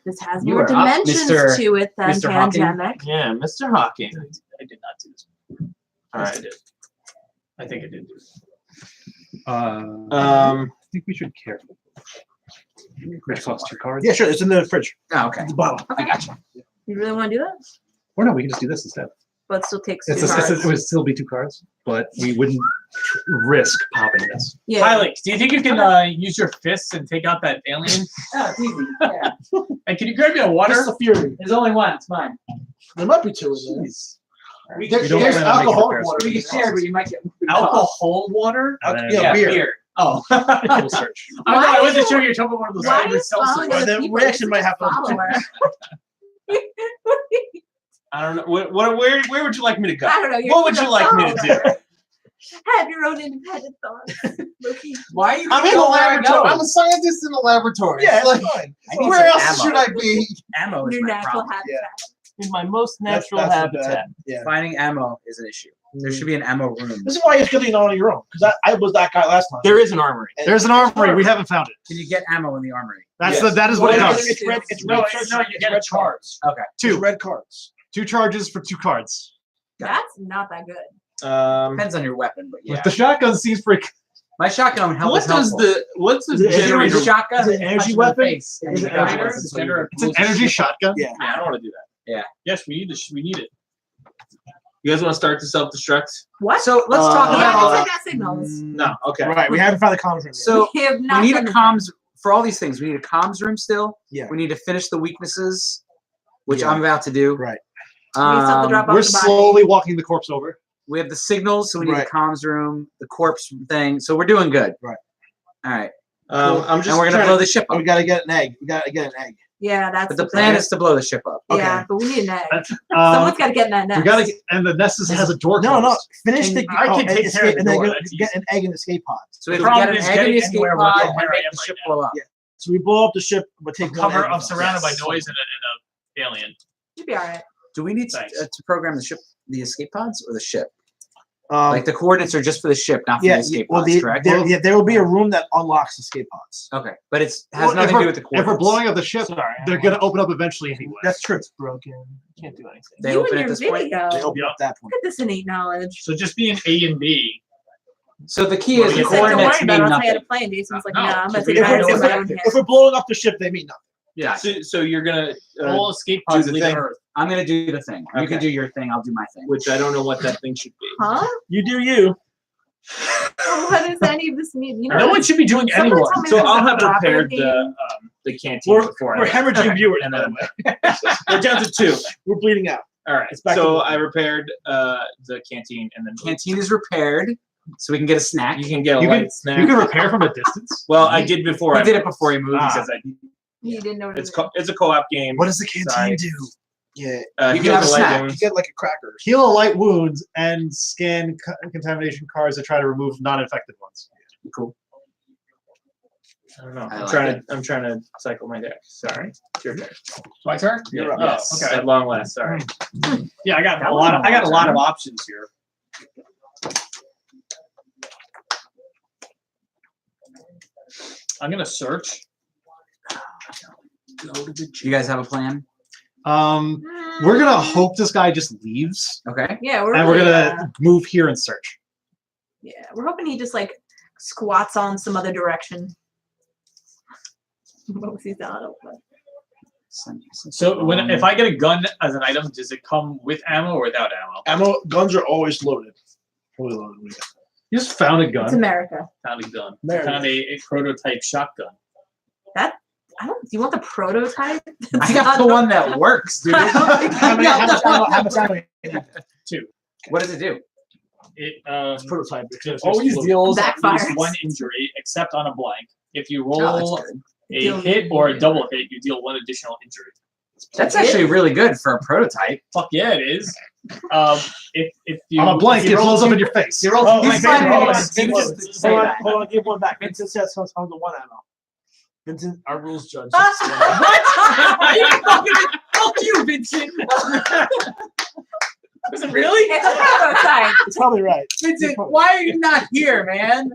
This has You more are up, dimensions Mr. to it than Mr. Hawking. pandemic. Yeah, Mr. Hawking. I did not do this. All Yes, I right. did. I think I did. I think we should care. Which costs 2 cards. Yeah, sure. It's in the fridge. Oh, okay. The bottom. I gotcha. You really want to do that? Or no, we can just do this instead. But it still takes It's two cards. it would still be 2 cards, but we wouldn't risk popping this. Yeah. Pilot, do you think you can use your fists and take out that alien? Oh, it's easy. Yeah. And can you grab me a water? Just the fury. There's only one. It's mine. There might be 2 in there. We There's don't plan on making alcoholic repairs. water. We can share, but you might get Alcohol water? And then Yeah, beer. Oh. we'll search. I wasn't sure you were talking about one of those Why are favorite you following seltzers. Or other the people? reaction might have to- Follower. I don't know. Where would you like me to go? I don't know. You're What would just you a like me to do? follower. Have your own independent thoughts. Loki. Why are you I'm in a going where I laboratory. go? I'm a scientist in a laboratory. Yeah, Like, it's fine. I need where some else ammo. should I be? Ammo is Your my natural problem. habitat. In my most That's natural the habitat. bad. Yeah. Finding ammo is an issue. There should be an ammo room. This is why it's good that you're not on your own. Because I was that guy last time. There is an armory. And- There's an armory. We haven't found it. Can you get ammo in the armory? That's Yes. that is what it Well, does. it's red. It's No, red. no, you get a red charge. Okay. It's 2. red cards. 2 charges for 2 cards. That's not that good. Depends on your weapon, but yeah. With the shotgun seems pretty. My shotgun help What's is helpful. what's the Is it generator? generator? shotgun Is it and energy punch in the weapon? face, and Is you it got energy it. weapon? It's generator. It's an energy shotgun. Yeah. Yeah, I don't want to do that. Yes, we need this. We need it. You guys want to start to self-destruct? What? So let's talk we Yeah, haven't about. sent that signals. No. Okay. Right. We haven't found the comms room yet. So we have not we need a done comms for all these things. We need a comms room still. Yeah. We need to finish the weaknesses, which Yeah. I'm about to do. Right. We still have to drop off We're the body. slowly walking the corpse over. We have the signals, so we need Right. the comms room, the corpse thing. So we're doing good. Right. All right. I'm just And we're gonna trying blow to- the ship And up. we gotta get an egg. We gotta get an egg. Yeah, that's But the plan thing. is to blow the ship up. Yeah, Okay. but we need an egg. Um, Someone's got to get in that nest. we gotta get, and the Nessus has a door. No, no. closed. Finish Can- the. I can and take care of escape, the and then door, get, that's get an egg in the escape pods. So we The have to get problem an is egg in the getting escape anywhere pod where and I make am the right ship now. blow up. Yeah. So we blow up the ship, but take one Cover. egg I'm with us. surrounded by Yes. noise and a alien. You'll be all right. Do we need Thanks. to program the ship, the escape pods, or the ship? Um, Like the coordinates are just for the ship, not for yeah, the escape well, pods, correct? there will be a room that unlocks escape pods. Okay, but it has Well, nothing to do with the If coordinates. we're blowing up the ship, Sorry. they're gonna open up eventually anyway. That's true. broken. Can't do anything. They you open and at your this point. video. They open Yep. up that point. Look at this innate knowledge. So just being A and B So the key is the He said, "Don't worry coordinates about it. mean I'll tell you how nothing. to play." And Jason's like, No, "No, I'm gonna if take we- matters if in we- my own hands." If we're blowing up the ship, they mean nothing. Yeah. So you're gonna, All escape pods the leave thing. Earth. I'm gonna do the thing. You can Okay. do your thing. I'll do my thing. which I don't know what that thing should be. Huh? You do you. What does any of this mean? You know, No one should be doing someone anyone. tell me So this I'll is have a prepared cooperative the canteen We're before. we're hemorrhaging viewers, And by then the way. we're down to 2. We're bleeding out. All right. It's back to So normal. I repaired the canteen, and then Canteen is repaired, so we can get a snack. you can get a You light can- snack. You can repair from a distance. Well, I did before. He I did it before he moved. because I You didn't know what it's it was. it's a co-op game. What does the canteen Sorry. do? Yeah, You can heals have a the light snack. wounds. you get like a cracker. Heal a light wound and scan contamination cards to try to remove non-infected ones. Cool. I don't know. I I'm like trying to cycle my deck. Sorry. It's your turn. My turn? You're up. Oh, Yes. okay. At long last. Sorry. Yeah, I got a lot of options here. I'm gonna search. You guys have a plan? We're gonna hope this guy just leaves, Okay. Yeah, we're and we're really, gonna move here and search. yeah, we're hoping he just like squats on some other direction. What was he done? So if I get a gun as an item, does it come with ammo or without ammo? Ammo guns are always loaded. Fully loaded. You just found a It's gun. America. Found a gun. America. Found a prototype shotgun. I don't. Do you want the prototype? I got the one that works, dude. How much ammo? What does it do? It Prototype. always deals at Backfires. least 1 injury, except on a blank. If you Oh, roll that's good. a Deal hit or a double hit, you deal 1 additional injury. That's actually really good for a prototype. Fuck yeah, it is. If you On a blank, if you it roll blows up two- in your face. You roll Oh, two he's blanks, fine, roll hold one. on. You just say Hold on, that. hold on, give one back. Vincent says it's on the 1 ammo. Vincent, our rules judge. Fuck you, Vincent. Is it really? It's a prototype. It's probably right. Vincent, why are you not here, man?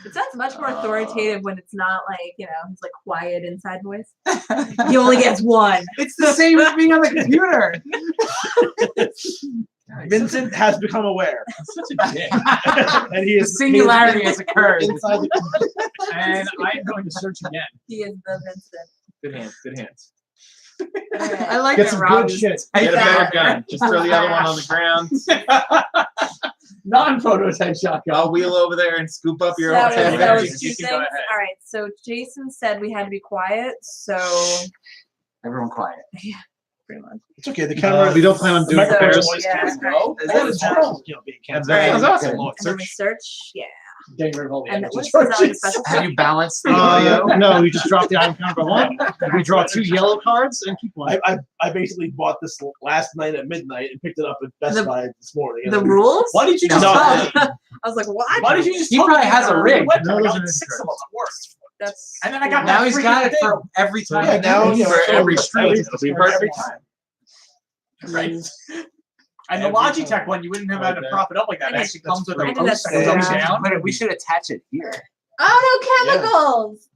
It sounds much more authoritative when it's not like, you know, it's like quiet inside voice. He only gets 1. It's the same as being on the computer. Vincent has become aware, Such a dick. and he The is singularity has occurred. inside the And I am going to search again. He is the Vincent. Good hands. Good hands. I like Get that some Rob good is- shit. Get a better gun. Just throw the other one on the ground. Non-prototype shotgun. I'll wheel over there and scoop up your So, own so head. You two can things. go ahead. All right. So Jason said we had to be quiet. So Everyone quiet. pretty much. It's okay. The camera. We don't plan on doing So, repairs. yeah, Is right. you know, being canceled. That Alright. sounds awesome. Good. Look, And then we search. search. Yeah. Getting rid of all the And energy what is that, like a charges. special Have you balanced the audio? No, you just drop the item count by 1. We draw 2 yellow cards and keep 1. I basically bought this last night at midnight and picked it up at Best The- Buy this morning. The rules? Why did you just No. tell me? I was like, what? Why did you just He tell probably me has a on rig. the website? No, I those got are 6 of them at work. That's And then I got Now that he's freaking got it thing. for every time. Yeah, now For every stream. It'll be for every perfect. time. Right. And the Every Logitech time. one, you wouldn't have Right had to there. prop it up like that. It I actually did- comes with a I did post that that comes too. down. But we should attach it here. Oh, no chemicals.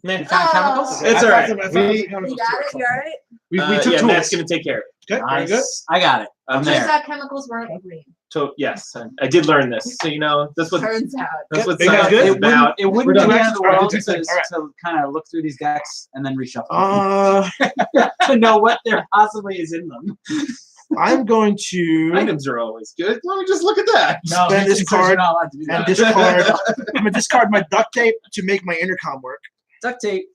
Man, You found chemicals? It's I all right. found some- I found some You chemicals got too. it? You alright? We took yeah, tools. Matt's gonna take care of it. Okay, very good. Nice. I got it. I'm Turns there. out chemicals weren't green. So yes, I did learn this. So you know that's what Turns out. that's what Big guys science good? is about. It wouldn't We're be done. the end of the Alright, world do to, two things. Alright. to kind of look through these decks and then reshuffle Uh, to know what there possibly is in them. I'm going to Items are always good. Let me just look at that. No, Spend this Vincent says you're card not allowed to do and that. discard. I'm gonna discard my duct tape to make my intercom work. Duct tape.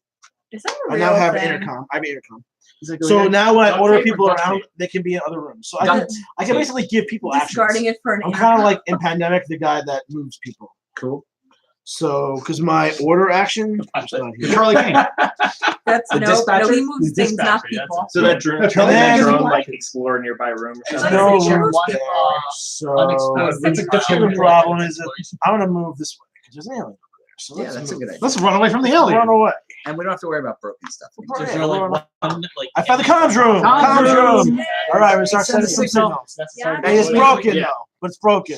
Is that a I real now have an thing? intercom. I have an intercom. Is it So going now when I Duct order tape or people duct around, tape? they can be in other rooms. So I Duct can basically give people Discarding actions. it for an I'm kind of intercom? like in Pandemic, the guy that moves people. Cool. So, because my order action, it's not You're here. Charlie Kane. That's The no, dispatcher? nobody moves The things, not dispatcher, that's people. So that drone, That's can right. that drone Yeah. like explore a nearby room or There's something? no no picture. room One, there. unexposed So That's the problem is that I'm gonna move this way because there's an alien over there. So Yeah, let's that's a move. good idea. Let's run away from the Run alien. away. And we don't have to worry about broken stuff. Is Yeah, there like run away. one, like, I found the comms room. Comms room. All right, we start Send sending a some signal. signals. That's Yeah. And it's broken Yeah. though, but it's broken.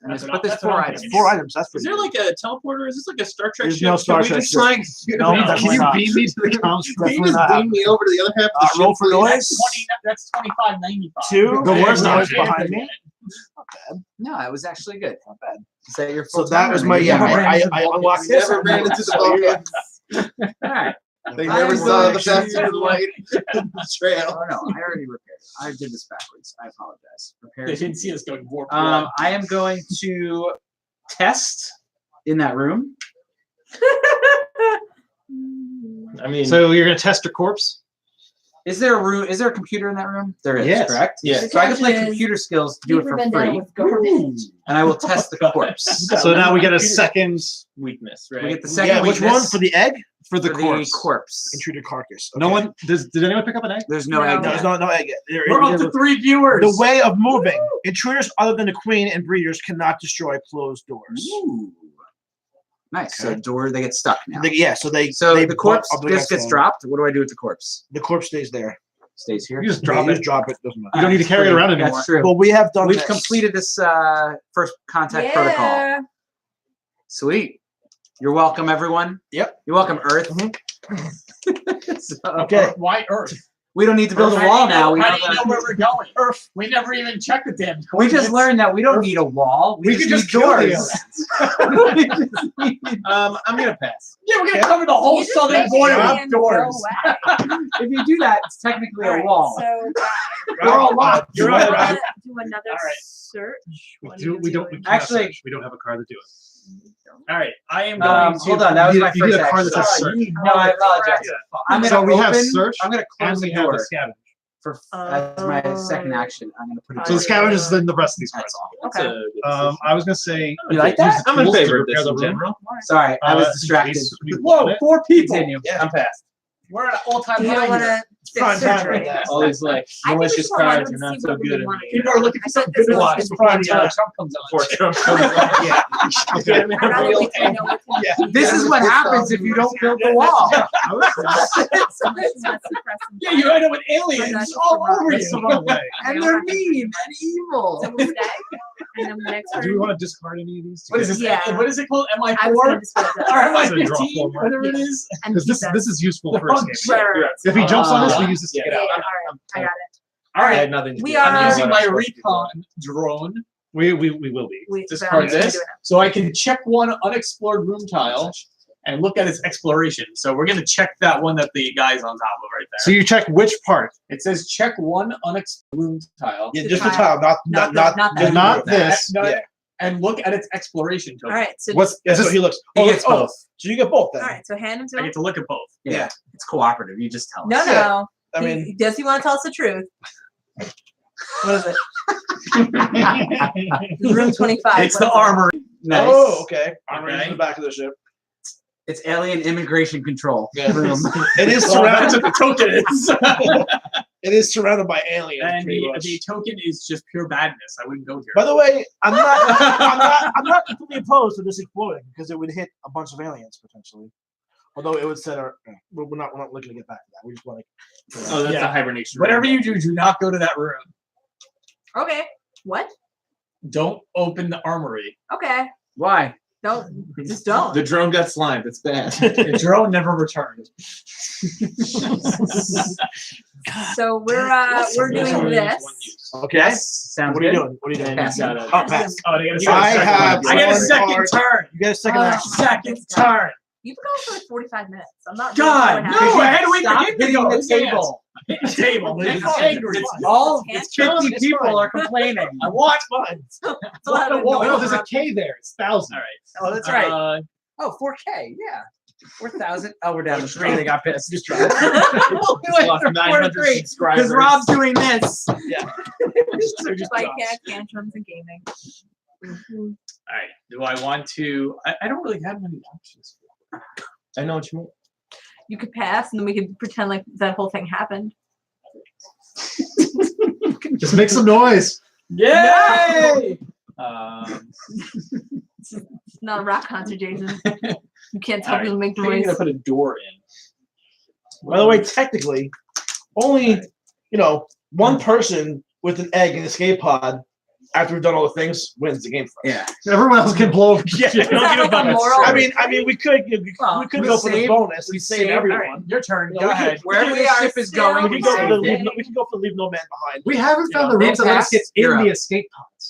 But there's 4 what I'm items. thinking. 4 items. That's Is pretty there good. like a teleporter? Is this like a Star Trek There's ship? no Star Can we Trek just ship. like No, No, that's Can you not. beam me to the comms room? can you Definitely just not. beam me over to the other half of the Roll ship, for please? noise. That's $25.95. Two. The worst noise option. behind me. No, it was actually good. Not bad. Is that your So full that timer? was my Yeah, I unlocked this. Never ran into the buckets. All right. They I never am saw going the fast to- food light in the trail. Oh no, I already repaired it. I did this backwards. I apologize. They Repaired. didn't see us going warp. I am going to test in that room. I mean, So you're gonna test your corpse? Is there a room? Is there a computer in that room? There is, Yes. correct? Yes. So I can play The catch is computer skills to do it Beaver for Vendetta free, was garbage. and I will test the corpse So now we get a second weakness, We right? get the second Yeah, which one weakness for the egg? for the for corpse. the corpse. Intruded carcass. No Okay. one did anyone pick up an egg? There's no No. egg No, yet. there's no egg yet. We're up to 3 viewers. The way of moving. Intruders other than the queen and breeders cannot destroy closed doors. Ooh. Nice. So Okay. they get stuck now. So So the corpse up just against gets them. dropped. What do I do with the corpse? The corpse stays there. Stays here. You just Yeah, drop you it. just drop it. Doesn't matter. You don't need to carry it around anymore. That's true. Well, we have done. We've this. completed this first contact protocol. Yeah. Sweet. You're welcome, everyone. Yep. You're welcome, Earth. So, Okay. Why Earth? we don't need to build a wall now. We, How have do you know a- where we're going? Earth. We never even checked the damn. we just coordinates. learned that we don't need a wall. We could just need kill the doors. We just need- I'm gonna pass. Yeah, we're gonna cover the whole You just southern make border it with and go doors. away. if you do that, it's technically a Alright, wall. So, We're all locked. You're do right, you Rob. wanna do another All right. search? We What are do. you We don't. doing? We can't Actually- search. We don't have a car to do it. All right, I am going to. Hold on, that was You my need- you need first a car that action. says search. No, I apologize. I'm gonna So we have open- search I'm gonna and close we the have door the scavenge. for as my second action. I'm gonna put it. So the scavenge is then the rest of these That's cards. all. Okay. I was gonna say. You like that? I'm in tools to favor of repair this the in room. general. Sorry, I was in distracted. case we want Whoa, it. 4 people. Continue. I'm past. We're at an all-time You high don't want here. to Prime fix time surgery. right now. All these like I think we malicious just want cards to are not see so what we good. want to People are looking for I some thought good this was ones just before fun, Trump comes on. Before Trump comes on. Yeah. Okay. I'd rather wait till I know what's in Yeah. the This is what happens if you don't build the wall. Unless you want to suppress some Yeah, you fire. end up with aliens all over Let's you. run away. And they're mean and evil. So we'll stay, and then the next Do we turn- want to discard any of these? What is this? Yeah. What is it called? I was MI4 gonna dispose of or that. So draw MI15, four more. whatever it is. And Because keep that. this is useful for Oh, escape. shit. Right, right, right. If he jumps on us, we Uh, use this to yeah. get Yeah, out. all right, I got it. All I right, had nothing. To We do. are- I'm using my What I'm supposed to do. recon drone We will be. We Discard found it. this. so I can check one unexplored room tile and look at its exploration. So we're gonna check that one that the guy's on top of right there. So you check which part, It says check one unexplored room tile. Yeah, just the tile, not Not not that. not this. Yeah. And look at its exploration token. All right, so What's Yeah, is so this? he looks. He gets both. So you get both then. all right, so hand him to I him. get to look at both. Yeah, it's cooperative. You just tell us. No, no. I mean, Does he want to tell us the truth? What is it? Room 25. It's what the is it? armory. Nice. oh, okay. I'm Okay. in the back of the ship. It's alien immigration control Yeah. room. It is Well, that's surrounded. what the token is. It is surrounded by aliens. And pretty much. the token is just pure badness. I wouldn't go here. By the way, I'm not completely opposed to this exploding because it would hit a bunch of aliens potentially. Although it would set our, we're not looking to get back to that. We just want to. Oh, that's Yeah. a hibernation. Whatever you do, do not go to that room. Okay. What? Don't open the armory. Okay. Why? Don't. Just don't. The drone got slimed. It's bad. The drone never returned. So we're doing this. Okay. Yes. Sounds What are you good. doing? What are you doing? Pass. Gotta- Oh, pass. Oh, they got a I second have turn. I got a one second card. turn. You get a second action. Second turn. You've been going for like 45 minutes. I'm not. God, really no! sure what I had to wait for Stop him to hitting go. the Yes. table. Hit the table. It's It's fine. angry. It's All It's 50 it's people fine. are complaining. I want fun. It's a lot of Whoa, Oh, no, noise. there's a K there. It's 1,000. All right. Oh, that's right. Oh, 4K. Yeah. 4,000. Oh, we're down to 3. They got pissed. Just We're lost 900 subscribers. because Rob's doing this. So just Like drops. tantrums and gaming. All right. Do I want to? I don't really have many options. I know what you mean. You could pass, and then we could pretend like that whole thing happened. Just make some noise. Yay! It's not a rock concert, Jason. You can't tell All right. people to make I'm noise. gonna put a door in. By the way, technically, only one person with an egg in the escape pod after we've done all the things wins the game for us. Yeah. Everyone else can blow. Yeah. Is that like a moral? I mean, we could Well, we could we go for the saved- bonus we and save saved- everyone. All right, your turn. No, Go we could- ahead. Wherever We the are ship is still- going, We we can go for the saved it. leave no man behind. We haven't found Yeah. the rooms that let us get You're in up. the escape pods.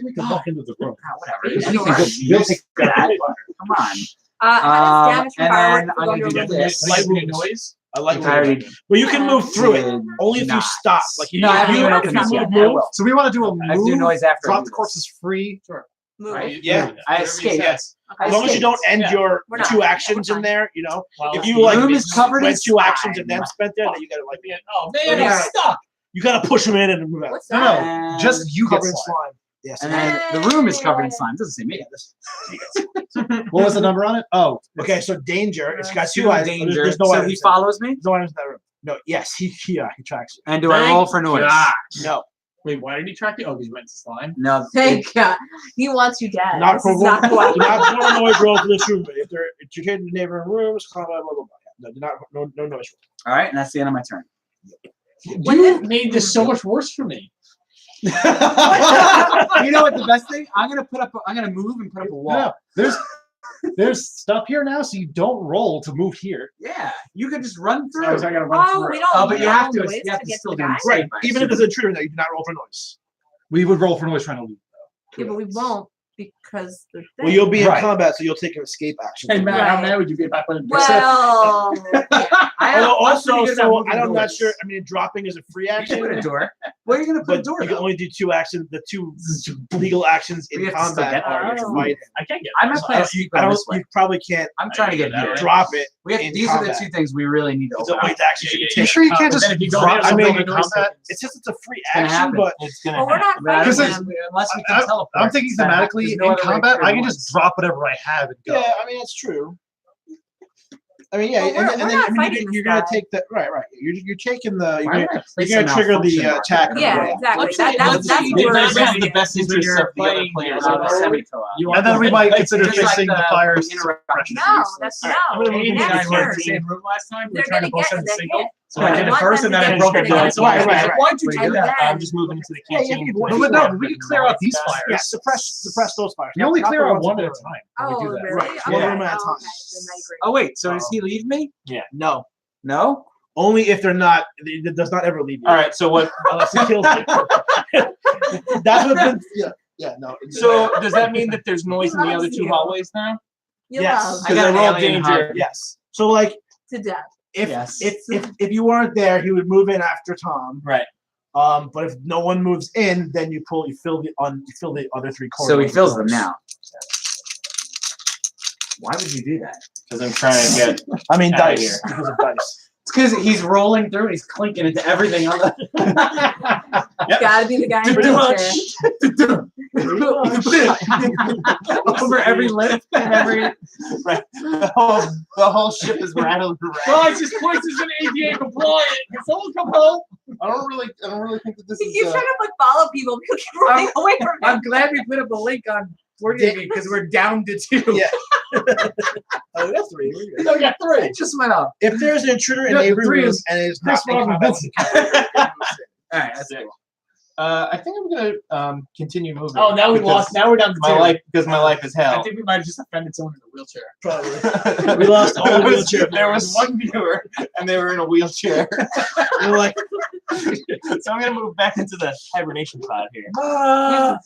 think we can walk into the room. Whatever. You Anything can you'll take that. Come on. How much damage from and fireworks then is I'm going gonna to do remove this. Light Any wounds. noise? I like I what already you're doing. But you can move through it did only if you not. stop. Like No, I haven't you, even if opened you this yet. move, I will. So we want to do a I have to do move, noise after. I drop do the this. corpses free. Move. Right? Yeah. I escaped. Yes. As long as you don't end Yeah. your We're not. 2 actions We're in fine. there, you know. Well, If you like room is covered in spent 2 actions slime. and then spent there, then you gotta like Oh man, Yeah. I'm stuck. you gotta push them in and move out. What's No, that? no, just you get Covered in slime. slime. Yes. And then the room is covered in slime. It doesn't say me. What was the number on it? Oh, Okay, so danger. It's got 2 Two items. danger. There's no So items he in there. follows me. There's no items in that room. No. Yes. He tracks you. And do I roll for noise? No. Wait, why did he track you? Oh, because you went to slime. No. Thank God. He wants you dead. Not This for is not do not cooperative. roll a noise roll for this room. If you're hitting the neighboring rooms, combat, blah blah blah. No, do not no noise All right, and that's the end of my turn. When You did- made this so much worse for me. You know what the best thing? I'm gonna move and put up a wall. no, there's stuff here now, so you don't roll to move here. Yeah, you could just run through. I gotta run Oh, through we it. don't. Oh, but you roll have to. noise You have to get still the do guy. it. Right. Even if there's a intruder, there, you do not roll for noise. We would roll for noise trying to leave. Yeah, but we won't because the thing. Well, you'll be in Right. combat, so you'll take an escape action. Hey man, how Right. mad would you be if I put a Well, Also, pretty good at so moving I'm not doors. sure. I mean, dropping is a free You action. can put a door. Where are you gonna put a But door? you can though? only do 2 actions. The 2 legal actions We in have to still combat get are there. to Oh. fight. I can't get. I might play a You, secret I don't, this way. you probably can't I'm trying to get that here. way. drop it. We have in these are combat. the 2 things we really need to It's a open. wait action. You can You take. sure you can't But just then if you go drop there, I I'll mean, roll the in noise combat? tokens. It's just it's a free gonna action, happen. but It's gonna well, we're happen. not Because fighting it's- them. Unless we can teleport. I'm thinking It's gonna happen. thematically There's no in other way combat, to I can do just drop whatever I have and go. yeah, I mean that's true. I mean, yeah, Well, and, we're and not then I mean, fighting you're this gonna guy. take the right. You're taking the Why would I place you're gonna a trigger the malfunction marker? attack. Yeah, Right. exactly. Let's say- That's let's say what we're this is doing. the best interest interest of the other players. the semi-co-op. You And then we might consider Just like fixing the fire suppression. No, that's no. I'm gonna move Amy and I Next were in turn. the same room last time. We They're were trying to gonna both get have the a single. hit. So I did it want first, them and then to I get broke the it down. hit. So I was Right, like, right. why'd you do And that? then- I'm just moving into the Yeah, canteen. yeah, No, but no, we can clear out these fires. Yeah, suppress those fires. You only Not the clear out ones one that at a are- time. Oh, when we do that. really? Right, Okay. one room at a Oh, time. okay. Then I agree. Oh wait, so does he leave me? No, No. only if they're not. It does not ever leave you. All right. So what? Unless it kills you. That's what. Yeah. No. So does that mean that there's noise in the other loves 2 you. hallways now? You Yes. love I got an I rolled alien danger. hug. Yes. So like, to death. if Yes. if you weren't there, he would move in after Tom. Right. But if no one moves in, then you fill the other 3 corners. So he fills them now. Why would you do that? Because I'm trying to get. I mean, Outta dice here. because of dice. It's because he's rolling through and he's clinking into everything on the. Yep. Gotta be the guy in the wheelchair. Over every lip and every. Right. The whole ship is rattling around. Guys, this place isn't ADA compliant. Can someone come home? I don't really think that this He is. keeps trying to like follow people. People keep running away from him. I'm glad we put up a link on Fortnite because we're down to 2. Yeah. Oh, that's 3. We're good. No, we got 3. It just went up. If there's an intruder in Yeah, every 3 room is and it's not Chris Robin All right, that's Yeah. cool. I think I'm gonna continue moving. Oh, now we because lost. Now we're down to 2. my life because my life is I hell. think we might have just offended someone in a wheelchair. Probably. We lost all the There was- wheelchair There was one viewer, and they were in a wheelchair. We're like, So I'm gonna move back into the hibernation pod here.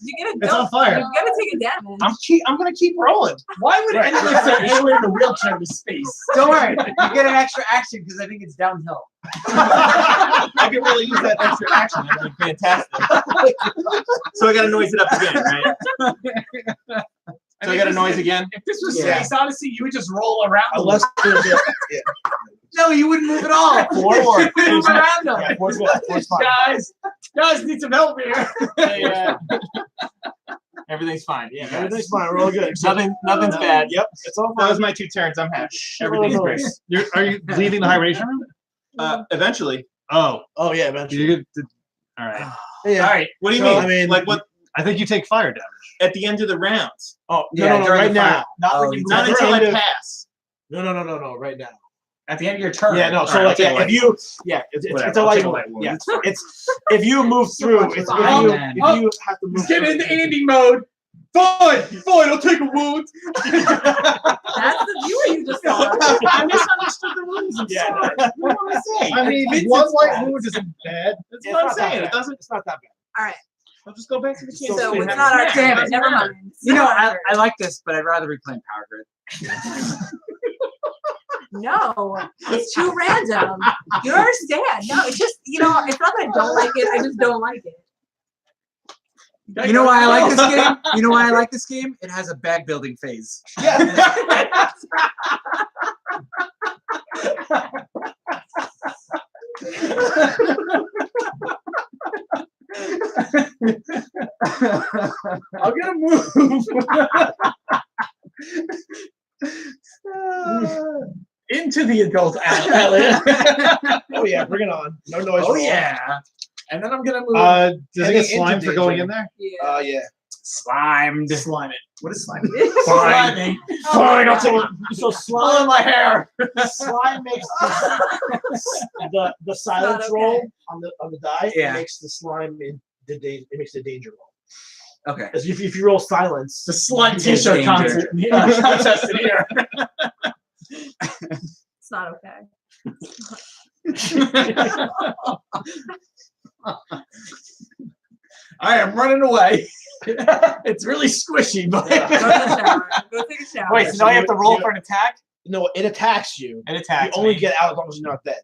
You get a It's on fire. You gotta take a damage. I'm gonna keep rolling. Why would anyone say anyone in a wheelchair to space? Don't worry, you get an extra action because I think it's downhill. I could really use that extra action. That'd be fantastic. So I gotta noise it up again, right? So I gotta noise again. If this was Yeah. Space Odyssey, you would just roll around. unless there's a No, you wouldn't move at all. Four. You would move around them. yeah, four's good. Four's fine. guys need some help here. Everything's fine. Yeah, you everything's guys. fine. We're all good. except- Nothing's bad. Yep, it's all That fine. was my 2 turns. I'm happy. Everything's great. Are you leaving the hibernation room? Eventually. Oh, Oh yeah, eventually. you did. All right. Yeah. All right. What do you So, mean? I mean- like what? I think you take fire damage. At the end of the rounds. Oh Yeah, no, during right the now. fire. Not Oh, when you you move Not through. until I pass. No, right now. At the end of your turn. Yeah, no. So Alright, like, I'll yeah, take if you, it's Whatever, a I'll light take a wound. light wound. Yeah, it's if you move through. It's Oh, if you have to move. Let's get through. into Andy mode. Fine, I'll take a wound. That's the viewer you just saw. I misunderstood the rules. I'm Yeah, sorry. What am I saying? I mean, It's one bad. light wound isn't bad. That's Yeah, what I'm it's not that saying. bad. It doesn't. It's not that bad. All right. I'll just go back to the canteen. So and it's have not a our snack. turn. Never mind. It's You know, not our I turn. like this, but I'd rather reclaim Power Grid. No, it's too random. You don't understand. No, it's just it's not that I don't like it. I just don't like it. You know why I like this game? You know why I like this game? It has a bag building phase. Yeah. I'm gonna move into the adult alley. Oh yeah, bring it on. No noise. Oh roll. yeah. And then I'm gonna move. Does it Heading get slime into for going danger. in there? Yeah. Yeah. Slimed. slime it. What is slime? Slime. Fine. So All slime. in my hair. Slime makes the silence okay. roll on the die. Yeah. It makes the slime it makes the danger roll. Okay. As if you roll silence, The slime Danger. t-shirt contest in here. It's not okay. I am running away. It's really squishy, but Go to the shower. Go take a shower. wait. So now you have to roll for an attack. no, it attacks you. An You attack. only get out as long as you're not dead.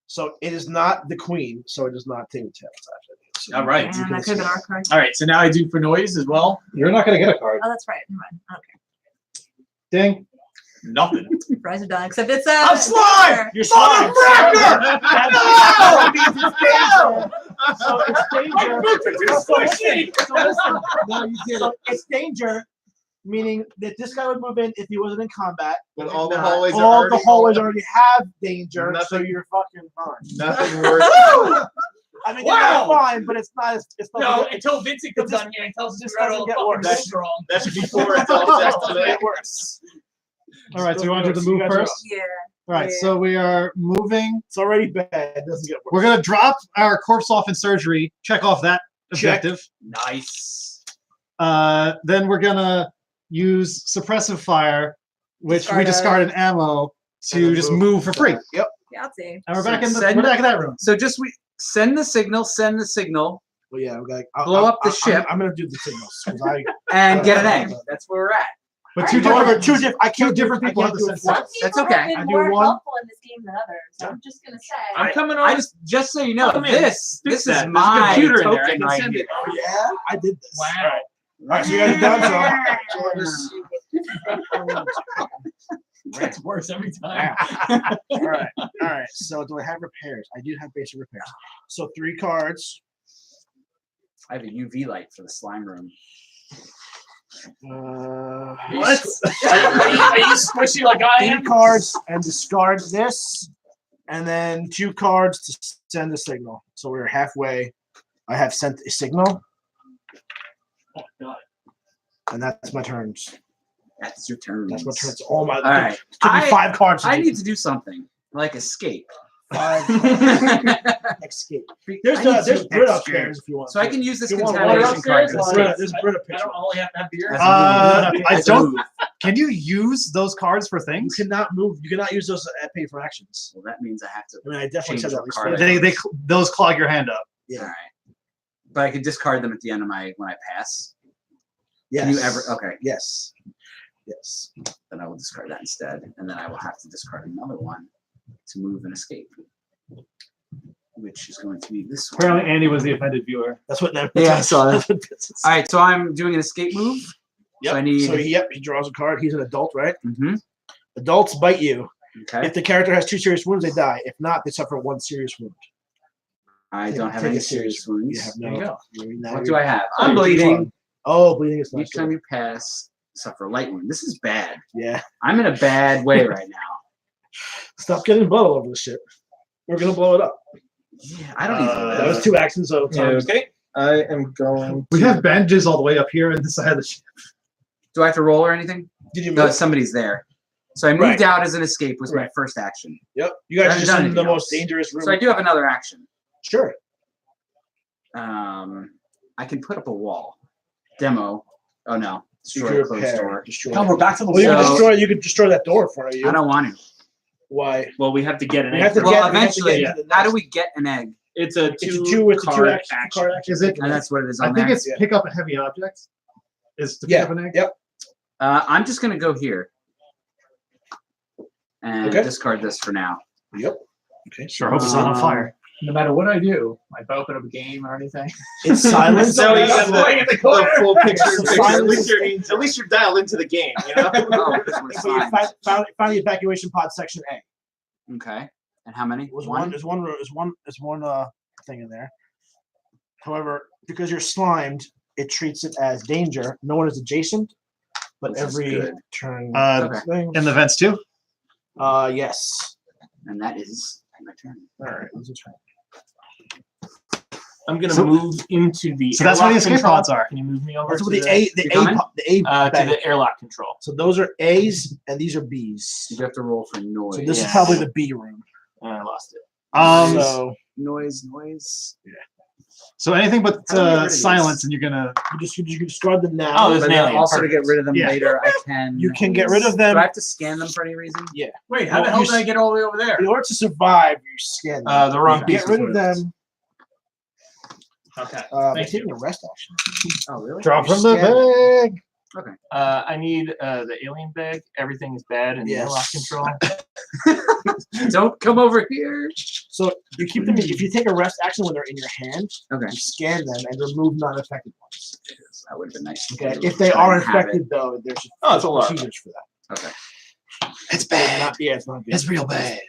So it is not the queen. So it does not take the tails. So All right. Man, that could have been our card. All right. So now I do for noise as well. You're not gonna get a card. Oh, that's right. Never mind. Okay. Ding. Nothing. Fries are done. Except it's I'm slime! You're slime. Motherfucker! No! So it's danger. Squishy. So listen, no, you did it. It's danger, meaning that this guy would move in if he wasn't in combat. But all If the not, hallways are all the already hallways full. already have danger, so Nothing- you're fucking fine. Nothing worse. I mean, Wow. you're not fine, but it's not. It's not. No, until Vincent comes just- on here and tells us just we're doesn't all get fucking worse. strong. That should be 4 until It it's doesn't get worse. All right, so you want to do the You move guys are first? Yeah. All right, Yeah. so we are moving. It's already bad. It doesn't get worse. We're gonna drop our corpse off in surgery. Check off that Check. objective. Nice. Then we're gonna use suppressive fire, which we Discard discard an ammo And to then just move. move for free. Yep. Yahtzee. And we're So back in send- we're back in that room. So just we send the signal. Send the signal. Well, yeah. Okay. Blow up the ship. I'm gonna do the signals because I. And get an egg. That's where we're at. But However, two different I can't two different I people can't have do the it same once. That's People okay. have been I do more one. helpful in this game than others. I'm just gonna say. I'm coming on. Just so you know, Come in. this Fix is that. There's a my computer in there. I token can right send here. it. Oh yeah, I did this. Wow. All right, so you guys are done. So let's see what- It's worse every time. all right. So do I have repairs? I do have basic repairs. So 3 cards. I have a UV light for the slime room. What? Are you squishy like I 3 am? cards and discard this, and then 2 cards to send a signal. So we're halfway. I have sent a signal, Oh, God. and that's my turns. That's your turn. That's my turns. All my. All right. It took me 5 cards. To I do need to do something like escape. 5 escape. There's I need there's to Brit escape. upstairs if you want. So I can use this You want contamination water card. upstairs? to There's escape. Brit- there's Brit I picture. don't only have to have beer. That's I don't. Move. Can you use those cards for You things? cannot move. You cannot use those at pay for actions. Well, that means I have to. I mean, I definitely Change said that. your at least card. once. Those clog your hand up. Yeah. All right. But I can discard them at the end of when I pass. Yes. Can you ever? Okay. Yes. Yes. Then I will discard that instead, and then I will have to discard another one to move and escape, which is going to be this one. Apparently, Andy was the offended viewer. That's what that. Yeah, I saw that. That's what this is. All right, so I'm doing an escape move. Yep. So I need. So he draws a card. He's an adult, right? Mm-hmm. Adults bite you. Okay. If the character has 2 serious wounds, they die. If not, they suffer 1 serious wound. I Take- don't have take any a serious serious wounds. You have There you no. go. What do I have? Oh, I'm you're too bleeding. Oh, bleeding is not Each time good. you pass, suffer a light wound. This is bad. Yeah. I'm in a bad way right now. Stop getting blood all over the shit. We're gonna blow it up. Yeah, I don't even. That was 2 actions. So Okay. I am going. We have bandages all the way up here on the side of the ship. Do I have to roll or anything? Did you No, move? somebody's there. So I moved Right. out as an escape was my Right. first action. Yep. You guys haven't are just done in the anything most else. dangerous room. So I do have another action. Sure. I can put up a wall. Demo. Oh no. You Destroy can a closed repair. door. Destroy. Come, we're back to the Well, you can So- destroy. You could destroy that door for you. I don't want to. Why? Well, we have to get an We egg have to first. get- Well, we have to eventually, get into the how do next- we get an egg? It's a It's a two, two. It's a 2 card action. action. Card action. Is it? And that's what it is I on think there. it's Yeah. pick up a heavy object. Is to pick Yeah. up an egg. Yep. I'm just gonna go here. and Okay. discard this for now. Yep. Okay. Sure hope it's not on fire. No matter what I do, if I open up a game or anything. It's silent. So you got the full picture. So At silence- least you're dialed into the game, you know? Oh, this one's So you fine. found the evacuation pod section A. Okay. And how many? There's one thing in there. However, because you're slimed, it treats it as danger. No one is adjacent, but This is every good. turn. Okay. thing. In the vents too? Yes. And that is my turn. All right. What's the turn? I'm gonna So- move into the. So that's where the airlock escape control. pods are. Can you move me over That's to what the A You coming? to bag. the airlock control? So those are A's and these are B's. You have to roll for noise. So this is Yeah. probably the B room. And I lost it. So Noise. So anything but How do we get rid of silence, these? and you're gonna. you can discard them now. Oh, there's But an then alien. also to Perfect. get rid of them Yeah. later, I can. You can get rid of them. Do I have to scan them for any reason? Wait, how the hell did I get all the way over there? In order to survive, you scan them. The wrong piece. Get rid of them. Okay. They're Thank you. taking a rest action. Oh, really? Drop You from the scan bag. I need the alien bag. Everything is bad in the Yes. airlock control. Don't come over here. So you keep them. If you take a rest action when they're in your hand, Okay. you scan them and remove non-affected ones. That would have been nice. Okay. If they are infected, though, there's Oh, it's a lot. procedures for that. Okay. It's It's bad. not, yeah, it's not good. It's real bad.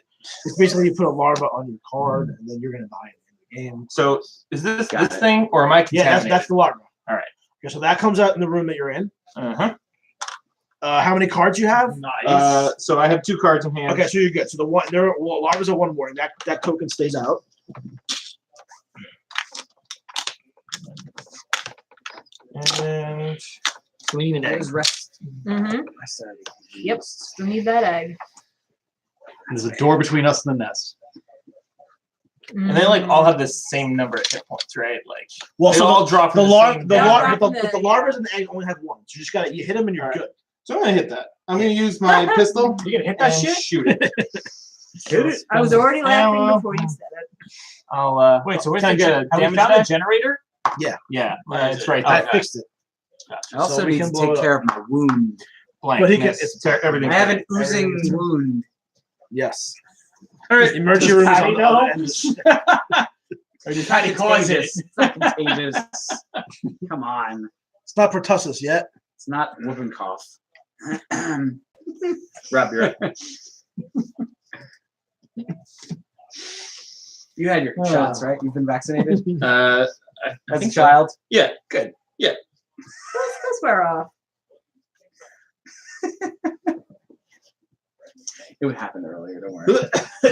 It's basically you put a larva on your card, and then you're gonna die in the game. So is this Got this it. thing or am I Yeah, contaminated? that's the larva. All right. Okay, so that comes out in the room that you're in. Uh-huh. How many cards you have? Nice. So I have 2 cards in hand. Okay, so you're good. So larvas are 1 warning. That token stays out. And Clean and egg. There's rest. Mm-hmm. Rest already Yep. used. Still need that egg. There's a door between us and the nest. And they like all have the same number of hit points, right? Like Well, they so all drop the from larva, same the down. larva, drop but the the- larvas and the egg only have 1. So you just gotta hit them and you're All right. good. So I'm gonna hit that. I'm gonna use my pistol. You gonna hit that and shit? shoot it. Hit it. I was already laughing well, before you said it. I'll Wait, so where's can I the get a have we damage found the dash? generator? Yeah, Where is it's it? right I there. fixed it. I also So we need can to blow take it up. care of my wound. Blank. But he can- miss. it's- everything. I have an Everything's- oozing wound. Yes. All right. Emergency Does room is Patty on the know? other end. Or did Patty cause it? It's not contagious. Come on. It's not pertussis yet. It's not whooping cough. Rob, you're right. You had your shots, right? You've been vaccinated I as a think so. child. Yeah, good. Let's wear off. It would happen earlier. Don't worry.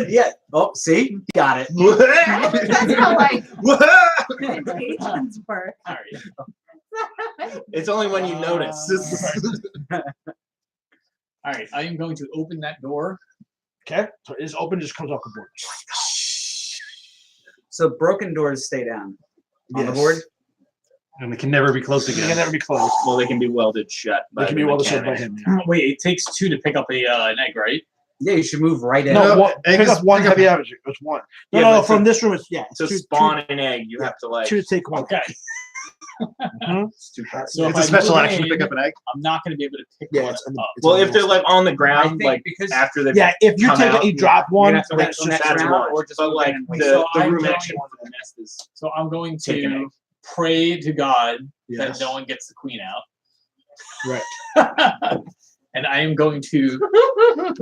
Yeah. Oh, see, got it. That's how like meditations work. All right. It's only when you notice. All right, I am going to open that door. Okay. So it is open, just comes off the board. So broken doors stay down on the Yes. board. And it can never be closed It again. can never be closed. Well, they can be welded shut. They by can be the well shut by mechanic. him. Yeah. Wait, it takes 2 to pick up an egg, right? Yeah, you should move right in. No, egg pick is- up 1 pick up- heavy average. It's 1. No, Yeah, no, but from to- this room, it's To two, spawn an egg, you have to like. 2 to take 1. Okay. It's too fast. So It's if a I special move action to in, pick up an egg. I'm not going to be able to pick Yeah, one it's, up. it's Well, on if they're like on the I ground, think like because after they yeah, if you come take out, it, you drop you're 1. gonna have to wait that's till next that's round, one. or just But move like in and wait. the So the I'm room going- action for the nest is So I'm going Take an egg. to pray to God Yes. that no one gets the queen out. Right. And I am going to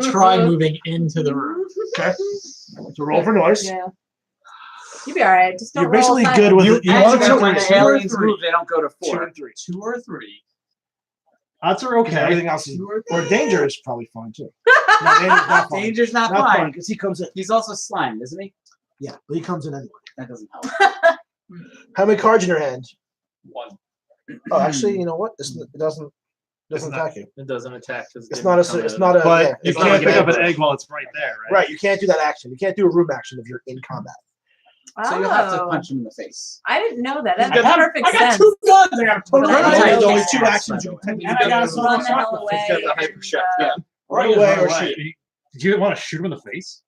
try moving into the room. Okay. So roll for noise. Yeah. You'll be alright. Just don't You're roll basically silent. good with You- it. you And want so to- when the 2 or aliens 3. move, they don't go to 2 4. and 3. 2 or 3. Odds are okay. Everything else is. 2 or Or 3. danger is probably fine too. No, danger's not fine. Danger's not Not fine fine. because he comes in. He's also slimed, isn't he? Yeah, but he comes in anyway. That doesn't help. How many cards in your hand? 1. Oh, actually, you know what? It doesn't attack you. it doesn't attack. It's not a. It's not a. But yeah, you it's can't not pick a- up an egg while it's right there, right? Right, you can't do that action. You can't do a room action if you're in combat. So you'll have to Oh. punch him in the face. I didn't know that. That I makes got- perfect I got sense. 2 guns. I got a total But I rifle. didn't There's know only that. 2 actions you can And take. I got a Just run the hell shotgun. away. got the hyper and, shot, yeah. Run Right away away. or shoot. Do you want to shoot him in the face?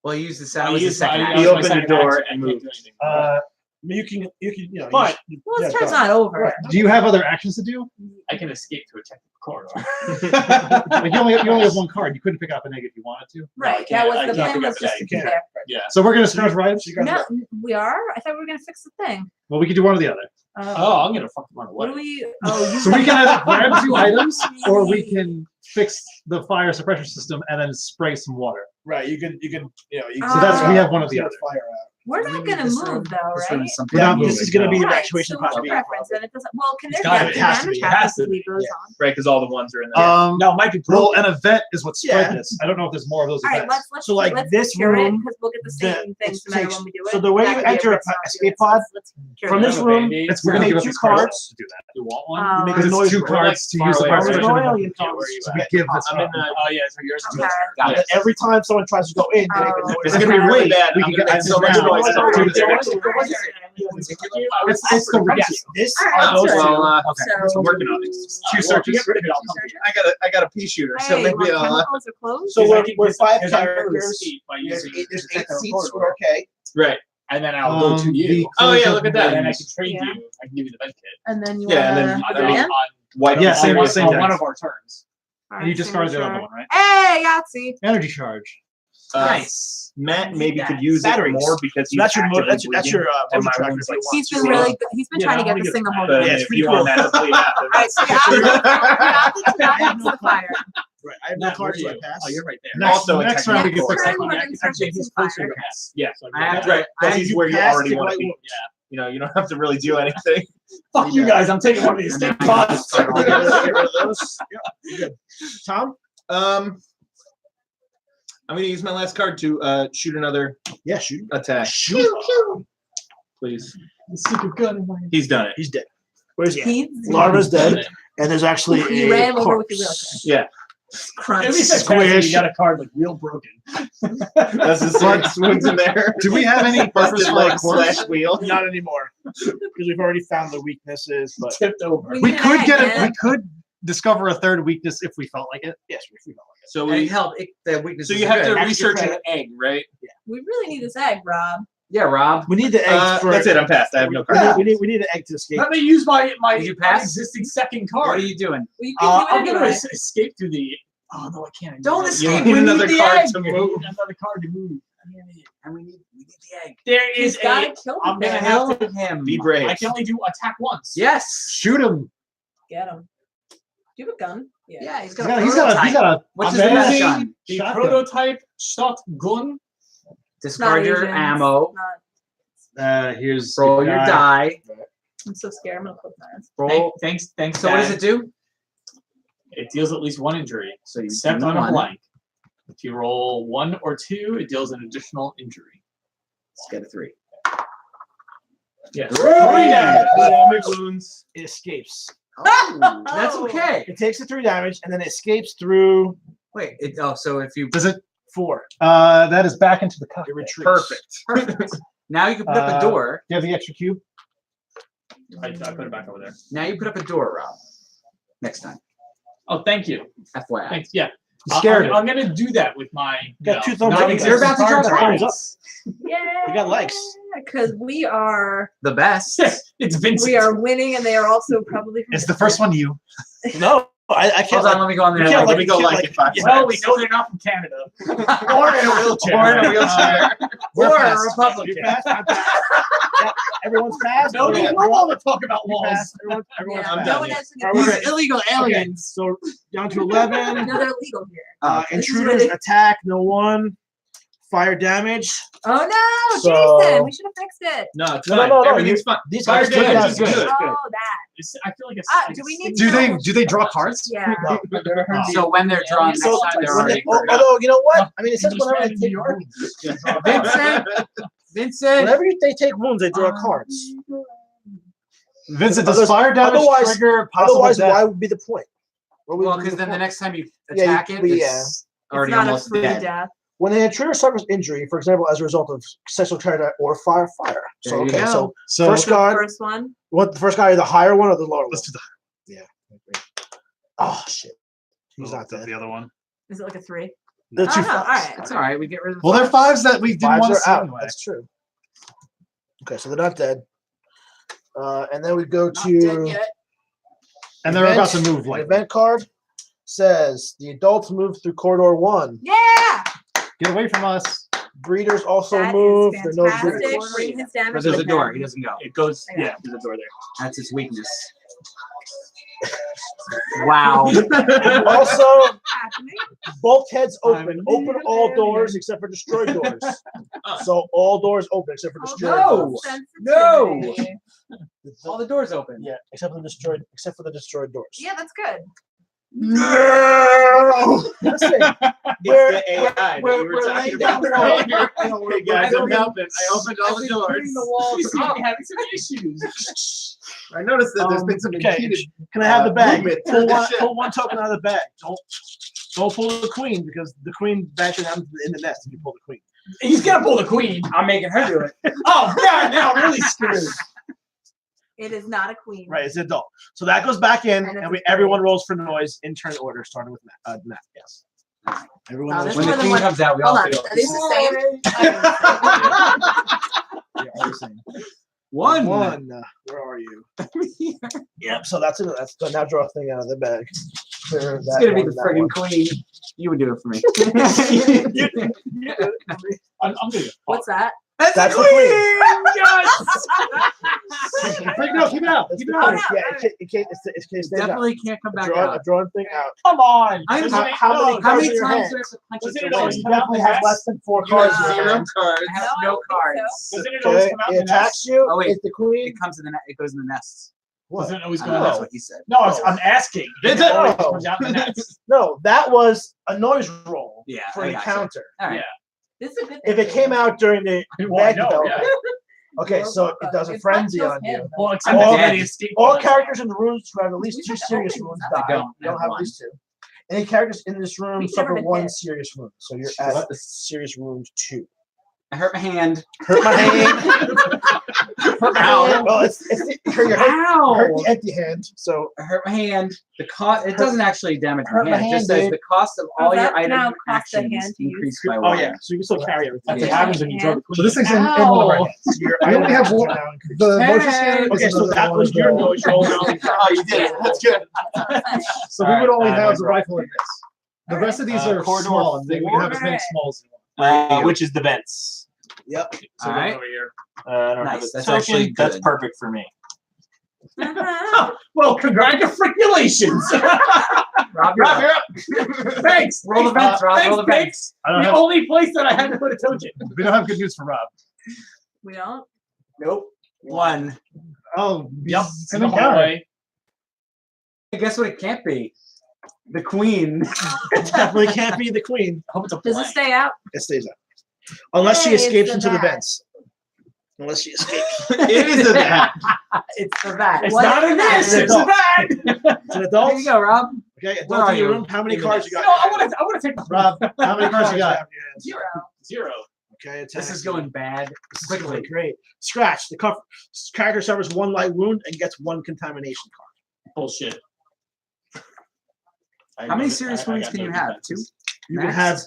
Well, he used the I sound. Was the used second my- action. I He used my opened the second door action. and I can't moved. do anything. You can, you know. But- Well, yeah, this turn's done. not over. Right. Do you have other actions to do? I can escape to a technical corridor. Like you only have one card. You couldn't pick up an egg if you wanted to. Right. can't- That was I the can't plan. pick Was up just that. to You be can't. there. Yeah. So we're gonna start right. So you guys No, are- we are. I thought we were gonna fix the thing. Well, we could do one or the other. Oh, I'm gonna fucking run What away. do we? Oh, you So we can either grab 2 items, or we Maybe. can fix the fire suppression system and then spray some water. Right. You can, you know, you So can. that's- we have one or the get a other. Fire out. We're not gonna This move room- though, this room right? is something We're not moving. This is going to be the Right, evacuation so what's pod. the preference? And it doesn't. Well, can there It's gotta be be. Has to be. It has to leave those Yeah. on? Right, because all the ones are in there. No, it might be Well, broken. an event is what spread Yeah. this. I don't know if there's more of those All right, events. let's So, like, let's this secure it room, because we'll get the same things it no matter takes- when we do it. so the way That you could be enter a risk not escape doing it, so pod, let's secure from it. this room, It's we're we're gonna gonna make give us 2 cards cards. to do that. You want one? Um, Make Because a it's noise 2 room. cards to Far use the away. fire There's suppression. no alien Yeah, where comes. you So at? we give this I'm in up. the. Oh yeah, so yours is Okay. Got it. Every time someone tries to go in, they make a Oh. noise. It's gonna be really bad. We I'm can gonna get make so much now. noise. Let's do There this. was- there was- It's the rest. Yes, this All right, are those sure. two. Well, So, I'm working on these. 2 If searches. you get rid of it, I'll Two come searches? here. I got a pea shooter, so hey, maybe what, I'll. chemicals are closed? So Because I can we're dis- 5 because I can characters. escape by There's using 8 the technical seats. corridor. We're okay. Right. And then I'll go to The you. Oh, yeah, close look at of that. And then I rooms. can trade Yeah. you. I can give you the med kit. And then you Yeah, and then- wanna On, I mean, on, Wipe Yeah, up same- the on, same on deck. one of our turns. All And you right, discard the other signature. one, right? Hey, Yahtzee. Energy charge. Nice. Matt maybe could use Batteries. it more because So he's that's your actively that's bleeding. your And motion my tracker. wound's if you like want He's to. been really good. He's been Yeah, trying to that get only this gets thing to hold. But Yeah, I mean, it's if pretty you cool. want that to bleed out, then All right, so add the 2 items to the fire. Right. I have no Matt, where cards, are so I you? pass. Oh, you're right there. Next, Also a next round we technical get fixed. Turn, up. we're gonna start Actually, fixing he's closer fire. to us. Yeah. So I have- right. I- This is you where you pass, already take want to white be. wounds. You know, you don't have to really do anything. Fuck you guys. I'm taking one of these escape pods. Get rid of those. Yep, you're good. Tom? I'm gonna use my last card to shoot another Yeah, shoot. attack. Shoot. Please. The secret gun in my hand. He's done it. He's dead. Where's he at? He's Larva's dead, and there's actually He a ran over with the corpse. Yeah. crunch. At least Squish. you got a card like real broken. That's the same swings in there. Do we have any Busted purpose leg like corpse? slash wheel. Not anymore, because we've already found the weaknesses. But Tipped over. We We need could an get egg, it. man. We could discover a 3rd weakness if we felt like it. yes, we feel like So And it we. helped. The weakness. So you have to Extra research an credit. egg, right? We really need this egg, Rob. Yeah, Rob. we need the eggs for. That's it. I'm passed. I have no We card. need an egg to escape. Let me use my Did you pass? existing second What card. are you doing? Well, you can I'm do it gonna anyway. escape through the. Oh no, I can't. Don't You escape. need We another the card egg. to need move. another card to move. And we need the egg. There He's is gotta a. kill I'm the gonna thing. have Kill to. him. Be brave. I can only do attack once. Yes. Shoot him. Get him. Do you have a gun? Yeah, he's He's got got, a he's got a, he's prototype. got Which I'm is the best using gun? The Shotgun. prototype shotgun. Discard your Asians, ammo. here's Roll your die. I'm so scared. I'm gonna close my eyes. Roll. Thanks. So what does it do? It deals at least 1 injury, So you except do on a one. blank. If you roll 1 or 2, it deals an additional injury. Let's get a 3. Yes. Three 3 damage. damage wounds. It escapes. Oh, that's okay. It takes the 3 damage and then it escapes through Wait. So if you Does it? 4. That is back into the It cockpit. retreats. Perfect. perfect. Now you can put up a door. Do you have the extra cube? I put it back over there. Now you put up a door, Rob. Next time. Oh, thank you. FYI. Thanks. Yeah. You scared I'm gonna do that with my. Got 2 thumbs not up. existing You're about to card drop cards. thumbs Yeah. We got likes. Because we are The best. It's Vincent. we are winning, and they are also probably. From It's the first one you. No, I can't. Hold on, let me go on there. You can't Let me go you can't like it 5 Well, we seconds. know they're not from Canada. Or in a wheelchair. Or in a wheelchair. We're Or a passed. Republican. You're passed, I'm passed. Yep, everyone's passed. No, Okay, we don't want to talk about you're laws. passed. Everyone's Yeah, I'm no done, one yeah. has Are we to. ready? illegal Okay, so down to 11. No, they're illegal here. This is Intruders really- attack, no 1. Fire damage. Oh no, So- Jason! We should have fixed it. No, it's No, fine. no, no, Everything's fine. These Fire guys take damage damage. is good. Oh, that. I feel like it's. Do we need Do they draw cards? Yeah. No. So when they're drawn next So, time, they're when already. they- although, you know what? I mean, it says whenever they New take York. Vincent. Vincent. whenever they take wounds, they draw cards. Vincent, does Others- fire damage otherwise- trigger possible Otherwise, death? why would be the point? What would Well, be because the then the point? next time you Yeah, attack you- it, yeah. it's already It's not almost a free dead. death. When an intruder suffers injury, for example, as a result of sexual contact or fire. There So you okay, go. so So first The guy, first one. what the first guy, the higher one or the lower let's one? do the, Oh shit, he's not the dead. other one. Is it like a 3? The Oh, two no, all fives. right. It's all right. We get rid of the Well, they're fives. fives that we didn't Fives want to are see out. anyway. That's true. Okay, so they're not dead. And then we go Not dead to yet. And they're about to event. move The like event card says the adults move through corridor 1. Yeah. get away from us. Breeders also That is move. There are no fantastic. breeders. Bring his damage. But there's a with door. him. He doesn't go. It goes. Yeah. Yeah, there's a door there. That's his weakness. Wow. Also, Happening. bulkheads open. I'm Open the all alien. doors except for destroyed doors. So all doors open except for destroyed no. doors. No. Sensitivity. All the doors open. Yeah, except for the destroyed doors. Yeah, that's good. No. Let's see. We're- It's the AI that we were talking laying about down earlier. we're Hey guys, laying I'm down- helping. I opened all the doors. The walls. You seem to be having some issues. I noticed that there's been some Okay, impeded can I have the bag? movement Pull through the one, ship. pull one token out of the bag. Don't pull the queen because the queen actually happens in the nest if you pull the queen. He's gonna pull the queen. I'm making her do it. Oh god, now I'm really screwed. It is not a queen. Right, it's an adult. So that goes back in, And it's and a everyone rolls for noise in turn order, starting with Matt. Yes. Everyone Oh, rolls there's for When the more than queen one- comes out, we all Hold on. feel Are these the same? Yeah, all the same. one. Where are you? Yep. So that's it. That's now draw a thing out of the bag. Clear It's that gonna be one, the that friggin' one. queen. You would do it for me. I'm gonna. What's that? That's the queen. Break it out, keep it out. It's Keep the it out. queen. Yeah, it can't. It's Definitely can't come back Draw out. a drawing thing out. Come on. I'm- Doesn't it- how many no, How cards many in your times hand? do I have to punch Doesn't it it to always win? You come out definitely the have nest? less than 4 You cards. have in your Zero hand. cards. I have No, I no don't think cards. Doesn't it always Okay, come out it the nest? attacks you. Oh, wait. It's the queen. It comes in the it goes in the nests. What? Doesn't it always Oh. go in the That's nest? what he said. No, I'm asking. Did It it? always Oh. comes out in the nest. No, that was a noise roll Yeah, for I an gotcha. encounter. All right. Yeah. This is a good thing. If it came out during the Well, I bag know, development, yeah. okay, so it does a It's frenzy not on just you. him, Well, though. except All- for the escape All pods. characters in the rooms who have at least We 2 have to serious open wounds these die. up. I don't. You don't I have have at least 2. Any characters in this room We've never suffer been 1 hit. serious wound, so you're What? at the serious wound 2. I hurt my hand. Hurt my hand. Hurt my hand. Well, it's hurt your hand. Hurt Ow! the empty hand. So I hurt my hand. The cost. It doesn't actually damage hurt my my hand. It just hand, says dude. the cost of Oh, all your that items now and costs a actions hand to use. increased by oh 1. yeah, so you can still carry everything. That's Okay. what happens when you draw the queen. So this thing's in one of our hands. So your We only item have actions one- are now increased. The motion Hey! scanner. is Okay, so another that one was of your the- noise roll. Oh, you did it. That's good. So we would only Alright, have the right. rifle in this. The rest of these are corridor small, and we would have as many Alright. smalls. As you want. Which is the vents. Yep. So Alright. over here. I don't Nice, have a that's token. actually That's good. perfect for me. Uh-huh. Well, congratulations. Rob, Rob, you're you're up. Thanks. Roll the vents, Rob. Thanks, Roll the vents. I don't The have. only place that I had to put a token. We don't have good news for Rob. We don't. Nope. 1. Oh, Yep. It's In an the encounter. hallway. Guess what? It can't be. The queen. It definitely can't be the queen. I hope it's a Does it blank. stay out? It stays out. Unless she Hey, it's escapes the into the bat. vents. Unless she escapes. It is a that. It's the vat. It's What not is in that? this. It's a bag. It's an adult. There you go, Rob. Okay, Where adult are in your you? room. How many In cards the you got? No, I want to take the Rob, how many cards you got? Zero. Zero. Okay, This is going bad. This is Quickly. going great. Scratch. The character suffers 1 light wound and gets 1 contamination card. Bullshit. How many serious wounds can you have? 2? You can Max? have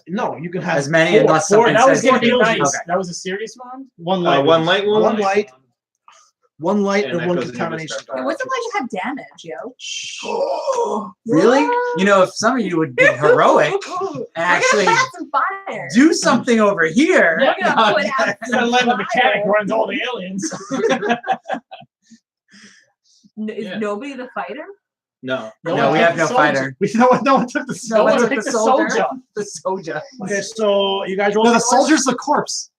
you can have As many 4. unless 4 something That was says gonna be kills nice. you. Okay. That was a serious one. One light. One light wound. 1 light. 1 light And and that 1 goes into contamination discard. Hey, card. what's it like to have damage, yo? Really? You know, if some of you would be heroic and We're actually gonna pass some fire. do something over here. Yeah. We're gonna put out Gotta let the some mechanic fire. runs all the aliens. Is Yeah. nobody the fighter? No. No, we have no fighter. No one took the No one one took picked the the soldier. soldier. The soldier. Okay, so you guys roll No, for the noise? soldier's the corpse.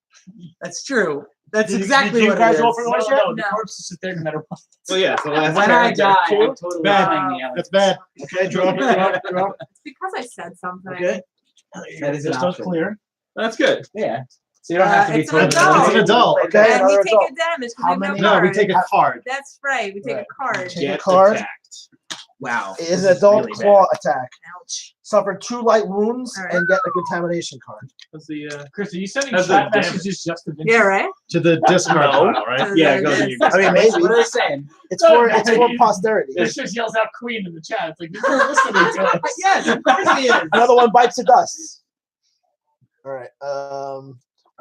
That's true. That's Did you- exactly did you what guys it roll is. for No, noise no, yet? the No. corpse is just there no matter what. So yeah, so last When I character. die, Two? I'm totally Bad. blaming the aliens. That's bad. Okay, drop. It's because I said something. Okay. That is an This does option. clear. That's good. Yeah. So you don't have to be It's an totally adult. It's an adult. Okay, And we another take adult. a damage because How we have many- no No, we card. take a card. That's right. We take Right. a card. Take a Get card. attacked. Wow. It is This an adult really claw bad. attack. Ouch. Suffer 2 light wounds All right. and get a contamination card. What's the Chris, are you sending That's chat the damage. messages just to Yeah, right? To the discard No. pile, right? Yeah, it goes in your I mean, maybe What are they saying? it's for posterity. It just yells out "Queen" in the chat. It's like you're listening to us. Yes, of course he is. Another one bites the dust. All right. All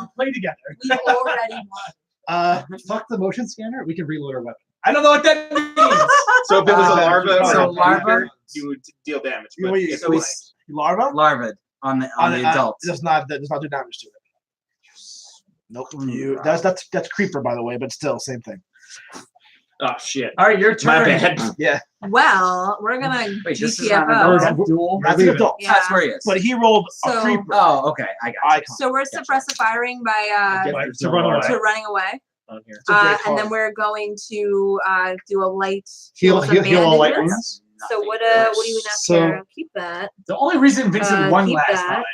to play together. We already won. Fuck the motion scanner. We can reload our weapon. I don't know what that means. So if it was a larva, So or a larva- larva, you would deal damage. You But know, if So we larva larva on the adult. does not do damage to it. Nope. You that's creeper, by the way, but still same thing. oh shit, All right, your my turn. bad. Yeah, Well, we're gonna Wait, this is not an GTFO. adult? Duel. that's an adult. Yeah. That's where he is. But he rolled So- a creeper Oh, okay. I got you. icon. So we're suppressive firing by Like, to run away. to running away, On here. a great and then card. we're going to do a light Heal some all light bandages. wounds. So what do you have So- there? Keep that. The only reason Vincent won keep last that.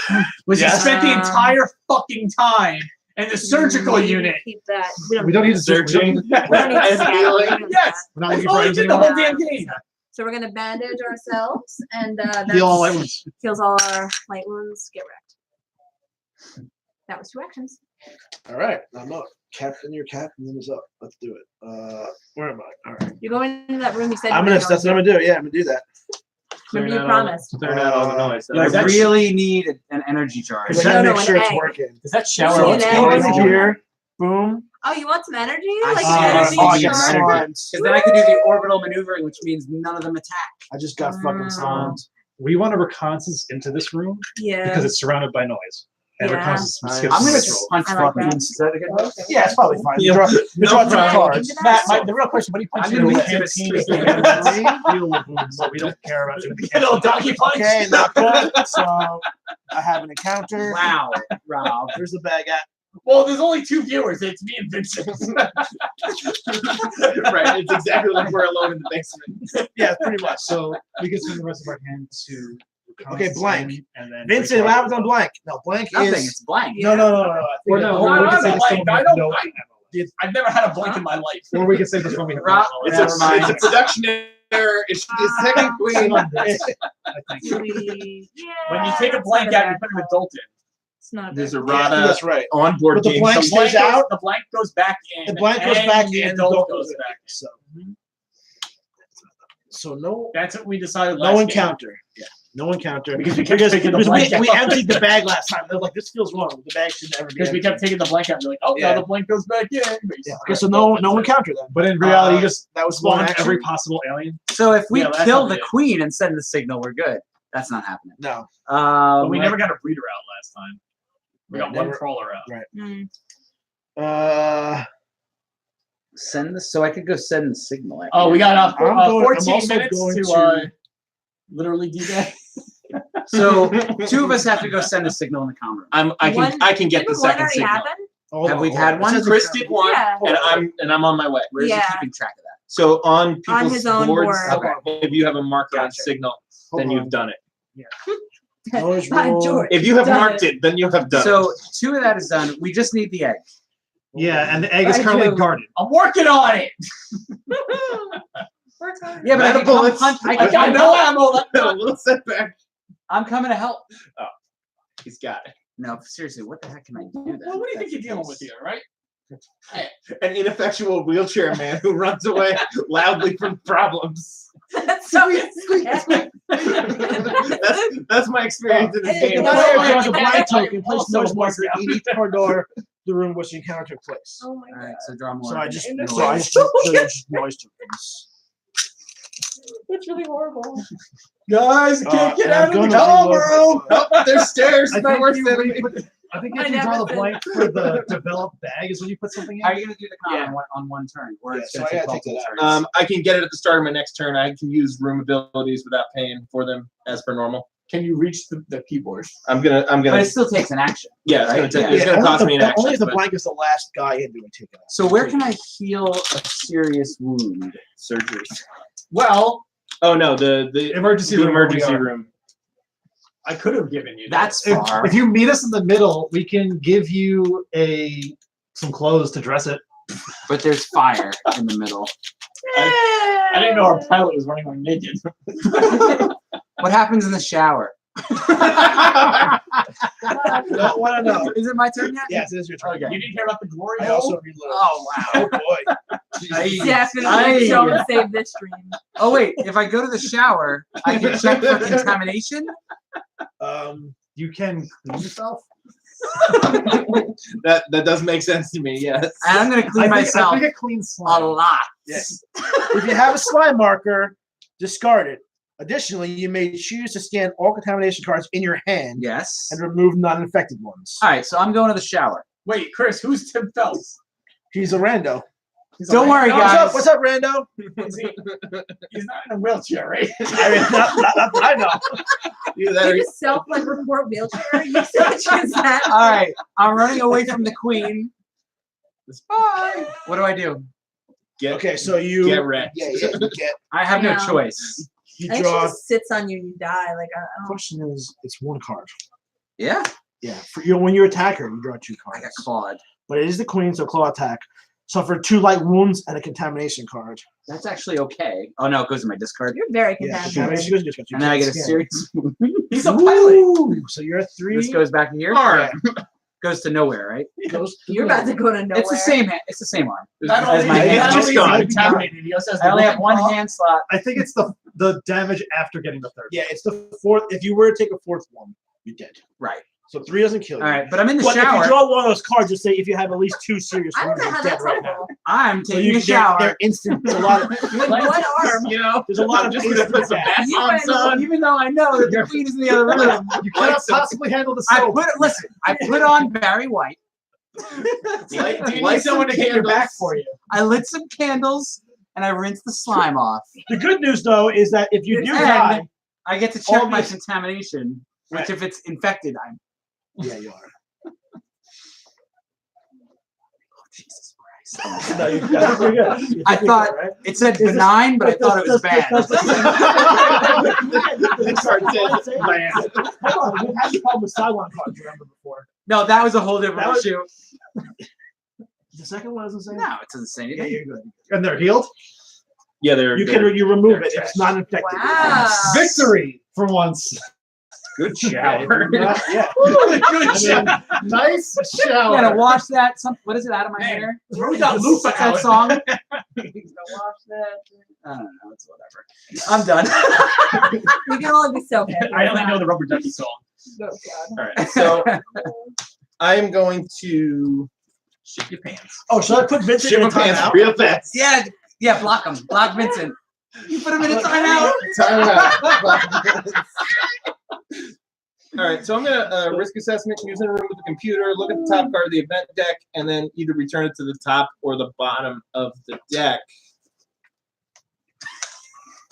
time was he Yes. spent the entire fucking time in the surgical You unit. Keep that. We don't need to Searching. We don't need to And scan. healing. We don't need Yes. that. We're not That's looking all for he items did the anymore. whole damn game. So we're gonna bandage ourselves, and that Heal all light wounds. heals all our light wounds. Get wrecked. That was 2 actions. All right, I'm up. Captain, your captain is up. Let's do it. Where am I? All right. You're going into that room. You said I'm you were gonna. That's what I'm gonna do. Yeah, I'm gonna do that. Remember you promised. Clearing out all the noise. I that's- really need an energy charge. Because I gotta No, make an sure it's egg. working. Is that See shower? an What's egg. Go going into on? here. Boom. Oh, you want some energy? I Like see. an energy I yeah, got charge? energy. slimed. Because then I could do the orbital maneuvering, which means none of them attack. I just got fucking slimed. We want a reconnaissance into this room Yeah. because it's surrounded by noise. And Yeah. reconnaissance I'm skips I'm gonna this just roll. punch I like fucking. that. Is that a good one? Yeah, it's probably fine. Yeah. You draw two problem. cards. Into Matt, that? the real question: what do you punch I'm in gonna the leave head? canteen as the damage deal with wounds, so we don't care about doing the Get a little canteen. doggy punch. Okay, not good. So I have an encounter. Wow, Rob. There's the bag at. Well, there's only 2 viewers. It's me and Vincent. Right, it's exactly like we're alone in the basement. Yeah, pretty much. So we can spend the rest of our hand to Okay, blank. and then Vincent, what happens on blank? No, blank Nothing. is. It's blank. No. I think Or that- no, No, or we I can say don't this like- one I with don't no like- ammo. I've never had a blank in my life. Or we can say this one we have Rob, no It's ammo. Never mind. a production error. It's technically. I think. Yeah, When you take a it's blank not out, you put an adult in. It's not There's bad. a Yeah, Rada that's right. onboard But the game. blank The blank, stays goes, out. the blank goes back in. The blank goes and back the in. adult goes back in. So. So no. That's what we decided No last game. encounter. Yeah. No encounter. Because we kept taking the blank we out. emptied the bag last time. They're like, this feels wrong. The bag should never be Because we empty. kept taking the blank out. You're like, oh, Yeah. now the blank goes back in. Yeah. Okay, so no encounter then. But in reality, you just That was one spawned action. every possible alien. So if we Yeah, that's kill not the it. queen and send the signal, we're good. That's not happening. No. But we never got a breeder out last time. We got Never. one crawler out. Mm. Send the. So I could go send the signal. after Oh, we got I'm going- I'm 14 also minutes going to literally do that. So 2 of us have to go send a signal in the comm room. I can get the Didn't one second already signal. happen? Have we had one? Chris did one, Yeah. and I'm on my way. Where's Yeah. he keeping track of that? So on people's his own boards, board. if you have a marker on Gotcha. signal, Hold then on. you've done it. Noise By roll. George. If you have Done marked it, then you have done So it. 2 of that is done. We just need the egg. Yeah, and the egg is I currently do. guarded. I'm working on it. Yeah, but I Mana can come bullets. hunt. I I can got come no help. ammo. A little setback. I'm coming to help. He's got it. No, seriously, what the heck can I do then? Well, what do you think you're dealing with here, right? An ineffectual wheelchair man who runs away loudly from problems. That's so That's my experience in this Hey, game. no, Player no, draws a no, blind no, token, place also noise marker works in each corridor the room which the encounter took place. Oh my All god. right, so draw more. So I just And so I just noise tokens. That's really horrible. Guys, you can't get and out I'm of the gonna comm reload- room. Oh, there's stairs. I My think worst you enemy. I think I if you draw the never blank for the developed bag is when you put something How are in. you going to do the comm on one turn? Or Yeah, it's so going I to gotta take take multiple that out. turns? I can get it at the start of my next turn. I can use room abilities without paying for them as per normal. Can you reach the keyboard? I'm gonna. But it still takes an action. Yeah, it's gonna, right? take, Yeah. it's gonna only cost if me an the- action. Only if the but blank is the last guy in doing take it out. So where can I heal a serious wound? surgery. Well, Oh no, the Emergency the room where we emergency are. room. I could have given you That's If, far. if you meet us in the middle, we can give you some clothes to dress it. But there's fire in the middle. I didn't know our pilot was running on naked. What happens in the shower? Don't want to know. Is it my turn yet? Yes, it is your turn. Okay. You didn't hear about the glory I hole? also reload. Oh wow. Oh boy. Definitely don't save this stream. Oh wait, if I go to the shower, I can check for contamination. You can clean yourself. That does make sense to me. Yes. And I'm gonna clean myself I think a clean a slime. lot. Yes. If you have a slime marker, discard it. Additionally, you may choose to scan all contamination cards in your hand Yes. and remove non-infected ones. All right, so I'm going to the shower. Wait, Chris, who's Tim Phelps? He's a rando. Don't worry, What's guys. up? What's up, rando? He's not in a wheelchair, right? I mean, not that I know. Either that or You just self-report wheelchair. You said choose that. All right, I'm running away from the queen. Bye. What do I do? Okay, so you get wrecked. Yeah, you get. I have no Yeah. choice. You I think she draw. just sits on you and you die. Like, I The don't know. question is, it's one card. Yeah, Yeah, for you when you attack her, you draw 2 I got cards. clawed. But it is the queen, so claw attack. Suffer 2 light wounds and a contamination card. That's actually okay. Oh no, it goes in my discard. You're very Yeah, contaminated. contamination goes against you. And then I get a Scan. serious. He's a pilot. Ooh, so you're a 3. This goes back here. Yeah. Goes to nowhere, right? Goes to You're about to go to nowhere. It's the same. It's the same arm. Not As only, my hand. not only is gone. he contaminated, he also has I the only have whooping one cough. hand slot. I think it's the damage after getting the third. Yeah, it's the 4th. If you were to take a 4th one, you're dead. Right. So 3 doesn't kill you. All right, but I'm in the But if shower. you draw one of those cards, just say if you have at least 2 serious I wounds, don't know you're how dead that's right now. helpful. I'm So taking a they're shower. instant. There's a lot of With one arm. You know, there's a lot I'm of just gonna put some instant bats You on, went- son. Even though I know that the queen is in the other room, You cannot possibly handle the soap. I put on Barry White. Do you need someone to get your back for you? I lit some candles and I rinsed the slime off. The good news though is that if you do And die, I get to check All my these- contamination, which Right. if it's infected, I'm. yeah, you are. Jesus Christ. No, that's pretty good. You I think thought- you're right? It said Is this- benign, but I thought it was bad. Hold on, we've had the problem with Cylon cards, remember before? No, that was a whole different That was- issue. The second one doesn't say. No, it doesn't say Yeah, anything. you're good. And they're healed. Yeah, they're. You they're- can you remove they're it if it's not infected. Wow. Victory for once. Good Yeah, shower. yeah. Good I mean, Nice You gotta shower. wash that. What is it out of my Man, hair? throw that loop What's out. that song? You gotta wash that. I don't know. It's whatever. I'm done. You can only be so happy. I only know the Rubber Ducky song. Oh, God. All right, so I am going to shit your pants. oh, should I put Vincent Shit in my a pants timeout? real fast. Yeah, block him. Block Vincent. You put him in a timeout. Time out. All right, so I'm gonna risk assessment using a room with the computer. Look at the top card of the event deck, and then either return it to the top or the bottom of the deck.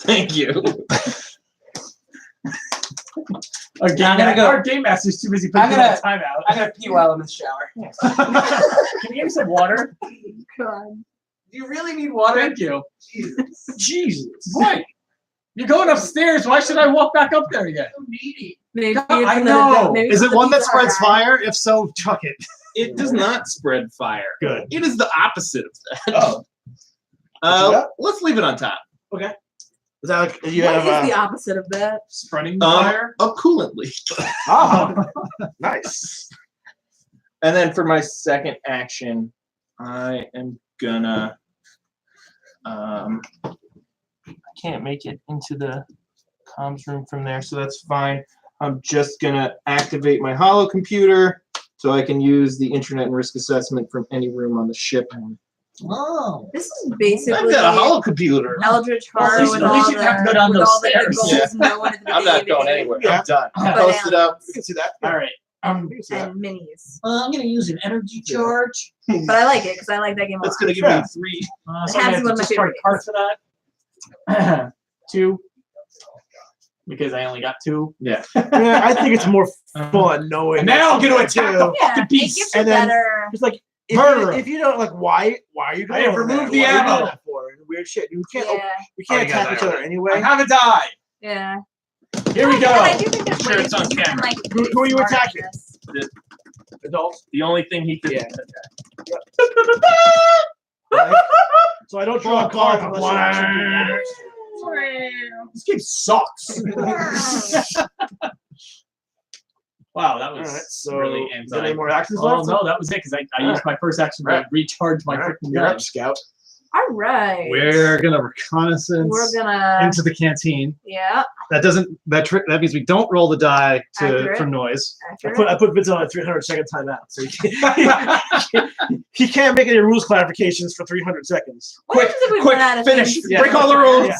Thank you. Our game master's too busy putting I'm gonna- a timeout. I'm gonna pee while I'm in the shower. Can you give me some water? God. Do you really need water? Thank you. Jesus. What? You're going upstairs. Why should I walk back up there again? Maybe I it's know. maybe Is it's it one the that pizza spreads guy. fire? If so, chuck it. It does not spread fire. Good. It is the opposite of that. Oh. What you got? Let's leave it on top. Is that like you What have is the opposite of that? Spreading fire? A coolant leak. oh, nice. And then for my second action, I am gonna. I can't make it into the comms room from there, so that's fine. I'm just gonna activate my holo computer so I can use the internet and risk assessment from any room on the ship. Oh. This is I've basically got a holo computer. Eldritch Well, Horror at least- with at all least the, you have to go down with those all the stairs. goals known at the I'm not beginning going of the game. anywhere. Yeah. I'm done. But Post it up. You can see that. All right. You can see that. And minis. I'm going to use an energy charge. But I like it because I like that game a lot. That's gonna give Yeah. me 3. So It I'm has going one to of my discard favorite cards for that. 2. Because I only got 2. Yeah. Yeah, I think it's more fun knowing. And now I'm going to what attack do. the Yeah, fucking it beast. gives you And then- better. It's like if Murder. if you don't like why are you I going have over removed there? the What are you ammo. doing that for? And weird shit. You can't. Yeah, We can't Oh, you got attack each that other right. I anyway. have a die. yeah. Here we And I go. do think there's Sure, ways it's on that you can camera. like. Who are you smart attacking? this. Adults. The only thing he could. Yeah. Right? So I don't draw a card unless This game sucks. Wow, that All was right. So really is there any anti. more actions Oh left? no, that was it because I All used my first action to Right. recharge my All right, freaking you're gun. up, Scout. All right. We're gonna reconnaissance We're gonna. into the canteen. Yeah. That means we don't roll the die Accurate. for noise. Accurate. I put Vince on a 300-second timeout, so he can't make any rules clarifications for 300 seconds. What happens if we run out of finish. things? Yeah. Break all the rules. Yeah.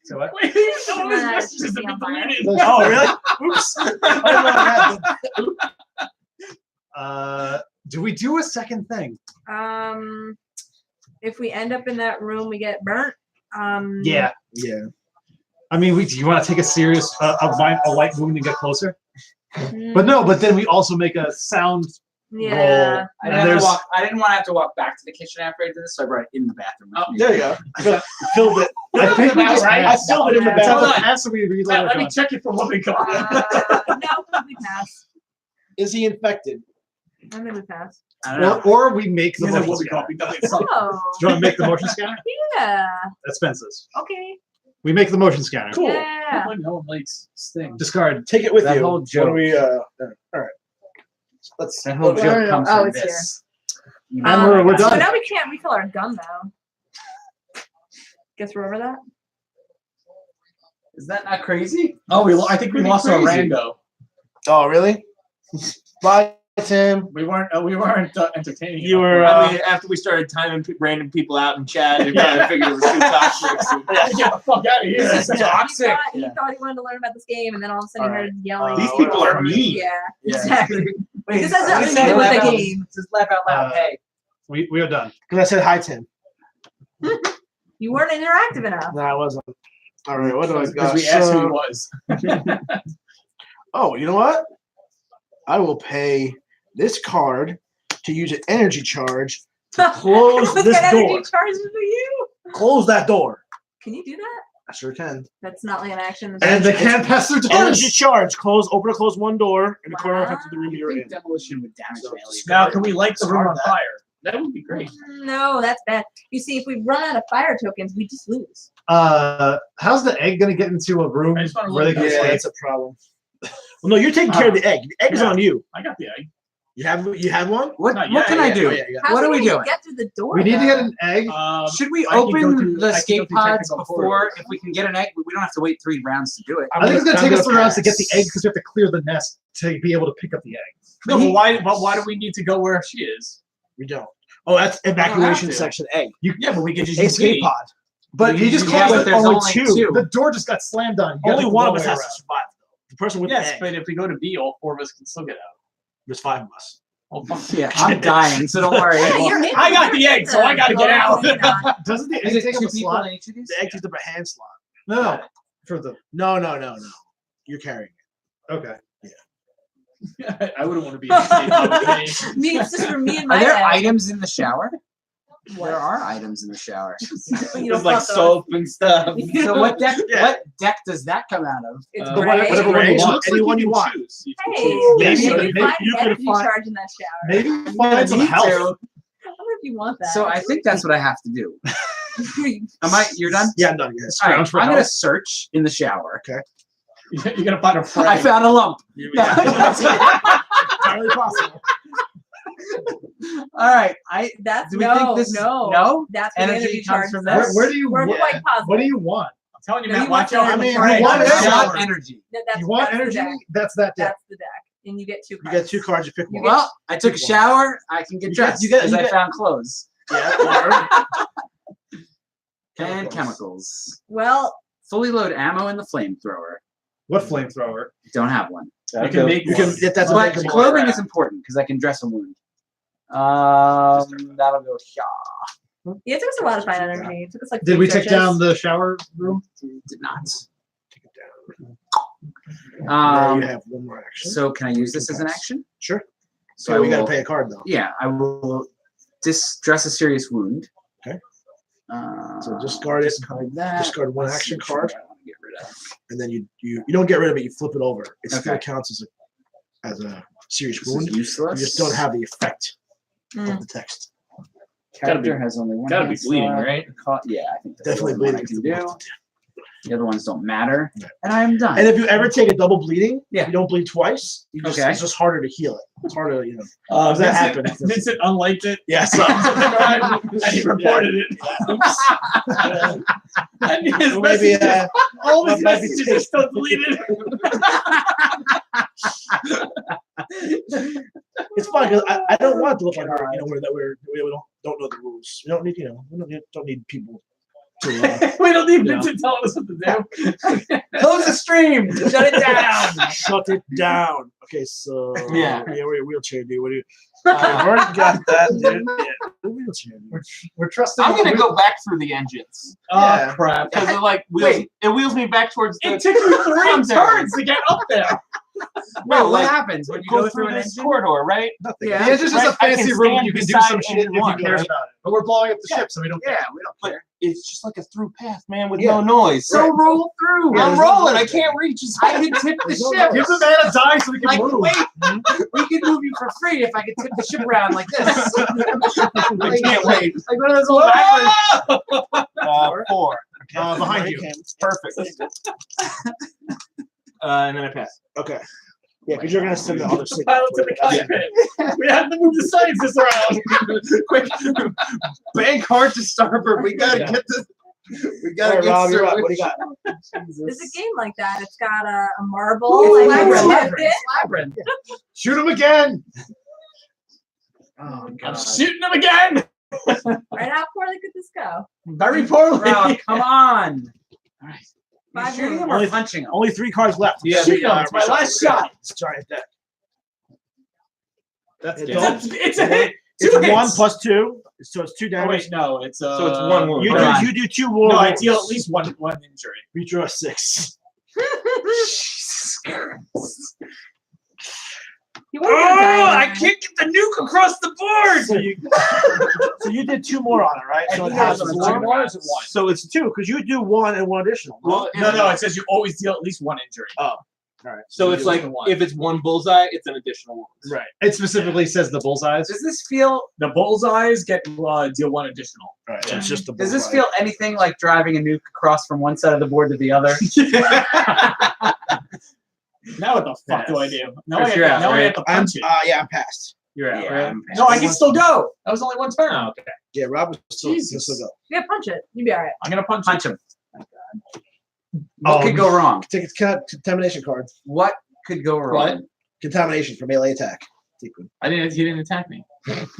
So what? Wait, all these messages have been deleted. Oh, really? Oops. I didn't know that. Do we do a second thing? If we end up in that room, we get burnt. Yeah. Yeah. I mean, do you want to take a serious a light wound and get closer? mm, But no. But then we also make a sound Yeah. roll. I And didn't, there's want to have to walk back to the kitchen after I did this, so I brought it in the bathroom. with me. There you go. Filled it. I think we just I filled it in the Yeah. bathroom. Hold on. After we reload Matt, our let me gun. check it for what we got. No, we pass. Is he infected? I think we pass. I don't know. Or we make the What motion we scanner. got, we got it. Do Oh. you want to make the motion scanner? Yeah. That spends this. Okay. We make the motion scanner. Cool. Yeah. No one likes Sting. Discard. Take it with That you. whole When joke. we all right. Let's. That whole let's- joke comes Oh, from it's this. And we're So done. now we can't refill our gun though. Guess we're over that. Is that not crazy? Oh, I think we Pretty lost our crazy. rando. Oh, really? Bye, Tim. We weren't entertaining. You enough. were. I mean, after we started timing random people out in chat, we kind of figured it was too toxic. So. Get the fuck out of here. Yeah. He Toxic. thought he wanted to learn about this game, and then all of a sudden he heard yelling. These people are mean. Yeah, Yeah. exactly. Wait, This has I nothing to said do with laugh the out- game. Just laugh out loud. Hey. We are done. Because I said hi, Tim. You weren't interactive enough. No, I wasn't. All right. What do I Because got? we asked who he So- was. Oh, you know what? I will pay this card to use an energy charge to close What's this that door. energy charges for you? Close that door. Can you do that? I sure can. That's not like an action. And they can't pass through Energy doors. charge. Open or close one door in the corner of the room I you're in. think demolition would damage So, my LED. Now, can we light the room on Discard that. fire? That would be great. No, that's bad. You see, if we run out of fire tokens, we just lose. How's the egg gonna get into a room I just wanna where they look can at Yeah, sleep? that's a problem. Well, no, you're taking care of the egg. The egg is Yeah. on you. I got the egg. You have one? What Not what yet, can I do? Oh, yeah, you got it. How's What he are we gonna doing? Get through the door. We need to get though? an egg. Should we I can go open through- the I can escape go through pods technical before? corridors. If we can get an egg, we don't have to wait 3 rounds to do it. I think it's gonna I'm take us gonna 3 rounds to get the pass. egg because we have to clear the nest to be able to pick up the egg. No, but why do we need to go where she is? We don't. Oh, that's evacuation to. section egg. Yeah, but we could just use Escape B. pod. But he just Yeah, closed but it. there's Only only two. two. The door just got slammed on. You gotta Only take the one of long us way has to around. survive. The person with Yes, the egg. but if we go to B, all 4 of us can still get out. There's 5 of us. Oh, fuck. Yeah, I'm dying, so don't worry. Hey, you're in- I got the you're egg, in so I gotta get Oh, out. maybe not. Doesn't the Is egg it take up 2 a people slot? in each of these? The egg takes up a hand slot. No. For the No. You're carrying it. okay. I wouldn't want to be in escape pod with me. Me, it's just for me and my Are there egg. items in the shower? What? There are items in the shower. You There's don't like fuck those. soap and stuff. So what deck? Yeah. What deck does that come out of? It's Uh, gray. whatever one you It want. looks like Anyone you you can want. Choose. You Hey, can choose. Maybe- you maybe find you could energy find- charge in that shower. Maybe find some Me health. too. I wonder if you want that. So I think that's what I have to do. You're done? Yeah, I'm done. Yes. All right, Scrounge for I'm gonna health. search in the shower. You're gonna find a friend. I found a lump. Entirely possible. All right, that's do we no, think this? no. That's where the Energy energy comes charge. from is. this? Where do you We're want? quite positive. What do you want? I'm telling you, No, Matt, you watch want out. the for the energy. friend. You want I energy? want energy. That's, You want that's the energy? deck. That's that deck. That's the deck, and you get 2 You cards. get 2 cards. You pick You one. Well, I took a shower. I can get You get- dressed you get- because you I get- found clothes Yeah. and chemicals. Well, Fully load ammo in the flamethrower. What flamethrower? Don't have one. You can make You can. one. That's a But big clothing is important because I can dress a wound. That'll go here. yeah, it took us a while to find energy. It took us like Did 3 we take searches. down the shower room? Did not. Take it down. You have one more action. So can I use this as an action? Sure. So So I we got to will- pay a card though. Yeah, I will dress a serious wound. Okay. So So discard it. Discard that. Discard one Let's action see what card. I want to get rid of. And then you don't get rid of it. You flip it over. It still Okay. counts as a serious This is wound. You useless. just don't have the effect Mm. of the text. Character has only one. Gotta be hand bleeding, slot. right? Yeah, I think that's Definitely the only one bleeding. I can do. The other ones don't matter, and I am done. And if you ever take a double bleeding, Yeah. you don't bleed twice. You just, Okay. It's just harder to heal it. It's harder, Does that happen? Vincent unliked it. Yeah, so And he reported it. And his Or maybe messages, all his might be messages are still deleted. it's fun because I don't want it to look like we don't know the rules. We don't need we don't need people to We don't need Vincent telling us what to do. Close the stream. Shut it down. shut it down. Okay, so Yeah. we're wheelchair dude. What do you? We've already got that, dude. Yeah, wheelchair dude. We're trusting. I'm gonna go back through the engines Oh crap! because it like wheels. It wheels me back towards the. It took you 3 Commentary. turns to get up there. Wait, what like, happens when you Go go through through an this engine? corridor, right? Nothing. Yeah. The engine's just a Right, I can fancy room stand you can do beside some shit if engine you one, care right? about it. But we're blowing up the ship, so we don't Yeah, care. we don't But care. it's just like a through path, man, with Yeah. no noise. So roll through. I'm rolling. I can't reach as I high. can tip the There's no ship. Give the man a die so we can Like, move. wait, we can move you for free if I can tip the ship around like this. I can't wait. Like one of those old backwards. 4. Behind you. Perfect. And then I pass. Okay. Yeah, because you're gonna send the other signal. Pilots in the cockpit. We have to move the scientists around. Quick, bank hard to starboard. We gotta Yeah. get this. We All gotta right, get Rob, you're Sir up. What do you got? There's a game like that. It's got a marble. Ooh, like, labyrinth. it. Labyrinth. Shoot him again. Oh, I'm God. shooting them again. Right, how poorly could this go? Very poorly. Rob, come on. All right. You're 5 shooting him minutes. or punching him? Only 3 cards left. Yeah, Shoot no, it's my last shot. It's a giant deck. That's It's good. It's a hit. It's 2 hits. 1 plus 2, so it's 2 Oh, damage. wait, no, it's So it's 1 wound. You Hold on. do 2 war No, I wounds. deal at least one injury. You drew a 6. You would've been dying. can't get the nuke across the board. So you did 2 more on it, right? So it And has he has 1 2 more, or is it 1? So it's 2 because you do 1 and 1 additional. Well, No, it says you always deal at least 1 injury. All right. So you it's do like the 1. if it's 1 bullseye, it's an additional one. Right. It specifically says the bullseyes. Does this feel? The bullseyes get deal 1 additional. All right. So it's just the Does this bullseye. feel anything like driving a nuke across from one side of the board to the other? Now what the fuck do I do? Now, I Chris, you're have, out, now I right? have to I'm punch it. I'm passed. You're out, Yeah, right? I'm- No, I can still go. That was only 1 turn. Oh, okay. Yeah, Rob was still Jesus. go. Yeah, punch it. You'd be all right. I'm gonna punch Punch it. him. What could go wrong? Take a contamination card. What could go wrong? Contamination for melee attack. Take one. He didn't attack me.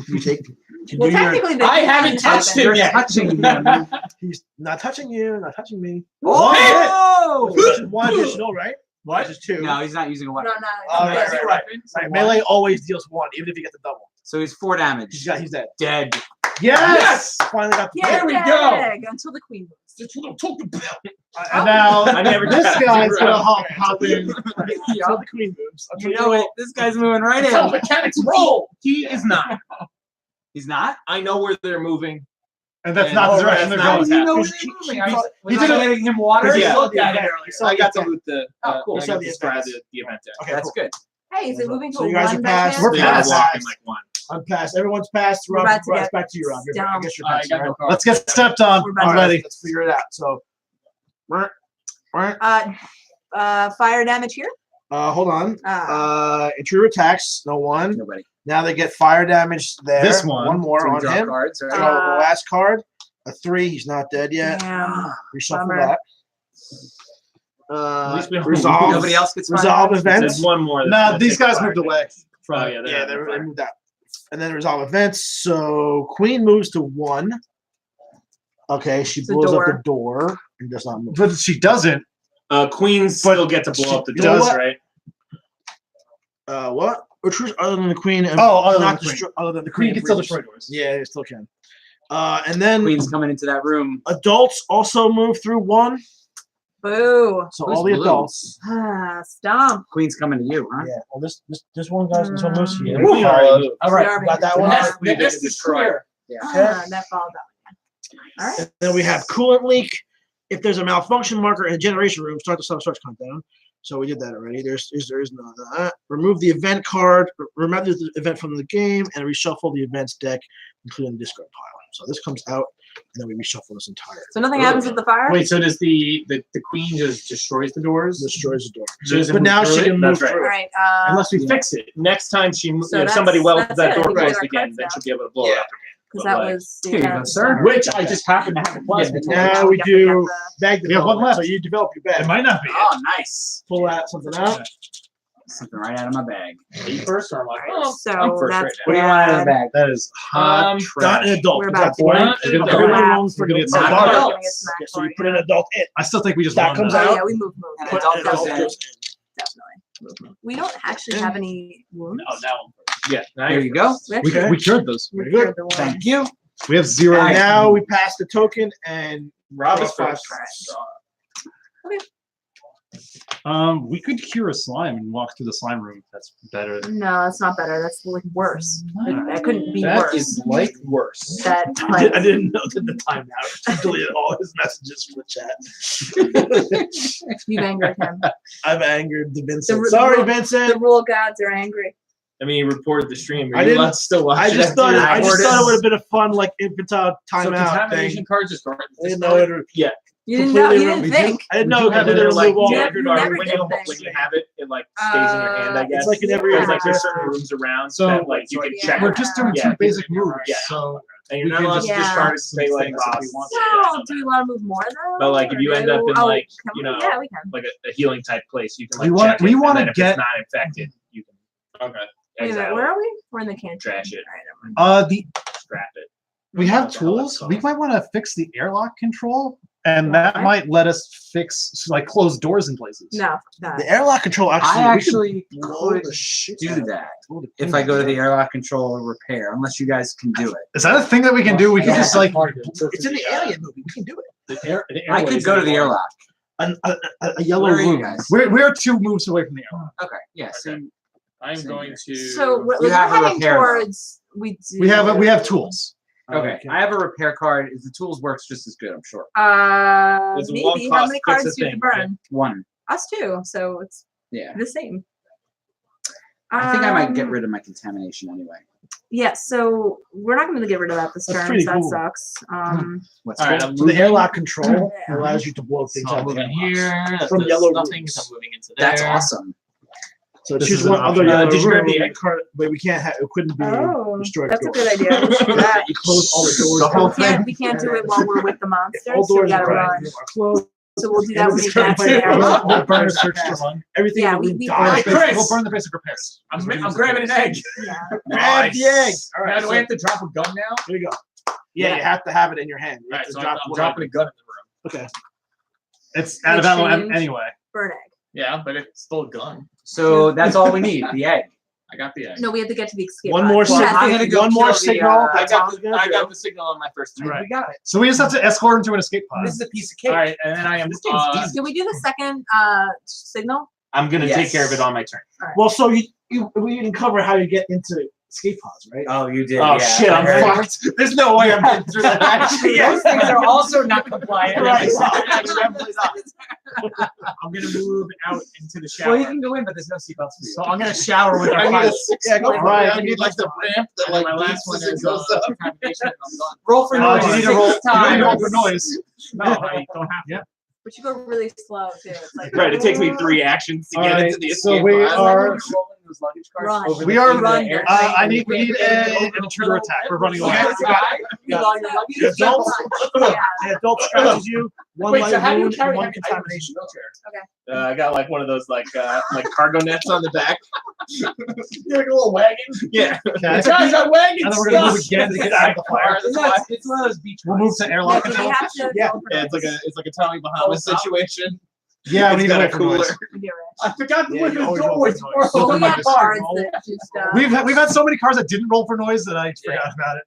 You take. You Well, do your, technically, the I game haven't didn't touched happen. him You're yet. touching him. he's not touching you, not touching me. Oh! This is 1 additional, right? What? This is 2. No, he's not using a No, weapon. no. Oh, it's- right. Right, melee always deals 1, even if you get the double. So he's 4 damage. He's dead. Dead. Yes. Finally got the Yeah, There we yeah, go. yeah, until the queen moves. That's what I'm talking about. And now I never this tried. guy's gonna hop in. Until the queen moves. Until You know it. This guy's moving right That's how in. mechanics roll. He is not. He's not? I know where they're moving. And that's And not the over, direction that's they're not going. You know where He- they're moving. he- Are you he was did I it- getting him water? Yeah. He looked at it Yeah. earlier. So I got to the loot the. Oh, cool. I So got the to describe events. the event deck. Okay, That's cool. good. Hey, is it moving to So a you guys 1 are by passed. chance? We're They past. are walking like 1. I'm passed. Everyone's passed. We're Rob, about to it's get back to you, Rob. I stumped. guess you're I passed. got right? no card. Let's get stepped on. We're I'm about All to- right, ready. let's figure it out. So, Fire damage here. hold on. Uh, Intruder attacks. No 1. Nobody. Now they get fire damage there. This one. One more So we on draw him. cards, right? So the last card. A 3. He's not dead yet. damn. Reshuffle Bummer. that. At least we don't- Resolve. Nobody else gets fire Resolve damage? There's events. 1 more. that's No, gonna these take guys fire moved away. damage. Oh, yeah, Yeah, they're they moved out. And then resolve events. So Queen moves to 1. Okay, she It's a blows up door. the door and does not move. But she doesn't. Queens still get to blow up the You know doors, what? right? What? Other than the Queen. Other than not the Queen. other than the Queen Queen. can still moves. destroy doors. Yeah, it still can. And then Queen's coming into that room. adults also move through 1. Boo. So Who's all the blue? adults. Stomp. Queen's coming to you, huh? Yeah. Well, this one guys. This one moves here. We already moved. All We right. already Got that did one? that. The nest is clear. That falls out. All right. And then we have coolant leak. If there's a malfunction marker in the generation room, start the starts countdown. So we did that already. There is none of that. Remove the event card. Remove the event from the game and reshuffle the events deck, including the discard pile. So this comes out, and then we reshuffle this entire. So nothing happens with the fire. Wait, so does the queen just destroys the doors? Destroys the door. She doesn't But move now through she it? can move That's right. All through. right. Unless we fix it. Next time So if somebody welds that's that it. I door think we closed got again, cards then now. she'll be able to blow it up Because but, that like, was the here you go, event. sir. again. Which I just happen to have a plasma torch. Now we definitely do bag We have one development. left. So you develop your bag. It might not be. Oh, nice. Pull out something out. Something right out of my bag. Are you first or am I All right, first? so I'm first that's right What do you want out of the bad. bag? That is hot Um, Not trash. an adult. We're Is about that to boring? get We're gonna get Everyone the rolls for We're gonna get the some adult. adults. Okay, so you put an adult in. I still think we just That won comes that. out. Oh yeah, we move. And Put adult an goes adult in. goes Definitely. Move. We don't actually have any wounds. Oh, now I'm first. Yeah. Now Here you're you go. We We, actually we cured those. we Very good. cured the wound. Thank you. We have 0. in. Nice. Now we pass the token and Rob is draw five first. cards. We could cure a slime and walk through the slime room. That's better. No, it's not better. That's like worse. That couldn't be That worse. is like worse. That I didn't know that the timeout. I deleted all his messages from the chat. you've angered him. I've angered the Vincent. The- Sorry, the- Vincent. The rule gods are angry. I mean, you reported the stream. Are I you didn't- still watching? I just that, thought dude? it Reported? would have been a fun like infantile So timeout contamination thing. cards just aren't. I didn't know it. Yeah. You didn't know. You Completely didn't wrong. think. I didn't We know do that have they it didn't in, like, remove all you the never- record you never art. did when think. you have it, it like stays in your hand. I guess It's like in every There's like Yeah. there's certain rooms around So- that like you can Yeah. check. We're just doing Yeah. two basic moves. Yeah. So And we you're not can allowed just to Yeah. discard it some say like things if we want. Well, do we want to move more though? But, like, if Or you end up in, oh, like, can you we? know, Yeah, we can. like a healing type place, you can We like wanna- check we it, and wanna then if get- it's not infected, you can Wait a minute, exile where it, are we? We're in the canteen. trash it, All right, The scrap it. we have That's how tools. that's We called. might want to fix the airlock control, and that Okay. might let us fix like close doors in places. no, that. The airlock control I actually. actually we could blow could the shit do out of that it. if I go to the airlock control repair, unless you guys can do it. Is that a thing that we can do? We can just like It's in the Alien movie. We can do it. I could go to the airlock. A yellow Where are you room. guys? we're 2 moves away from the airlock. Okay, yeah. So I'm Same going here. to. So we're, You like, have we're a heading repair, though. towards. We do. We have tools. okay, I have a repair card. If the tools works just as good, I'm sure. There's Maybe. one How cost many fix a cards do you have to thing, burn? right? One. Us too. So it's Yeah. the same. I think I might get Um, rid of my contamination anyway. Yeah, so we're not going to get rid of that this That's turn. pretty So that cool. sucks. What's All right, cool? I'm So the moving. airlock control Yeah. allows you to blow things So I'm out. moving here. From There's yellow nothing. rooms. So I'm moving into there. That's awesome. So This choose is an one other option. yellow Did you grab room, the egg? but we can't have. It couldn't be Oh, destroyed. that's a doors. good idea. We should do that. You close all the doors. The whole down. We can't do it while we're with the If monsters. all So we doors gotta are run. closed. So we'll do that when we get We'll there. We'll burn a search to run. Everything Yeah, in the room we- dies. Hey, Chris! We'll burn the basic repairs. I'm grabbing an egg. Yeah. Grab the egg. All right, Now, do so I have to drop a gun now? here you go. Yeah, you have to have it in your hand. You All have right, to so drop I'm one dropping a item. gun in the room. Okay. It's out of ammo Exchange. anyway. Burn egg. Yeah, but it's still a gun. So that's all we need. The egg. I got the egg. No, we have to get to the escape. One pod. more We have signal. to- I'm gonna go One more kill the, signal. I That's all got he's the, gonna I do. got the signal on my first turn. Right. We got it. So we just have to escort him to an escape pod. This is a piece of cake. All right, and then I am. This game's easy. Did we do the second signal? I'm gonna Yes. take care of it on my turn. Well, so we didn't cover how you get into escape pods, right? Oh, you did. Oh yeah. shit, I'm I heard. fucked. There's no way I'm getting through that. Those things are also not compliant. Right. I'm gonna move out into the shower. Well, you can go in, but there's no seatbelts for you. So I'm gonna shower with I my need a pipe. 6 Yeah, go foot for it. ramp. I I need like the ramp that And like my last one beeps as is it goes up. contamination, and I'm done. Roll for Oh, noise. you need to 6 roll. You need times. to roll for noise. No, I don't have to. But you go really slow too. It's like Right, it takes me 3 actions to get Alright, into the so escape we pod. are- Rolling those luggage carts Run. over We the are- thing Run, in the air. yeah. I need an intruder attack. We're running away. Yes, guy. You got your luggage. The adult, Yeah. the adult scratches you. One Wait, so light how do you wound, carry and one heavy contamination. items in a wheelchair? I got like one of those like cargo nets on the back. You're like a little wagon. Yeah. Okay. Guys, our wagon And then we're gonna move stuck. again to get out of the fire. It's one of those beach We'll move to airlock So we control. have to Yeah. roll for Yeah, it's like noise. a Tommy Bahama situation. Yeah, we It's need got to a roll for noise. cooler. We do it. I forgot to Yeah, look you at the always roll doorways for for noise. So we my have God. cards that just. We've had so many cars that didn't roll for noise that I forgot about it.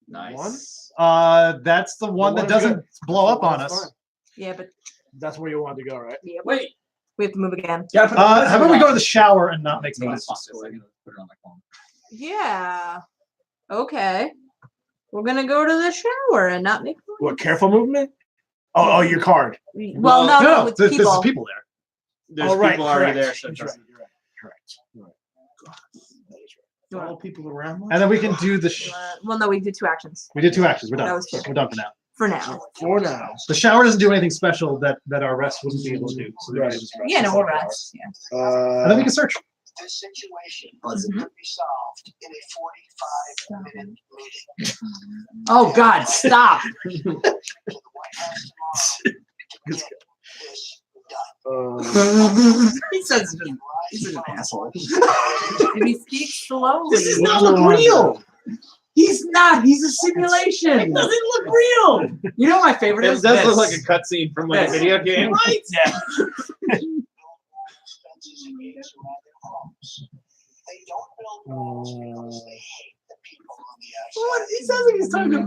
Nice. That's the one that one's doesn't good. blow up on That's us. fine. Yeah, but That's where you wanted to go, right? yeah, Wait. we have to move again. Yeah, put How about we go to the shower and not make noise? Put it on my phone. Yeah. Okay. We're gonna go to the shower and not make noise. What, careful movement? Oh, your card. Well, no, it's there's people. people there. There's Oh, right, people already correct. there. So it He's right, doesn't- you're right. Correct. You're right. God, that is right. All people around. And then we can do the. Well, no, we did 2 actions We did 2 actions. We're That done. was 2. We're done for now. for now. For now. The shower doesn't do anything special that our rest wouldn't be able to do. So we can just rest. Yeah, no, we'll rest. Yeah. And then we can search. This situation Mhm. could be solved in a 45-minute meeting. Oh God, stop! To the White House tomorrow to get this done. He says he's an asshole. If he speaks slowly. This does not look real. He's not. He's a simulation. It doesn't look real. You know what my favorite It is? does This. look like a cutscene from like a This. video game. Right? Yeah. Fences against surrounding homes. They don't build walls because they hate the people on the outside. What? He sounds like he's talking to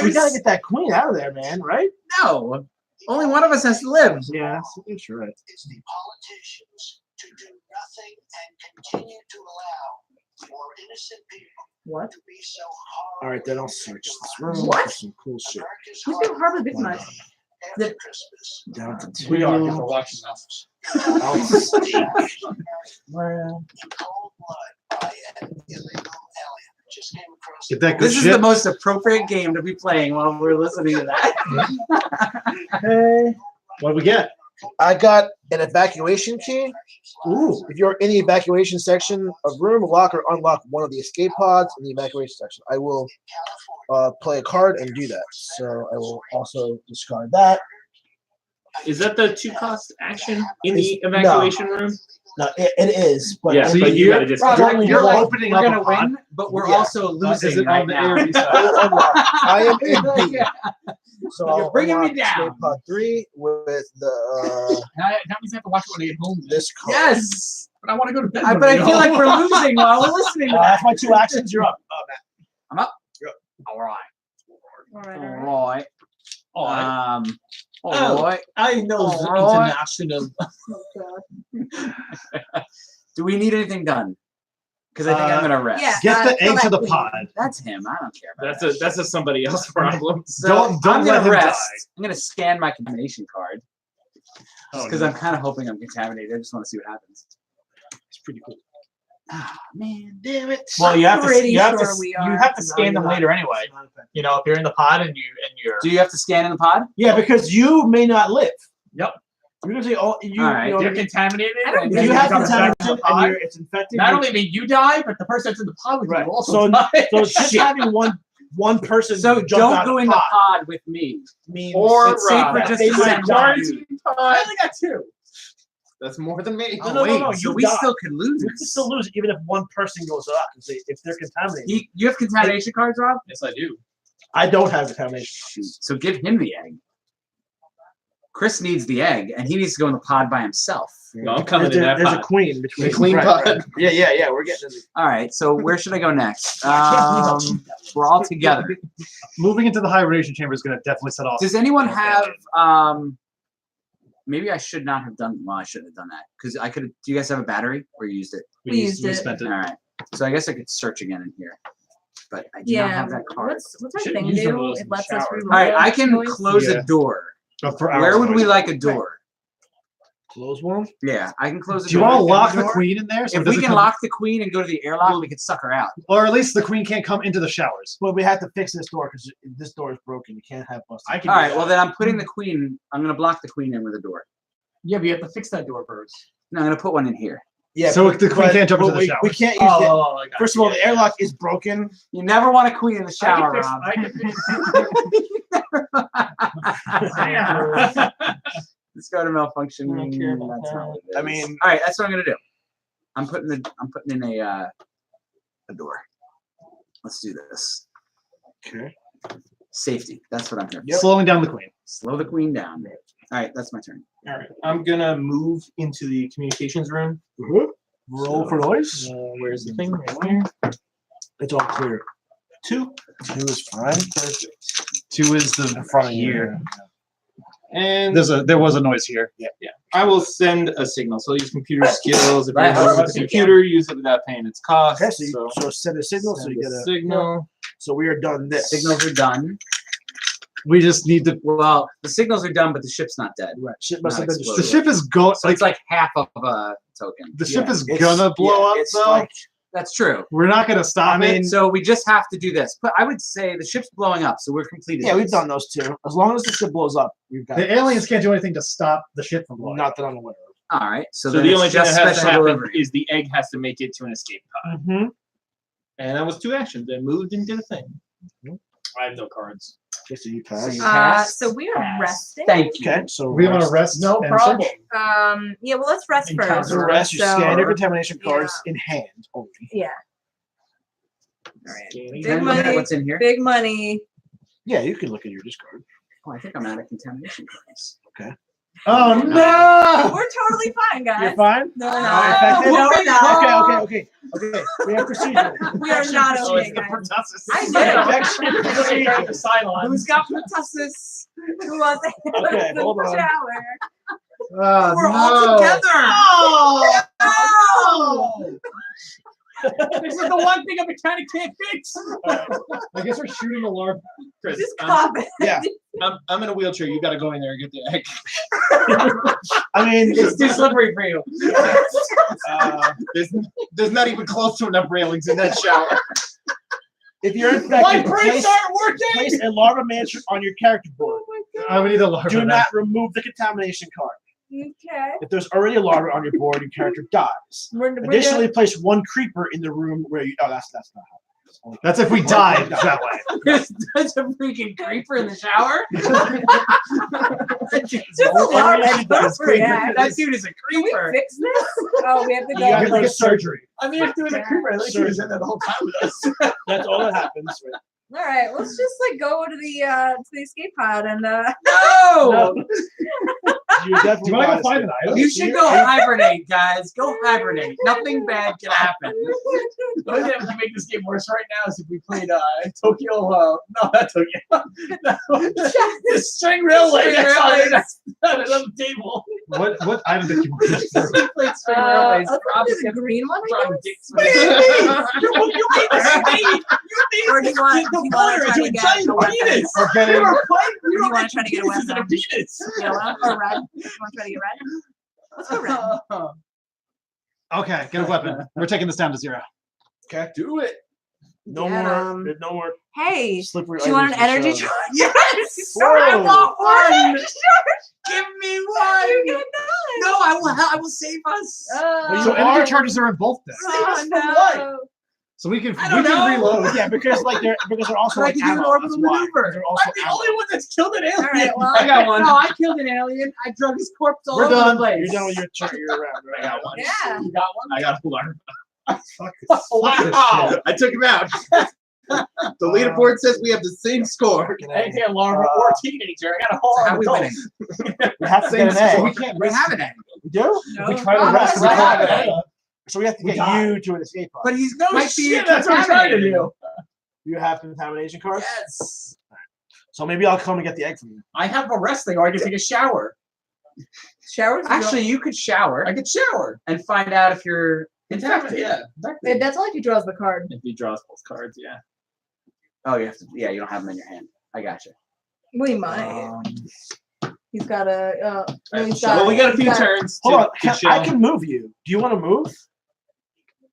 We gotta get that queen out of there, man, right? No. Only one of us has to live. Yeah, you're right. It's the politicians to do nothing and continue to allow more innocent people What? to be so hard. All right, then I'll search this room What? for some cool shit. America's Who's been hardly victimized? after Christmas. Down to 2. We are because we're watching this. I'll stick. In cold blood by an illegal alien. Just came across. Get that good This is shit. the most appropriate game to be playing while we're listening to that. Hey, What do we get? I got an evacuation key. Ooh. If you're in the evacuation section of room, lock or unlock one of the escape pods in the evacuation section. I will play a card and do that. So I will also discard that. Is that the 2-cost action in the It's- no. evacuation room? No, it is, but Yeah, I but mean, you gotta just. Rob, Currently, you're we're like, opening we're up gonna a pod. win, but we're Yeah. also Is losing it right on the now. A or B side? I am in B. Yeah. So You're I'll bringing me unlock down. escape pod 3 with the That means I have to watch it when I get home. this card. Yes. But I want to go to bed. But I feel like we're losing while we're listening to That's that. my 2 actions. You're up. I'm up. You're up. All right. All right, All all right. right. Oh, All Oh. right. I know All right. international. Oh, God. Do we need anything done? Because I think I'm gonna rest. Yeah. Get the egg to the collect pod. That's him. I don't care about That's a somebody else problem. So Don't I'm let gonna him rest. die. I'm gonna scan my contamination card Oh, because no. I'm kind of hoping I'm contaminated. I just want to see what happens. It's pretty cool. Ah, man. Damn it. Well, you have to Pretty you have sure to we you are. have to scan them later anyway. You know, if you're in the pod and you're Do you have to scan in the pod? Yeah, because you may not live. Yep. You're gonna say, oh, you, All right. you know, you're contaminated, I don't and if then you have become infected contamination in the pod, and it's infected, not you- only may you die, but the person that's in the pod with Right. you will also So- die. so just having one person So jump don't out go of in the the pod pod with me. means Or It's safer Rob. just They to might send die. one dude. I only got 2. That's more than me. Oh, no, wait, no, so you we die. still could lose. you can still lose even if one person goes up if they're contaminated. You have contamination cards, Rob? Yes, I do. I don't have contamination. Shoot. So give him the egg. Chris needs the egg, and he needs to go in the pod by himself. No, I'm coming in that There's a pod. queen between The queen pod. Right. Yeah. We're getting in the All right, so where should I go next? can't believe how We're all together. Moving into the hibernation chamber is going to definitely set off. Does anyone have maybe I should not have done I shouldn't have done that because I could. Do you guys have a battery or you used it? We used it. spent All right, so I guess I could search again in here, but I do not Yeah. have that card. What's our Should thing use one of do? those It in the lets us shower. reload. All right, I can noise. close Yeah. a door. For Where hours. would we like a door? close one. Yeah, I can close a Do you door. want to lock the queen in there? So If it we doesn't can come- lock the queen and go to the airlock, we could suck her out. or at least the queen can't come into the showers. But we have to fix this door because this door is broken. You can't have busted. I can. All do right, that. well then I'm putting the queen. I'm gonna block the queen in with a door. Yeah, but you have to fix that door first. No, I'm gonna put one in here. Yeah, So the queen can't jump into the we showers. can't use it. I got First it. of all, Yeah, the airlock is broken. You never want a queen in the shower, I can fix, Rob. I can fix. Let's go to malfunction. I don't care about That's not what it I is. mean, all right, that's what I'm gonna do. I'm putting in a door. Let's do this. okay. Safety. That's what I'm here. Slowing down the queen. Slow the queen down. All right, that's my turn. All right, I'm gonna move into the communications room. Roll for noise. Where's the thing? Right here. It's all clear. 2. 2 is fine. Perfect. 2 is the In front of you. here. And There was a noise here. I will send a signal. So I'll use computer skills. If Right, I have that's a computer, use it without paying its cost. Okay, so send a signal. So send you a get a. signal. So we are done. This Signals are done. We just need to. Well, the signals are done, but the ship's not dead. Right. Shit must Not have been exploded. The ship is going. So it's like half of a token. The ship is It's- gonna blow up it's though. Like, That's true. We're not going to stop I mean, it. So we just have to do this. But I would say the ship's blowing up, so we're completed. Yeah, we've this. done those two. As long as the ship blows up, we've got The aliens can't do anything to stop the ship from blowing. not that I'm aware All right. So, So then the it's only thing just that has to special happen delivery. is the egg has to make it to an escape pod. of. Mm-hmm. And that was 2 actions. I moved and did a thing. I have no cards. Okay, so you So pass. you pass. So we are Pass. resting. Thank you. Okay, so We want to rest. No and problem. search. Yeah, well, let's rest Encounter. first. So rest, you So- scan your contamination cards Yeah. in hand only. Yeah. All right. Scanning. Big Look at money. what's in here. Big money. Yeah, you can look at your discard. Oh, I think I'm out of contamination cards. Oh no! We're totally fine, guys. You're fine? No, we're Not not. infected? No, we're not. Okay. We have procedure. We are not Oh, okay, it's the guys. pertussis. I Infection know. procedure. The Cylons. Who's got pertussis? Who was it? Okay, In the hold on. shower. Oh, We're no. all together. Oh! Oh! This is the one thing I kind of can't fix. I guess we're shooting a larva. Chris, Just I'm, cough it. Yeah. I'm in a wheelchair. You got to go in there and get the egg. I mean, It's too slippery for you. There's not even close to enough railings in that shower. if you're My infected, brains aren't working. place a larva mansion on your character board. I would need a larva. Do now. not remove the contamination card. Okay. If there's already a larva on your board, your character dies. We're Additionally, place 1 creeper in the room where you. Oh, that's not how. That's if we died that way. There's a freaking creeper in the shower. Just a larva. That's react. That dude is a Can we creeper. fix this? Oh, we have to You go. have We to have get to surgery. I mean, if there was a creeper, at least he was in there the whole time with us. That's all that happens. All right, let's just go to the escape pod and No! No. You Do definitely you want to gotta go find stay. an island? You should go hibernate, guys. Go hibernate. Nothing bad can happen. The only thing that would make this game worse right now is if we played Tokyo. No, not Tokyo. The string railway. String That's on railways. another table. What island did you want to do? We played string railways. let's go to the green one. I From guess? Dick's What do you mean? You made this game. Or do you want The to pointer try to to a get giant a weapon? penis. We're getting- We were playing. We You were wanna try to get a penises and a weapon? penis. Yellow or red? You want to try to get red? Let's go red. Okay, get a weapon. We're taking this down to 0. Okay. Do it. No Get more. 'em. There's no more Hey, slippery. do you want an items energy to show. charge? Yes! Whoa. I want one! Charge. Give me You one! get none. No, I will save us. Well, So you energy are- charges are in both decks. Oh, no. So we can I don't know. reload. Yeah, because they're also I like can do an ammo, orbital that's why. maneuver. They're also I'm the ammo. only one that's killed an alien. All right, well, I got one. No, I killed an alien. I drug his corpse all We're over done. the place. You're done with your turn. You're around. Right? I got one. Yeah. You got one? I got a larva. Fuck this Wow. shit. I took him out. The leaderboard says we have the same score. I didn't get a larva or teenager. I got a whole How are we adult. winning? We have to get an So egg. we can't We rest. have an egg. We do? No. We try to Oh, rest. that's We right. have an egg. So we have to We get die. you to an escape pod. But he's No might be shit, that's what I'm trying to contaminated. do. You have contamination cards? Yes. So maybe I'll come and get the egg from you. I have a wrestling or I can take a shower. Showers? Actually, you could shower I could shower. and find out if you're infected. Yeah. That's only if he draws the card. If he draws both cards, yeah. Oh, you have to. Yeah, you don't have them in your hand. I gotcha. We might. He's got a. He's Well, we got a he's few turns. Hold to, on. to chill. I can move you. Do you want to move?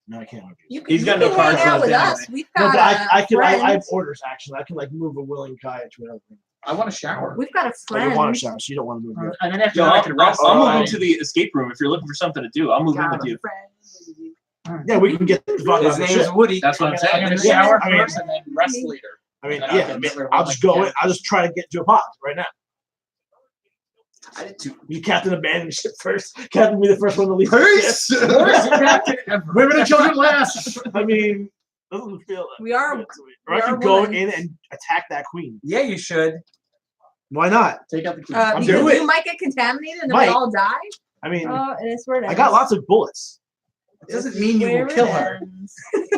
No, I can't move you. You can, He's you got no can cards hang out left with us. anyway. We've No, got but I can. I have friend. orders actually. I can like move a willing guy to another room. I want to shower. We've got a But you want friend. to shower, so you don't want to move yet. And then after Yo, that, I I'll, can I'll, rest. I'll move Alright. into the escape room if you're looking for something to do. I'll move in Got with a you. friend. Yeah, we can get the fuck His out of the name is ship. Woody. That's what I'm I'm saying. gonna shower I mean- first and then rest later. I mean, And I'll yeah. get Miller I'll one just like go. that. I'll just try to get to a pod right now. I did too. You captain abandon the ship first. Captain be the first one to leave. the Peace! ship. Worst captain ever. Women and children last. I mean, doesn't feel. We are. Or I we can are go women. in and attack that queen. Yeah, you should. Why not? Take out the key. Because doing it. you might get contaminated and then Might. we all die. I mean, Oh, and it's where it I got ends. lots of bullets, It doesn't mean you Where will it kill her. ends.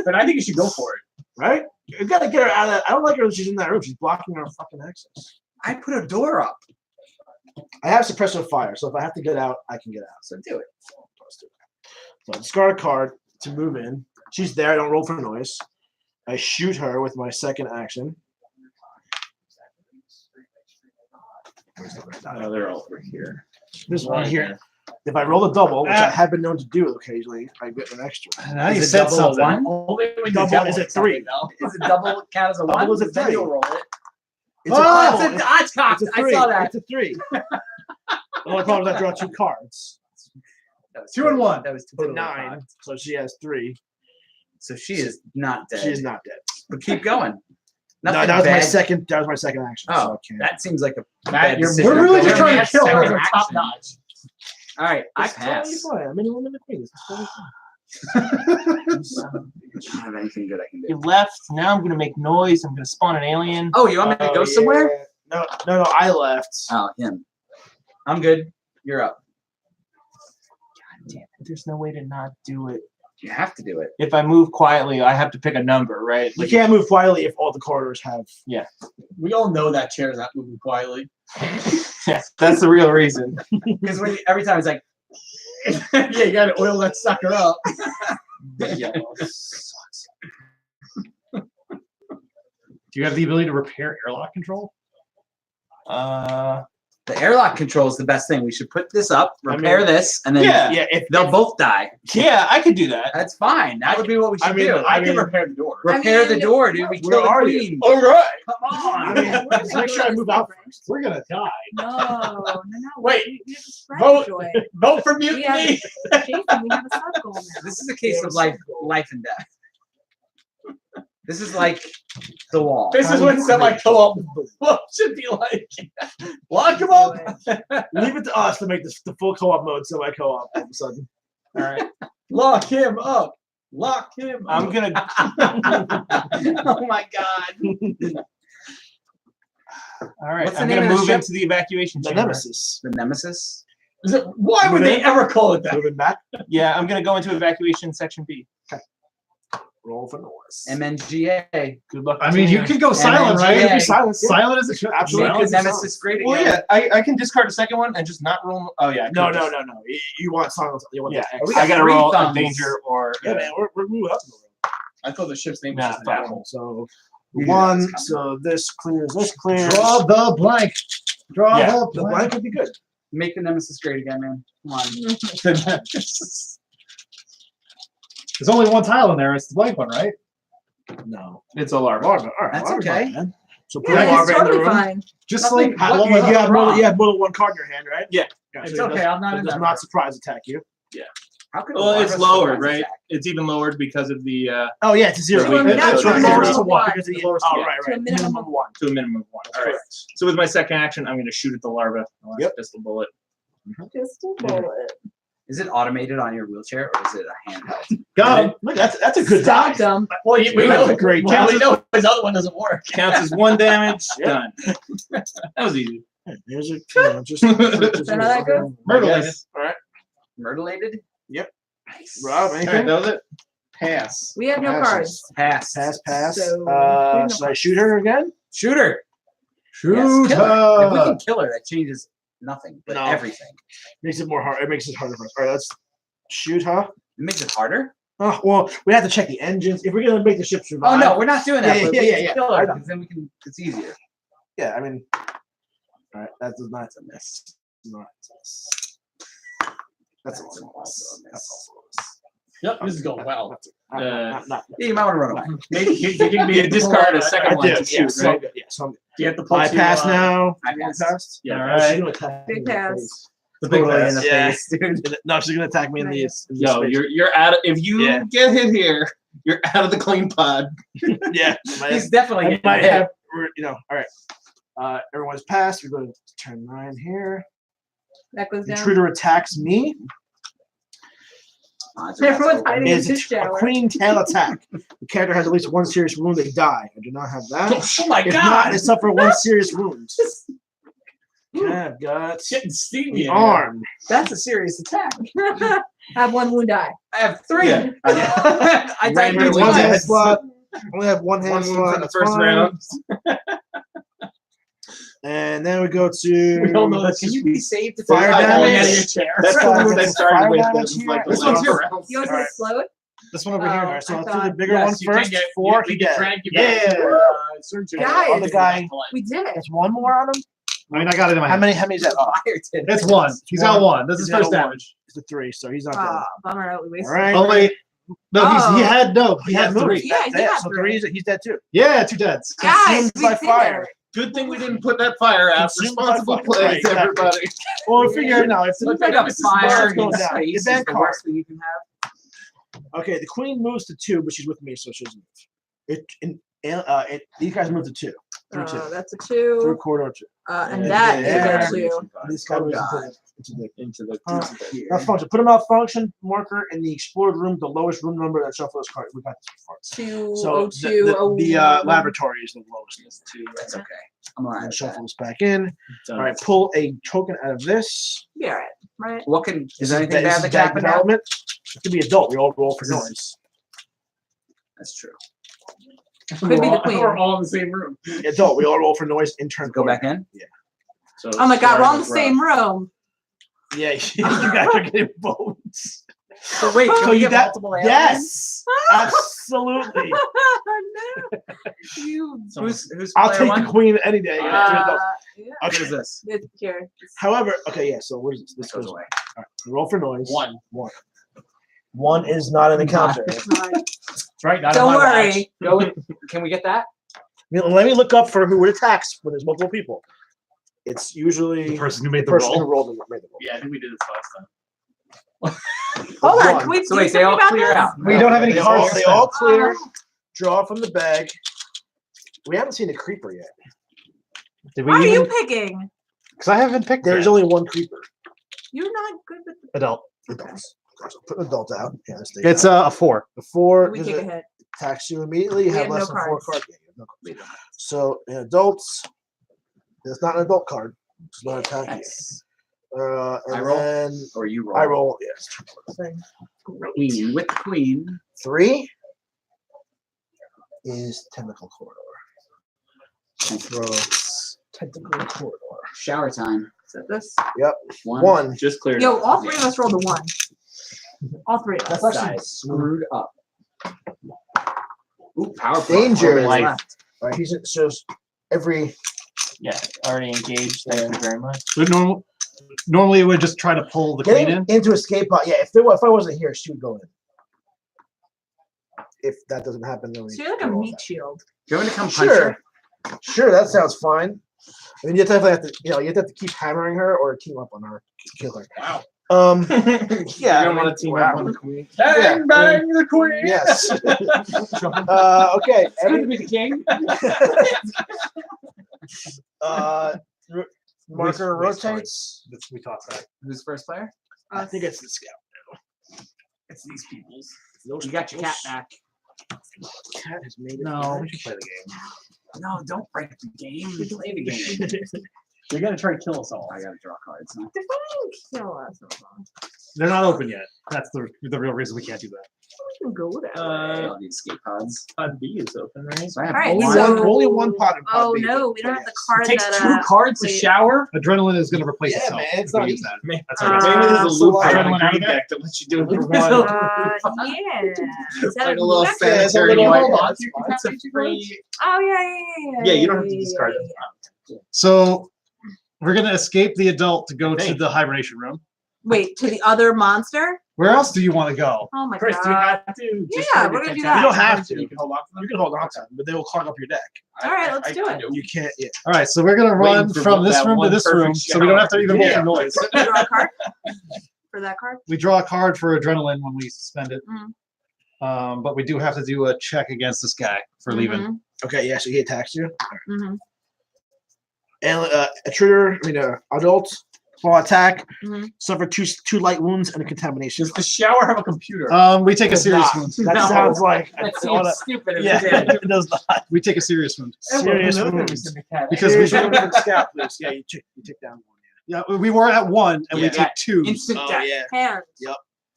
But I think you should go for it. right? You gotta get her out of that. I don't like her when she's in that room. She's blocking our fucking access. I put a door up. I have suppressive fire, so if I have to get out, I can get out. So do it. So I discard a card to move in. She's there. I don't roll for noise. I shoot her with my second action. Where's the red die? Oh, they're all over here. There's one Right here. there. If I roll a double, which I have been known to do occasionally, I get an extra. Now you Is it said double a something. one? Only when Double you're is a something, three. though. Is it double count as a Double one? is a Then three. you'll roll it. It's Oh, a It's double. a, I cocked. It's a I three. saw that. It's a 3. The only problem is I draw 2 cards. That was 2 and 1. That was It's a totally 9, cocked. so she has 3. So she is not dead. She is not dead. But keep going. No, Nothing that was my bad. second. That was my second action. so I Oh, can't. that seems like a Matt, bad you're decision. We're really just Going trying to at kill second her. top action. notch. All right, I It's totally pass. fine. I'm anyone in the queen. It's totally fine. I don't have anything good I can You do. left. Now I'm gonna make noise. I'm gonna spawn an alien. Oh, you want me to go somewhere? No, I left. Oh, him. I'm good. You're up. God damn it! There's no way to not do it. You have to do it. If I move quietly, I have to pick a number, right? You can't move quietly if all the corridors have. We all know that chair's not moving quietly. Yeah, that's the real reason. Because when every time it's like, Yeah, you gotta oil that sucker up. Do you have the ability to repair airlock control? the airlock control is the best thing. We should put this up, repair this, and then Yeah. they'll both die. Yeah, I could do that. That's fine. That would be what we should do. I can repair the door. Repair the mean, door, dude. We where kill the are queen. All right. Come I on. mean, We're gonna just make go sure I to move the out secret. first. We're gonna die. No. Wait, We have a spread vote. joy. Vote for We have, mutiny. Jason, we have a sub goal now. This is a case of life and death. This is like the wall. This is what semi-co-op should be like. Lock him up. Leave it to us to make this the full co-op mode semi-co-op all of a sudden. All right. Lock him up. Lock him up. I'm gonna. Oh my god. All right. What's the I'm name gonna of the move ship? into the evacuation The chamber. Nemesis. The Nemesis. Why would they ever call it that? Moving back. Yeah, I'm gonna go into evacuation section B. Roll for noise. MNGA. Good luck. I mean, you could go silent, right? MNGA. Be silent. Silent as it should. Absolutely. Make the Silent. Nemesis great again. Well, yeah, I can discard a second one and just not roll. Oh yeah. I No. could just- You want silence. You want Yeah, the we I got gotta three roll thumbs. a danger or. Yeah, man, we're moving up. I thought the ship's name was Nah, just fuck. Apple. So You knew that one. was coming. So this clears. This clears. Draw the blank. Draw Yeah. the The blank. blank would be good. Make the Nemesis great again, man. Come on. There's only one tile in there. It's the blank one, right? No. It's a larva. Larva. All right. That's larva's okay. not bad. So put Yeah, a it's larva in the totally room. fine. Just Nothing- like what- You have more. wrong? You have more than one card in your hand, right? Yeah. Okay, It's so it okay. I'm not It in does that. not surprise attack you. How could a Well, it's larva lowered, surprise right? attack? It's even lowered because of the Oh yeah, it's a zero. So we- It's that's from a zero minimum to of one. one. Because of the, Oh, oh, right, To a right. minimum of one. to a minimum of one. All right. Correct. So with my second action, I'm going to shoot at the larva. Yep. Pistol bullet. Just a bullet. Is it automated on your wheelchair or is it a handheld? Got him. Look, that's a good die. Stop them. Well, we That's know. a great Well, we chance. know his other one doesn't work. Counts as 1 damage. Yep. Done. That was easy. Here's a just. Is that how that goes? Murderlated. All right, Myrtleated? Yep. Nice. Rob, All right, anything? that was it. Pass. We have no Passes. cards. Pass. Pass. So, Should I shoot her again? Shoot her. Shoot Yes, kill her. If we her. can kill her, that changes nothing, but No. everything. Makes it more hard. It makes it harder for us. All right, let's shoot her. It makes it harder. Oh well, we have to check the engines if we're gonna make the ship survive. Oh no, we're not doing that. Yeah, but yeah, we yeah, can yeah. kill I her know. because then we can. It's easier. Yeah, I mean, all right, that does not a miss. Not a miss. That's also a miss. That's also a miss. Yep, this is going well. Not Yeah, you might want to run away. Maybe you can You discard a second I one to did. shoot, Yeah, so I'm right? good. Yeah, so I'm good. you have to pull I two, pass now. I You passed. passed? Yeah. All All She's right. gonna attack me Big in the pass. face. The big Totally pass. in the Yeah. face, dude. No, she's gonna attack me in the. Nice. in Yo, face. you're out of. If you Yeah. get hit here, you're out of the clean pod. Yeah. He's definitely I getting might hit. have. All right. Everyone's passed. We're going to turn 9 here. That goes down. Intruder attacks me. Odds are that's Everyone's open. hiding in Is his a shower. queen tail attack. The character has at least one serious wound. They die. I do not have that. Oh my If not, god! they suffer one serious wound. Okay, I've got It's getting steamy. the in here. arm. That's a serious attack. Have one wound die. I have 3. Yeah. I died Randomly three One hand times. slot. Only have one hand One slot. wound for the that's first fine. round. And then we go to. We all know that's Can you be saved if Fire I damage? Falling out of your chair. That's Right. the one that started Fire with damage the, here. like, the This last one's two here. rounds. You want All to right. explode? This one over here. Oh, All right, so I let's do the thought- bigger Yes, one you can first. get- 4 we he can dead. drag you back Yeah. to, surgery. Guys. Other guy. We did it. That's one more on him. I mean, I got it in my How hand. many? How many is that? Oh, It's one. He's got one. That's his He's got first a one. damage. it's a 3, so he's not dead. Ah, bummer. We All wasted. right. Oh wait, no, he Oh. had moved. 3. Yeah, he That's it. had So 3. he's dead too. Yeah, 2 deads. Guys, Consumed we by did fire. it. Good thing we didn't put that fire out. Consumed by Responsible fire. plays, Right, exactly. everybody. Well, we figure now if Look the like a fire going in down. space is Event the card. worst thing you can have. Okay, the queen moves to 2, but she's with me, so she doesn't move. These guys move to 2. Through 2. That's a Through 2. corridor 2. And Yeah, that yeah. is a 2. This guy moves God. into the Here. malfunction. Put a malfunction marker in the explored room, the lowest room number, and shuffle this card. We got this before. 2, So 02, the laboratory is the lowest. That's okay. I'm alright. And with shuffle that. this back in. All right, pull a token out of this. Be alright, right? What can is there anything This bad is that can back happen now? development. It could be adult. We all roll for noise. That's true. Could be the queen. We're all in the same room. Adult. We all roll for noise. Intern. Go back in. So Oh my god, we're all in the starting same room. Yeah, you guys are getting votes. So wait, So can we you get got multiple aliens? yes, absolutely. No. You. Who's I'll player take one? the queen any day. Yeah. What Okay. is this? It's here. However, okay, yeah. So what is this? This Goes goes away. All right, roll for noise. 1. 1 is not an encounter. It's not. That's right. Not Don't on my watch. worry. Go in. Can we get that? Let me look up for who it attacks when there's multiple people. It's usually The person who the made the person who roll. rolled made the roll. Yeah, I think we did this last time. Hold on. One. Can we So do wait, they something all about clear this? out. We don't have any They cards. all, to they spend. all clear. Draw from the bag. We haven't seen a creeper yet. Did Why are we you even? picking? Because I haven't picked. There's yet. only one creeper. You're not good with adult. Adults. So put an adult out. Yeah, this thing. It's a 4. The 4 we does take a it hit. attacks you immediately. You We have have less no than 4 cards. cards. Yeah, you have no cards. So in adults, it's not an adult card. It's not attacking. Nice. And I roll? then Or you roll. I roll. Yes. Thing. Queen with the queen. 3 is tentacle corridor. Tentacle corridor. Shower time. Is that this? Yep. 1. 1. Just cleared. Yo, all 3 of us rolled a 1. All 3 of us. That's actually Guys, screwed up. Ooh, power play. Danger. 4 minutes Life. left. All right. He's so every. Yeah, already engaged. Thank you very much. But normally it would just try to pull the queen Getting in. into escape pod. Yeah, if I wasn't here, she would go in. If that doesn't happen, then we. So you're like a roll meat that. shield. Do you want me to come punch Sure. her? Sure, that sounds fine. I mean, you definitely have to, you have to keep hammering her or team up on her, kill her. Wow. Yeah. You don't want to team up on the queen. Yeah, Bang the queen. Yes. Okay. Good to be the king. Marker Waste card. rotates. We talked about. Who's first player? I think it's the scout. It's these people's. You got your cat back. Cat has made it. No, we should play the game. No, don't break the game. Play the game. They're gonna try to kill us all. I gotta draw cards now. Define kill us. They're not open yet. That's the real reason we can't do that. We can go that way. All the escape pods. Pod B is open, right? So I have All right, Only one. so- only one pot in pot Oh B, no, but we don't have the yes. card It takes that. 2 cards to wait. shower. Adrenaline is going to replace Yeah, itself. man, it's if we not use easy. that. That's Uh, okay. Maybe there's a so loop like- on the Adrenaline out green of it? deck that lets you do it for One. one. Yeah. Is that Like a little back- Yeah, it's a sanitary little- wipe. hold on, It's a free. Oh yeah. Yeah, you don't have to discard yeah, it. So we're going to escape the adult to go to Thank the hibernation room. Wait, to the other monster? Where else do you want to go? Oh my Chris, do you god. have to? Yeah, discard we're your gonna do fantastic that. You don't have cards and to. You can hold on to them. You can hold on to them, but they will clog up your deck. All right, let's do it. You can't. Yeah. All right, so we're going to run Waiting for from this that room to one this perfect room, so we don't have to even make Yeah. a noise. You draw a card for that card. We draw a card for adrenaline when we suspend it. Mhm. But we do have to do a check against this guy for leaving. Okay. Yeah. So he attacks you, Mm-hmm. and a trigger. Adult. Fall attack. Mhm. Suffer two light wounds and a contamination. Does the shower have a computer? We take a Does serious not. wound. That No. sounds like That I wanna- seems stupid. If yeah, it did. it does not. We take a serious wound. Serious Well, wounds. Because Serious we- wound for the scout, please. Yeah, you take down one. Yeah, we were at 1 and we Yeah. took 2. Instant Oh death. yeah. Hand.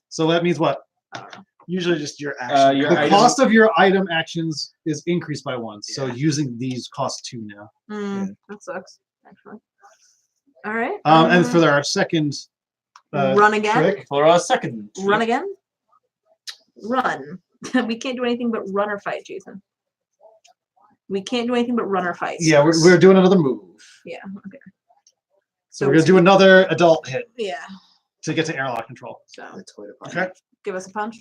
So that means what? Usually just your action. Your The item- cost of your item actions is increased by 1. So Yeah. using these costs 2 now. That sucks. Actually. All right. And for our second run again. trick, For a second. Run again. Run. We can't do anything but run or fight, Jason. We can't do anything but run or fight. yeah, we're doing another move. Yeah. Okay. So we're gonna do another adult hit Yeah. to get to airlock control. So The toy department. Okay. give us a punch.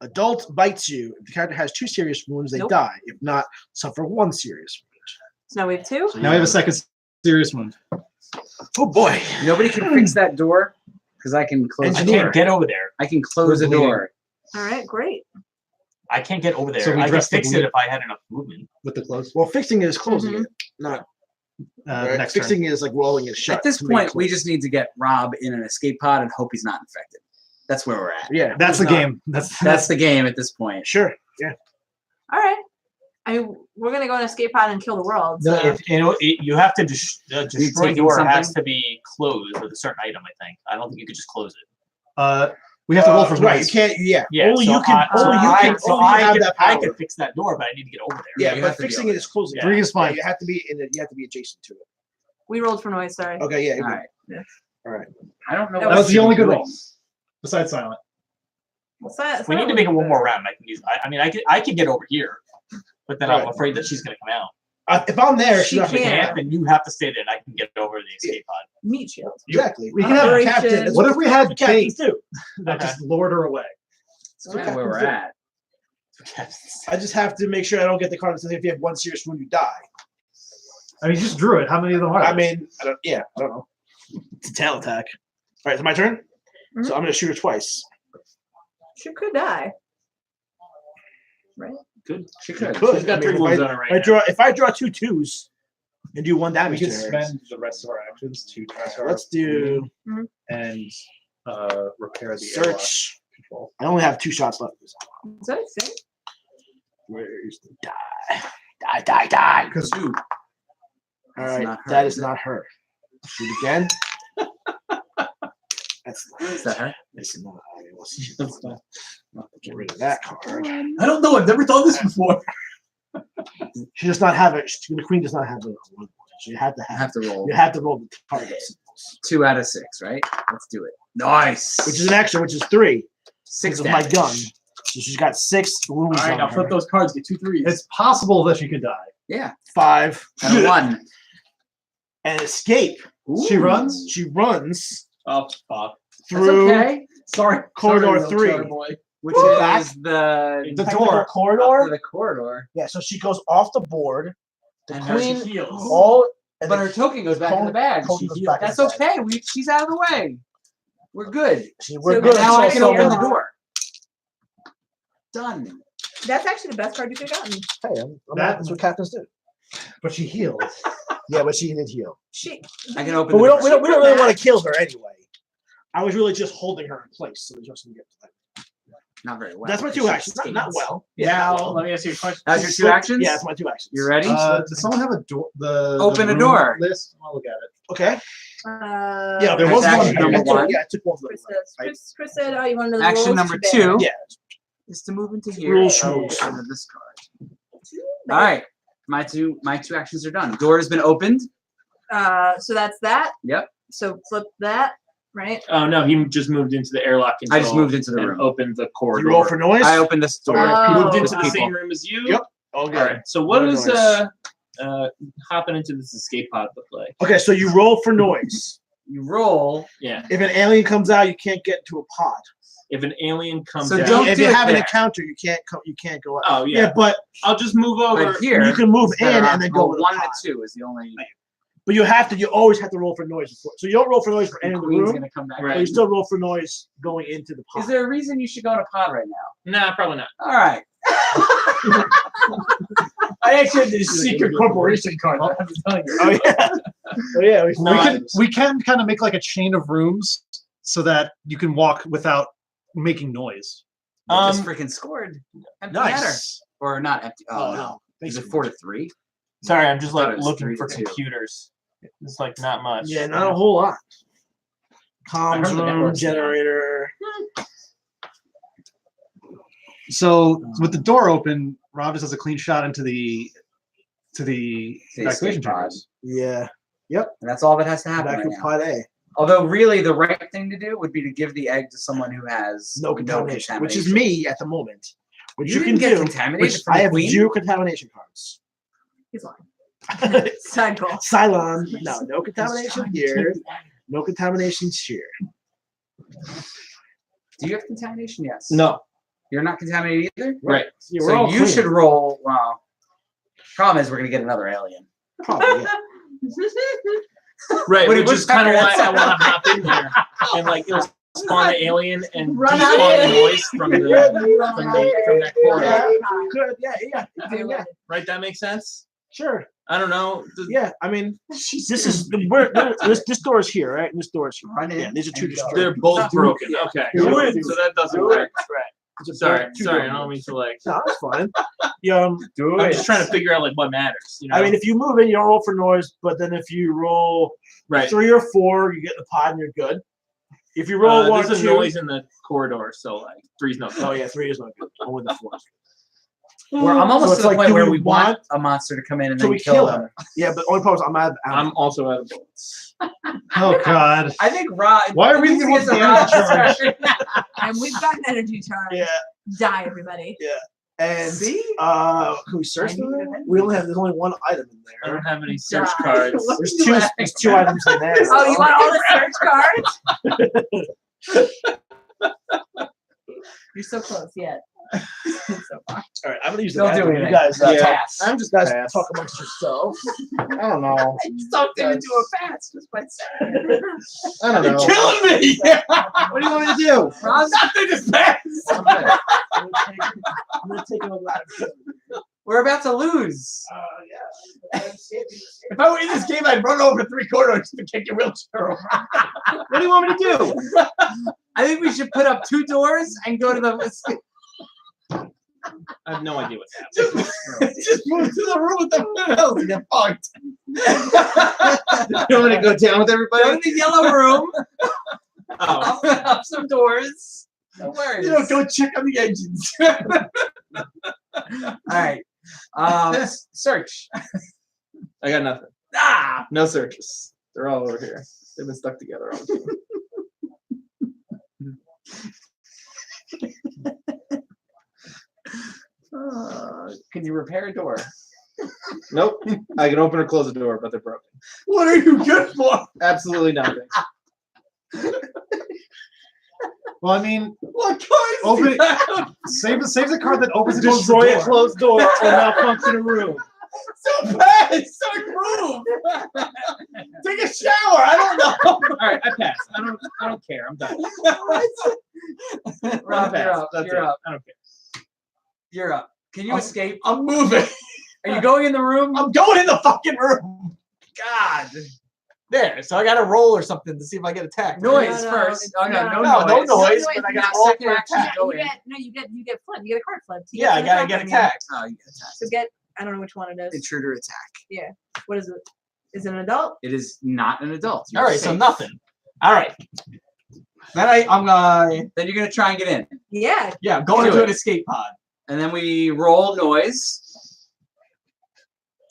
Adult bites you. If the character has 2 serious wounds, they Nope. die. If not, suffer 1 serious wound. So now we have 2. So Now we have a second serious wound. Oh boy. Nobody can fix that door because I can close the I door. can't get over there. I can close the Where's the door. All right, great. I can't get over there. So we I could dress the fix it bleed- if I had enough movement. With the close. Well, fixing it is closing Mhm. it, not Next turn. fixing it is like rolling it shut. At this to make it point, we close. just need to get Rob in an escape pod and hope he's not infected. That's where we're at. Yeah, That's the it's not- game. That's the game at this point. Sure. Yeah. All right. I mean, we're gonna go in escape pod and kill the world. No, So. you have to destroy taking door has something? to be closed with a certain item. I think. I don't think you could just close it. We have to roll for right. noise. You can't. Yeah. Yeah, Only so you can. I- only you I- can. so only you I have could- that I power. could fix that door, but I need to get over there. Yeah, you but have to be fixing over it is closing. Yeah. 3 is Yeah, fine. you have to be in it. You have to be adjacent to it. We rolled for noise. Sorry. Okay. Yeah. All right. All right. I don't know. That what That was else the only you good can roll. Besides silent. What's that? We need to make it one more round. I can use. I mean, I could get over here, but then I'm Right. afraid that she's gonna come out. If I'm there, She she's not If gonna you can't. come out. then you have to stay there, and I can get over the escape pod. Meat shield. Exactly. We can have Operation- captain. That's What if we had captains Kate do? that Okay. just lured her away? That's kind of where we're at. I just have to make sure I don't get the card that says if you have 1 serious wound, you die. I mean, you just drew it. How many of them are I there? mean, I don't. Yeah, I don't know. It's a tail attack. All right, it's my turn. So I'm gonna shoot her twice. She could die. Right. Good. She could. Could. She's got I mean, 3 if wounds I- on her right If I draw 2 2s and do 1 We damage could to her, spend the rest of our actions to transfer let's do and repair the airlock search. control. I only have 2 shots left. Is that a thing? Where's the die? Die. Because All That's right, not her, that is is it? not her. Shoot again. That's Is that her? That's not. I mean, let's see. Get rid of that card. I don't know. I've never done this before. She does not have it. The queen does not have the. So you have to I have. have to roll You have to roll the target symbols, 2 out of 6, right? Let's do it. Nice. which is an extra, which is 3. 6 Because of my damage. gun. So she's got 6 wounds All right, on now her. flip those cards. Get 2 3s. it's possible that she could die. Yeah. 5 And a 1. and escape. She runs. She runs Oh fuck. through. That's okay. Sorry. Corridor Sorry, 3. Charter Boy. Which Back. is the door. up corridor. to the corridor. Yeah, so she goes off the board. The And now she queen heals. all. And But the- her token goes back in the bag. Token goes back in That's the bag. okay. She's out of the way. We're good. We're So good. Now I can So- open the door. Done. That's actually the best card you could have gotten. Hey, that's what captains do. But she healed. Yeah, but she did heal. She. I can open But the we don't. door. We don't really want to kill her anyway. I was really just holding her in place, so we just didn't get to that. Not very well. That's my 2 actions. Not well. Now not well. let me ask you a question. That's your 2 actions? Yeah, that's my 2 actions. You ready? Does someone have a door? Open a room door. List. I'll look at it. Okay. Yeah, there was That's one. action number here. 1 Yeah, I took one. Chris says, Chris said, "Oh, you want to know the Action rules? number Too bad. 2 Yeah. is to move into here. Rules, and rules. get rid of this card. Too All bad. right. My two actions are done. Door has been opened. So that's that. Yep. So flip that. Right. Oh no, he just moved into the airlock control. I just moved into the and room. opened the corridor. You roll for noise. I opened this door. Oh. Moved People- into the people. same room as you. Yep. Okay. All right. So what Roll does noise. hopping into this escape pod look like? Okay, so you roll for noise. You roll. Yeah. If an alien comes out, you can't get into a pod. If an alien comes So out, don't if do you it have an there. encounter, you can't come. You can't go out. oh Yeah, yeah. but I'll just move over. But here, you can move in instead of and then go roll with 1 a and pod. 2 is the only. But you have to. You always have to roll for noise before. So you don't roll for noise for The entering the queen's room, gonna come back. Right. but you still roll for noise going into the pod. Is there a reason you should go in a pod right now? Nah, probably not. All right. I actually had this secret corporation card. I have to tell you. Oh yeah. Oh yeah. We can kind of make like a chain of rooms so that you can walk without making noise. Just freaking scored. Empty netter. Nice. Or not empty. Oh, Oh, no. no. Is it 4-3? Sorry, I'm just I thought like it was looking 3 for to 2. computers. It's like not much. Yeah, not a whole lot. I Comms heard the room, network's down. generator. So with the door open, Rob just has a clean shot into the The evacuation escape pod. chambers. Yeah. And that's all that has to happen Back right to now. pod A. Although, really, the right thing to do would be to give the egg to someone who has No contamination, which is me at the moment. Which you, You can didn't get do. contaminated Which from I the have queen? 0 contamination cards. He's lying. Side goal. Cylon. No contamination here. No contaminations here. Do you have contamination? Yes. No. You're not contaminated either? Right. Yeah, we're So all you clean. should roll. Well, problem is we're going to get another alien. Probably, yeah. Right, What- which what's is kind of why Pecker? I want to hop in there and like it'll spawn the alien and Run despawn out. the noise from that corner. Good. Yeah. Right, that makes sense. Sure. I don't know. Yeah. I mean, this is this door is here, right? And this door is here. Run in. Yeah. These are two and go. destroyed. They're both broken. Okay, Do it. so that doesn't Do work. it. Right. Sorry, Two I doors. don't mean to like. No, that's fine. Yeah. Do I'm just trying to figure out like what matters. You know? I mean, if you move in, you don't roll for noise, but then if you roll right. 3 or 4, you get the pod and you're good. If you roll 1 or there's 2, a noise in the corridor, so like 3's no. oh yeah, 3 is not good. Only the 4. I'm almost So to it's the like, point do where we we want want- a monster to come in and So then we kill kill them. her. Yeah, but the only problem is I'm also out of bullets. Oh God. I think Rob. Why are we the ones with the energy charge? And we've got an energy charge. Yeah. Die, everybody. And See? can we search the room? There's only 1 item in I there. don't have any search Die. cards. There's two items in there. Oh, you want all the search cards? You're so close yet. So far. All right, I'm gonna use the Don't do bathroom. anything. You guys, Yeah. talk, I'm just guys pass. talk amongst yourselves. I don't know. I just talked him into a pass just by saying. I don't know. Killing me. What do you want me to do? Rob's Nothing is bad. I'm gonna take it over. We're about to lose. Yeah. If I were in this game, I'd run over 3 corners to kick your wheelchair over. What do you want me to do? I think we should put up 2 doors and go to the. I have no idea what's happening. Just move to the room with the else and get fucked. You want me to go down with Go everybody? to the yellow room. Oh, I'll put up some doors. No worries. Go check on the engines. All right. Search. I got nothing. Ah. No searches. They're all over here. They've been stuck together all the time. Can you repair a door? Nope. I can open or close the door, but they're broken. What are you good for? Absolutely nothing. Well, I mean, What cards Open do it. you have? save the card that opens and closes the Destroy a door. closed door or malfunction a room. So fast. So move. Take a shower. I don't know. All right, I pass. I don't care. I'm done. Rob, I you're pass. up. That's You're it. up. I don't care. You're up. Can you I'm- escape? I'm moving. Are you going in the room? I'm going in the fucking room. God. There. So I got to roll or something to see if I get attacked. Noise No, first. it's Oh no, not. no No noise. noise, No but I noise. got to Not roll second for action. attack. Go You in. get flip. You get a card flip. To Yeah, I get gotta the get attack. attacked. Oh, you get attacked. So get. I don't know which one it is. Intruder attack. What is it? Is it an adult? It is not an adult. You're All right, so safe. nothing. All right. Then I'm gonna Then you're gonna try and get in, Yeah. go Do into it. an escape pod. and then we roll noise.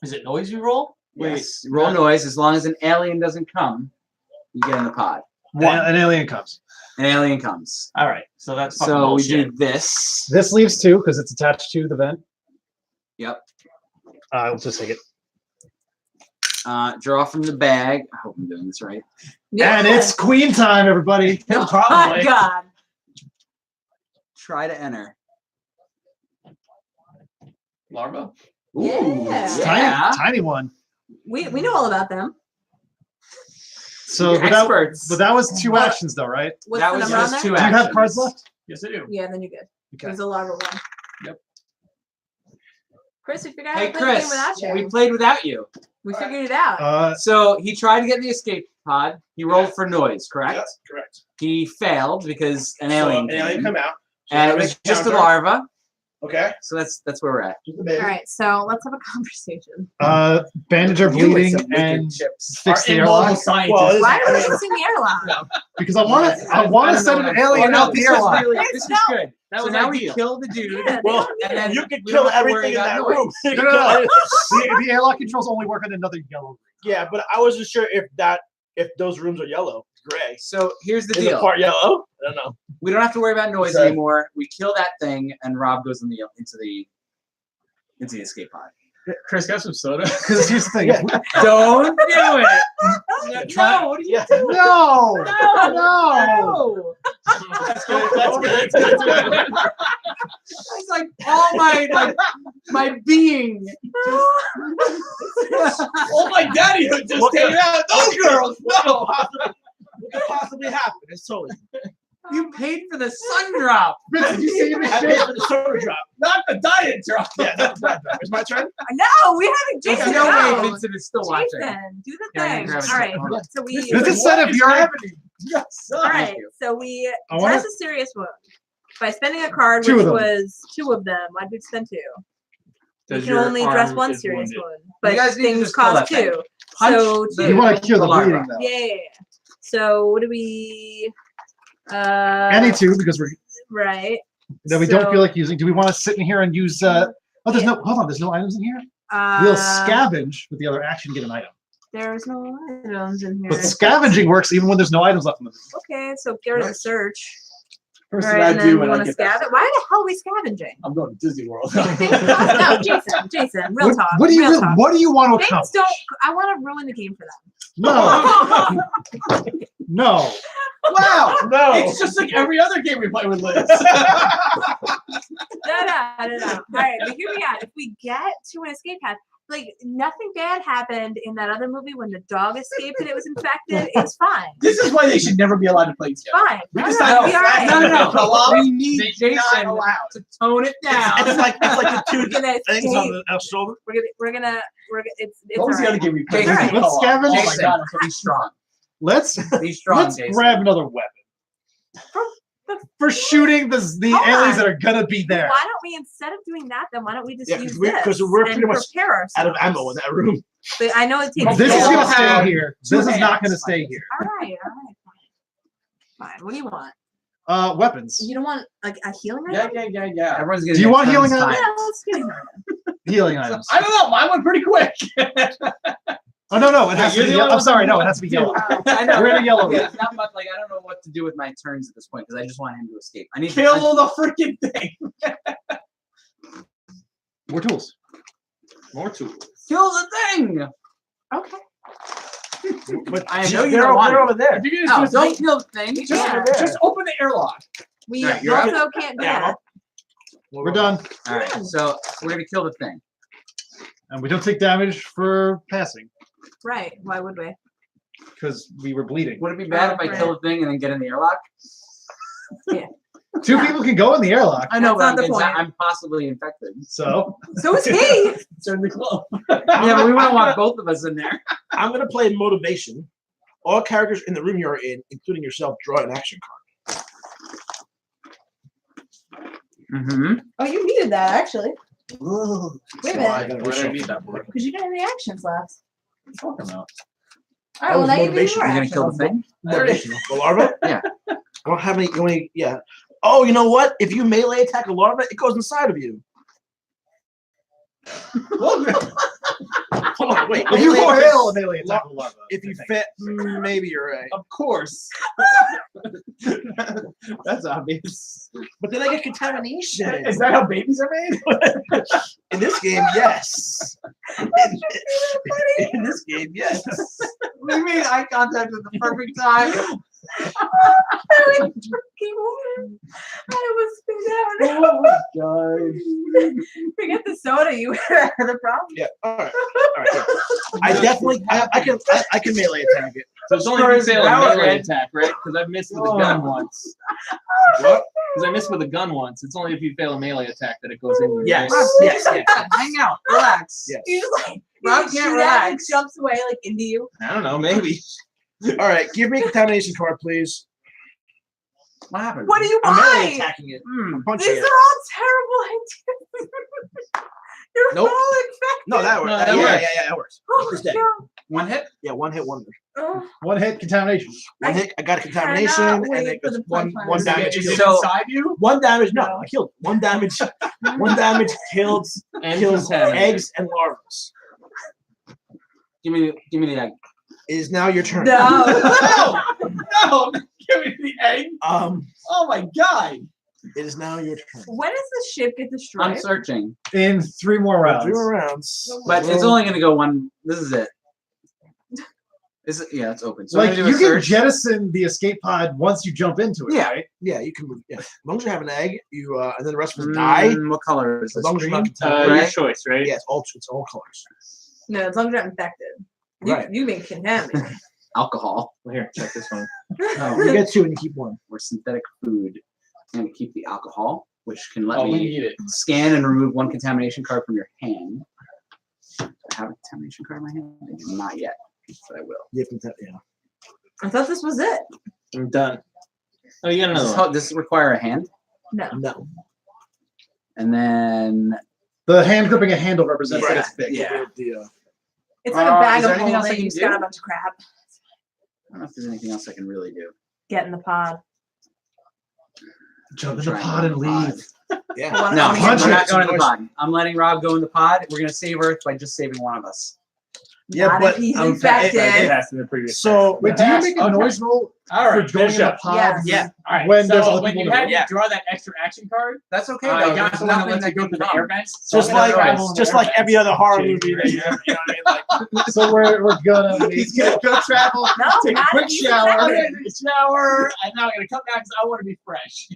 Is it noise you roll? Yes, roll noise. As long as an alien doesn't come, you get in the pod. An alien comes. An alien comes. All right, so that's fucking So we bullshit. do this. This leaves 2 because it's attached to the vent. Yep. I'll just take it. Draw from the bag. I hope I'm doing this right. And it's queen time, everybody. Oh Probably. God. Try to enter. Larva. Yeah. Tiny, tiny one. We know all about them. So, You're but that, experts. but that was 2 actions, though, right? What's That the was number on just there? 2 Do you actions. have cards left? Yes, I do. Yeah, then you're good. Okay. There's a larva one. Yep. Chris, we figured out how Hey to play the game Chris, without you. we played without you. We figured it out. So he tried to get in the escape pod. He rolled for noise, correct? Yes, correct. He failed because an alien So, an alien came. come out. So And that it was makes just a counter. larva. Okay. So that's where we're at. Just a baby. All right, so let's have a conversation. Bandage our You with bleeding some wicked and chips. fix the Our immobile airlock. scientist. Well, Why I are we mean- fixing the airlock? Because I want I to don't send know an what alien I'm- out the this was airlock. really- This is No. good. That So was now ideal. we kill the dude. Yeah, Well, they don't and need You it. could we don't kill have to worry everything in about that noise. room. No, no, no. The airlock controls only work on another yellow. Yeah, but I wasn't sure if those rooms are yellow, gray. So here's the Is the deal. part yellow? I don't know. We don't have to worry about noise Okay. anymore. We kill that thing, and Rob goes into the escape pod. Chris, got some soda? Because here's the thing. Yeah. Don't do it. No, what are you doing? No. No. That's good. That's good. That's good. It's like all my being. Oh my daddy who just came out. Those girls. No. What could possibly happen? It's totally. You paid for the sun drop. Did you see I paid for the soda drop. Not the diet drop. Yeah, that's that drop. It's my turn. No, we haven't. Jason, There's no no. way Vincent is still watching. Jason, do the Yeah, thing. you grab it. All right. Hold on. So we. Does it said if you're All right. So we I wanna- dress a serious wound by spending a card, Two which of them. was 2 of them. Why'd we spend 2? You Does can your only dress arm 1 is serious wounded? wound, but You guys need to things just kill cost that thing. 2. Punch So the- 2. You want to cure the larva. bleeding though. Yeah. So what do we? Any 2 because we're Right. that we don't feel like using. Do we want to sit in here and use? Oh, there's no. Hold on. There's no items in here. We'll scavenge with the other action, get an item. There's no items in here. But scavenging works even when there's no items left in the room. Okay, so get rid of search. First All thing right, I and then do you when I want to get back. scav it? Why the hell are we scavenging? I'm going to Disney World. Things cost, no, Jason, real What, talk. what do you real really, talk. What do you want to Things accomplish? don't. I want to ruin the game for them. No, no. Wow. No. It's just like every other game we play with Liz. No. All right, but hear me out. If we get to an escape path, like nothing bad happened in that other movie when the dog escaped and it was infected. It's fine. This is why they should never be allowed to play together. Fine. We No, decided it'll be all right. No. We need They not Jason allowed. to tone it down. It's like the 2 We're gonna things escape. on the shoulder. We're gonna. It's What was all the other right. game we played? Jason, Disney let's Co-op. scavenge. Oh my Jason, god. be strong. Let's Be strong, let's Jason. grab another weapon for shooting the Hold aliens on. that are gonna be there. Why don't we, instead of doing that, then why don't we just Yeah, use 'cause this we're and pretty much prepare ourselves? Out of ammo in that room. But I know it takes. This is Yeah. gonna We'll stay have here. two This is not hands. gonna stay here. All right, fine. What do you want? Weapons. You don't want like a healing Yeah, item? yeah. Everyone's Do gonna you get want turns healing time. items? Yeah, let's get it. Healing items. I don't know. Mine went pretty quick. Oh no, it has to You're be. the only I'm one sorry, that no, it wants has to be to. yellow. I know. We're in a yellow. Yeah, not much. Like I don't know what to do with my turns at this point because I just want him to escape. I need to Kill the freaking thing. More tools. More tools. kill the thing. Okay. But I know you they're, don't want they're it. over there. If you're No, gonna don't just, kill the thing. just open the airlock. We Right, you're also can't do Yeah, that. We're done, All right, so we're gonna kill the thing. and we don't take damage for passing Right. Why would we? because we were bleeding. Would it be bad if I Right. kill the thing and then get in the airlock? Two people can go in the airlock, I know, That's but not the point. I'm possibly infected. so So is he. Turn the glove. Yeah, but we wouldn't want both of us in there. I'm gonna play motivation. All characters in the room you're in, including yourself, draw an action card. Mm-hmm. Oh, you needed that actually. Wait a So minute. I gotta Why do I reshuffle. need that for? Because you didn't have any actions left. Talking about. All right. Well, now you need motivation. more You're gonna actions. kill the thing? Motivation. The larva? Yeah. I don't have any. Yeah. Oh, you know what? If you melee attack a larva, it goes inside of you. Hold on, wait. if you melee go attack- hail, melee attack a larva. If you fit, maybe you're right. Of course. That's obvious. But then I get contamination. Is that how babies are made? In this game, yes. In this game, yes. We made eye contact at the perfect time. I was drinking water. I was spit out. Oh my god. Forget the soda. You had the problem. Yeah. All right. All right. Yeah. I definitely. I can melee attack it. So it's only if you fail a melee attack, right? Because I've missed with a gun once. What? Because I missed with a gun once. It's only if you fail a melee attack that it goes in you. Yes. right? Yes. Yes. Hang out, relax. Yes. You just like Rob you can't shoot at it, relax. it jumps away like into you. I don't know. Maybe. All right. Give me a contamination card, please. What happened? What do you I'm melee want? attacking it. Hmm. I'm punching These it. are all terrible ideas. You're Nope. all infected. No, that works. No, that yeah, works. yeah, that works. Oh It's my dead. God. One hit? Yeah, one hit wonder. Oh, One hit contamination. One I hit. I got a contamination, cannot and wait it for goes the one punchline. one Is it- damage. Is killed. it So- inside you? One damage. No, No. I killed one damage. One damage killed And kills contaminated. eggs and larvas. Give me the egg. It is now your turn. no. No! No! Give me the egg. Um. Oh my god! It is now your turn. When does the ship get destroyed? I'm searching, In 3 more rounds. 3 more rounds. but it's only going to go one. This is it. Is it? Yeah, it's open. So I'm Like gonna do you a can search. jettison the escape pod once you jump into it. Yeah. Right? Yeah, you can move. Yeah. As long as you have an egg, you and then the rest of us die. What color is As this? long as you're not Green? contaminated. Your Right? choice, right? Yeah, it's all colors. No, as long as you're not infected. Right. You been contaminated. Alcohol Well, here, check this one. You get 2 and you keep 1. or synthetic food. I'm going to keep the alcohol, which can let Oh, we me need it. scan and remove 1 contamination card from your hand. Do I have a contamination card in my hand? I do not yet, but I will. Yeah. I thought this was it. I'm done. Oh, you got Does another this, one. does this require a hand? No. No. And then The hand gripping a handle represents Right. that it's big. Yeah. It's like a bag is there of anything else I holding. can You just got do? a bunch of crap. I don't know if there's anything else I can really do. Get in the pod. Jump in the Try pod and go in the leave. Yeah. Wanna- No, wanna punch we're get- it. not going in the pod. I'm letting Rob go in the pod. We're going to save Earth by just saving one of us. Yeah, Not but if he's I'm infected. It has to be the previous. So Wait, do you make a Okay. noise roll All for right. going in finish the up. pod? Yes. Yeah. All right. When there's so other when people you in the had room. me draw that extra action card, That's okay, I though. got There's nothing nothing to that go can through the come. air vents. So just I'm gonna like try just air like vents. every other horror Okay. movie that you have, you know what I mean? Like, So we're gonna he's gonna go travel, No, take a not quick if he's shower. I'm infected. gonna shower, and now I'm gonna come back because I want to be fresh.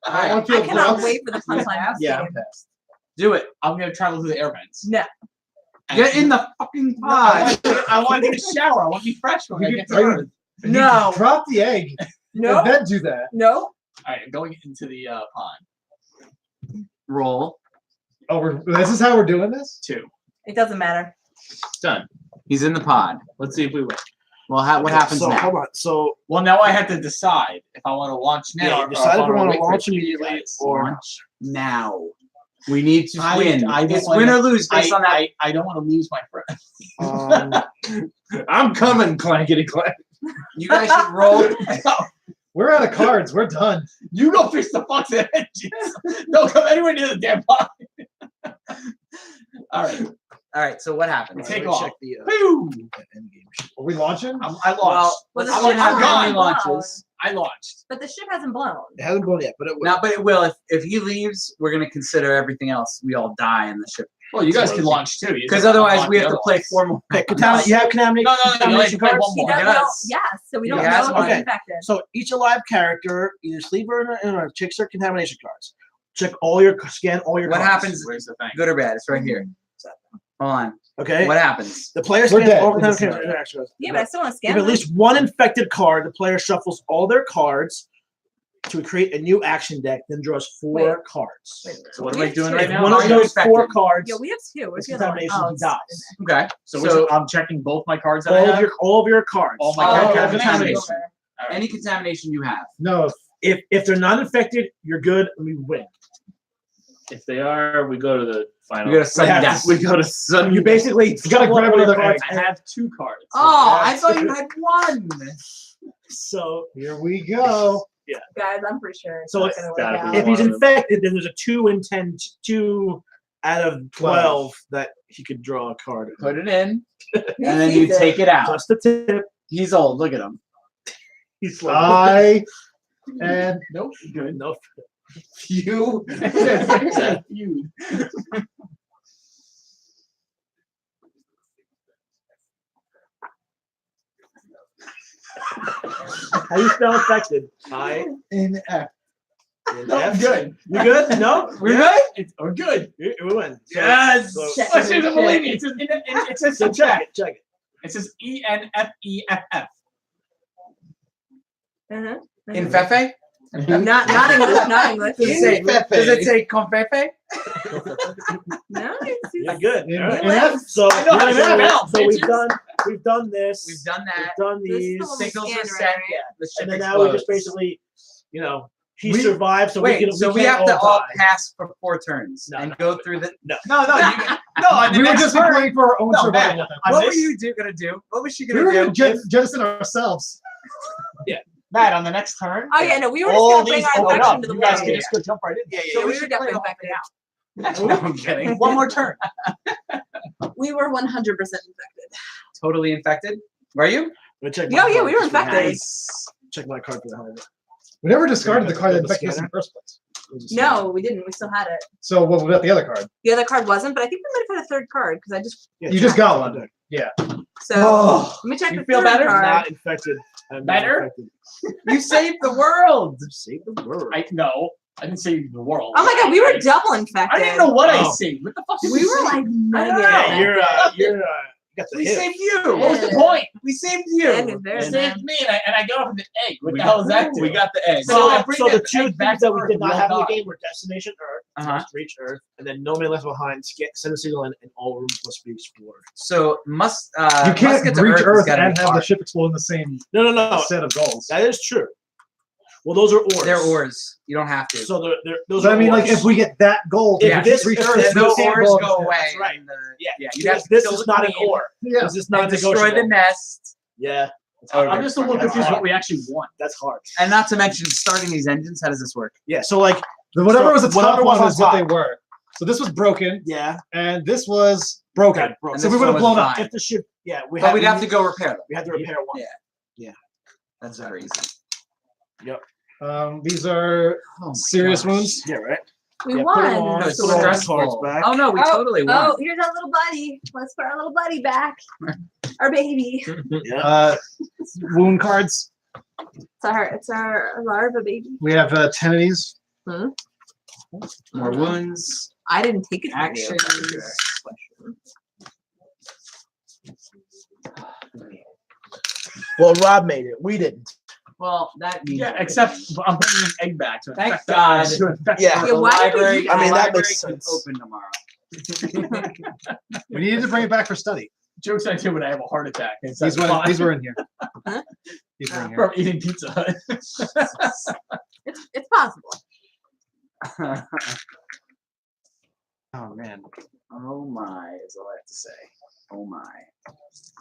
I want I to cannot wait for the punchline. Yeah. game. Do it. I'm gonna travel through the air vents. No. Get in the fucking No, I pod. want to take a shower. I want to be fresh when I You get can- to are you- Earth. No. Drop the egg. No. And then do that. No. All right, I'm going into the pond. Roll. Oh, this is how we're doing this? 2. It doesn't matter. Done. He's in the pod. Let's see if we win. Well, what happens so now? hold on. So Well, now I have to decide if I want to launch now. yeah, or you if decide if I you want wait to for it launch to be immediately guys. or Launch now. We need to I- win. I don't It's wanna- win or lose based on that. I don't want to lose my friend. I'm coming, clankety clank. You guys should roll. We're out of cards. We're done. You go fix the fuck's engines. Don't come anywhere near the damn pond. All right. All right. So what happens? Take let me off. check the Boom. end game. Are we launching? I Well, launched. let's Well, see the how ship many hasn't blown. launches. I launched. But the ship hasn't blown. It hasn't blown yet, but it will. No, but it will. If he leaves, we're gonna consider everything else. We all die in the ship Well, you guys can launch too. because otherwise we have to play 4 more. Okay, you have contamination. No, you only contamination play cards? one He more. doesn't Yes. know. Yes. So we don't He has know if one. he's Okay. infected. So each alive character, either sleeper or checks their contamination cards. Scan all your What cards. happens? Where's the thing? Good or bad? It's right here. Hold on. Okay. What happens? The player We're scans dead. all We just contamination cards. Yeah, but I still want to If scan at them. least one infected card, the player shuffles all their cards to create a new action deck, then draws 4 Wait. cards. Wait, So what we am I have doing two. right If now? one Are of you those 4 infected? cards Yeah, we have 2. is Where's the other one? contamination, Oh, he it's- dies. Okay. So I'm checking both my cards that I have. All of your cards. All my Oh, contamination. contamination. All right. Any contamination you have. No. If they're not infected, you're good and we win. If they are, we go to the final. We go to sudden have to- death. We go to sudden. You basically You gotta shuffle grab all your another cards. I have 2 cards. Oh, I thought you had 1. So Here we go. Guys, I'm pretty sure it's So not it's going to work gotta out. be if he's one of them. infected, then there's a 2 in 10, 2 out of 12 that he could draw a card. Put it in, He and then you sees it. take it out. Just a tip. He's old. Look at him. He's like, I and Nope. Good. no. You. Feud. How you spell infected? I in F. No, I'm good. You good? No? We're good. We're good. We win. So- Yes. so- Check. Let's don't believe me. It says, it says So check it. Check it. It says ENFEFF. Uh-huh. In Fefe? Not English. Not English. Does it say, does it say Confefe? No, it's You're good. In- All right. in F. So, I know how to spell, so we've bitches. done this. We've done that. We've done This is these. the one we Signals scanned, are right, set. right? Yeah, the ship And then now we just explodes. basically, he We- survived, so Wait, we can. so we can't have to all die. pass for 4 turns No, and no. go through the. No. On the We were next just turn. playing for our own No, survival. man, at that on What point. were this- you gonna do? What was she We gonna were do? gonna jettison ourselves. Matt, on the next turn. Oh yeah, no, we were just all gonna bring these our open infection up. to the You guys world. can just go jump right in. Yeah, So yeah. we were definitely infected. No, I'm kidding. One more turn. We were 100% infected. Totally infected. Were you? Let me check Yeah, my yeah, card we were just for- infected. Nice. Check my card for the hell of it. We never discarded the card that infected us in the first place. No, we didn't. We still had it. So what about the other card? The other card wasn't, but I think we might have had a third card because I just. Yeah, You just got check. one. Yeah. So Oh, let me check you the feel third better? I'm card. not infected. I'm not Better? infected. you saved the world. Save the world. I didn't save the world. Oh my god, we were double I infected. didn't even know what I Oh. saved. What the fuck did We we were save? like mega. yeah, you're infected. you got the We hit. saved you. What was the point? We saved Yeah, you. there, You man. saved me, and I got off with an egg. What the hell is that? We got the egg. So I So, bring so the that two egg back things that to we Earth did not one have in the time. game were Destination Earth, Uh-huh. must reach Earth, and then no man left behind. Send a signal in, and all rooms must be explored. So You must can't get to reach Earth, Earth has gotta and be have the hard. ship explode in the same No. set of goals. That is true. Well, those are ores. They're ores. You don't have to. So those So are I mean, like, ores. if we get that goal, If to this- reach if Earth, this- we no can't ores blow go up. away. That's right. and Yeah, you because have to this kill is the not an queen ore. Yeah. This is and not destroy negotiable. the nest. Yeah, I'm just a little That's confused hard. what we actually won. that's hard. And not to mention starting these engines. How does this work? Yeah, so like, Whatever So was the top whatever was one on is what top. they were. So this was broken, yeah, and this was broken. okay, bro. And So this we would have one blown was up. fine. If the ship, yeah, But we'd have to go repair them. We had to repair one. Yeah. That's very easy. These are Oh my serious gosh. wounds. Yeah, right. We Yeah, put 'em won. on. No, it's Put all the stressful. cards back. Oh no, we totally won. Oh, here's our little buddy. Let's put our little buddy back. Our baby. Yeah. Wound cards. It's our larva baby. We have 10 of these. More wounds. I didn't take it from you. Actions. Well, Rob made it. We didn't. Well, that means Yeah, except I'm bringing an egg back to Thank infect God. to infect Yeah. the Yeah, why did we library, do I mean, the that library makes can sense. open tomorrow. We needed to bring it back for study. Joke's on you when I have a heart attack. It's These were in here. Huh? These were in here. from eating Pizza Hut. It's possible. Oh man. Oh my is all I have to say. Oh my.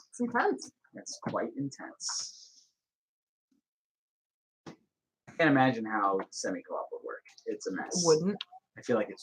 It's intense. That's quite intense. I can't imagine how semi-co-op would work. It's a mess. Wouldn't. I feel like it's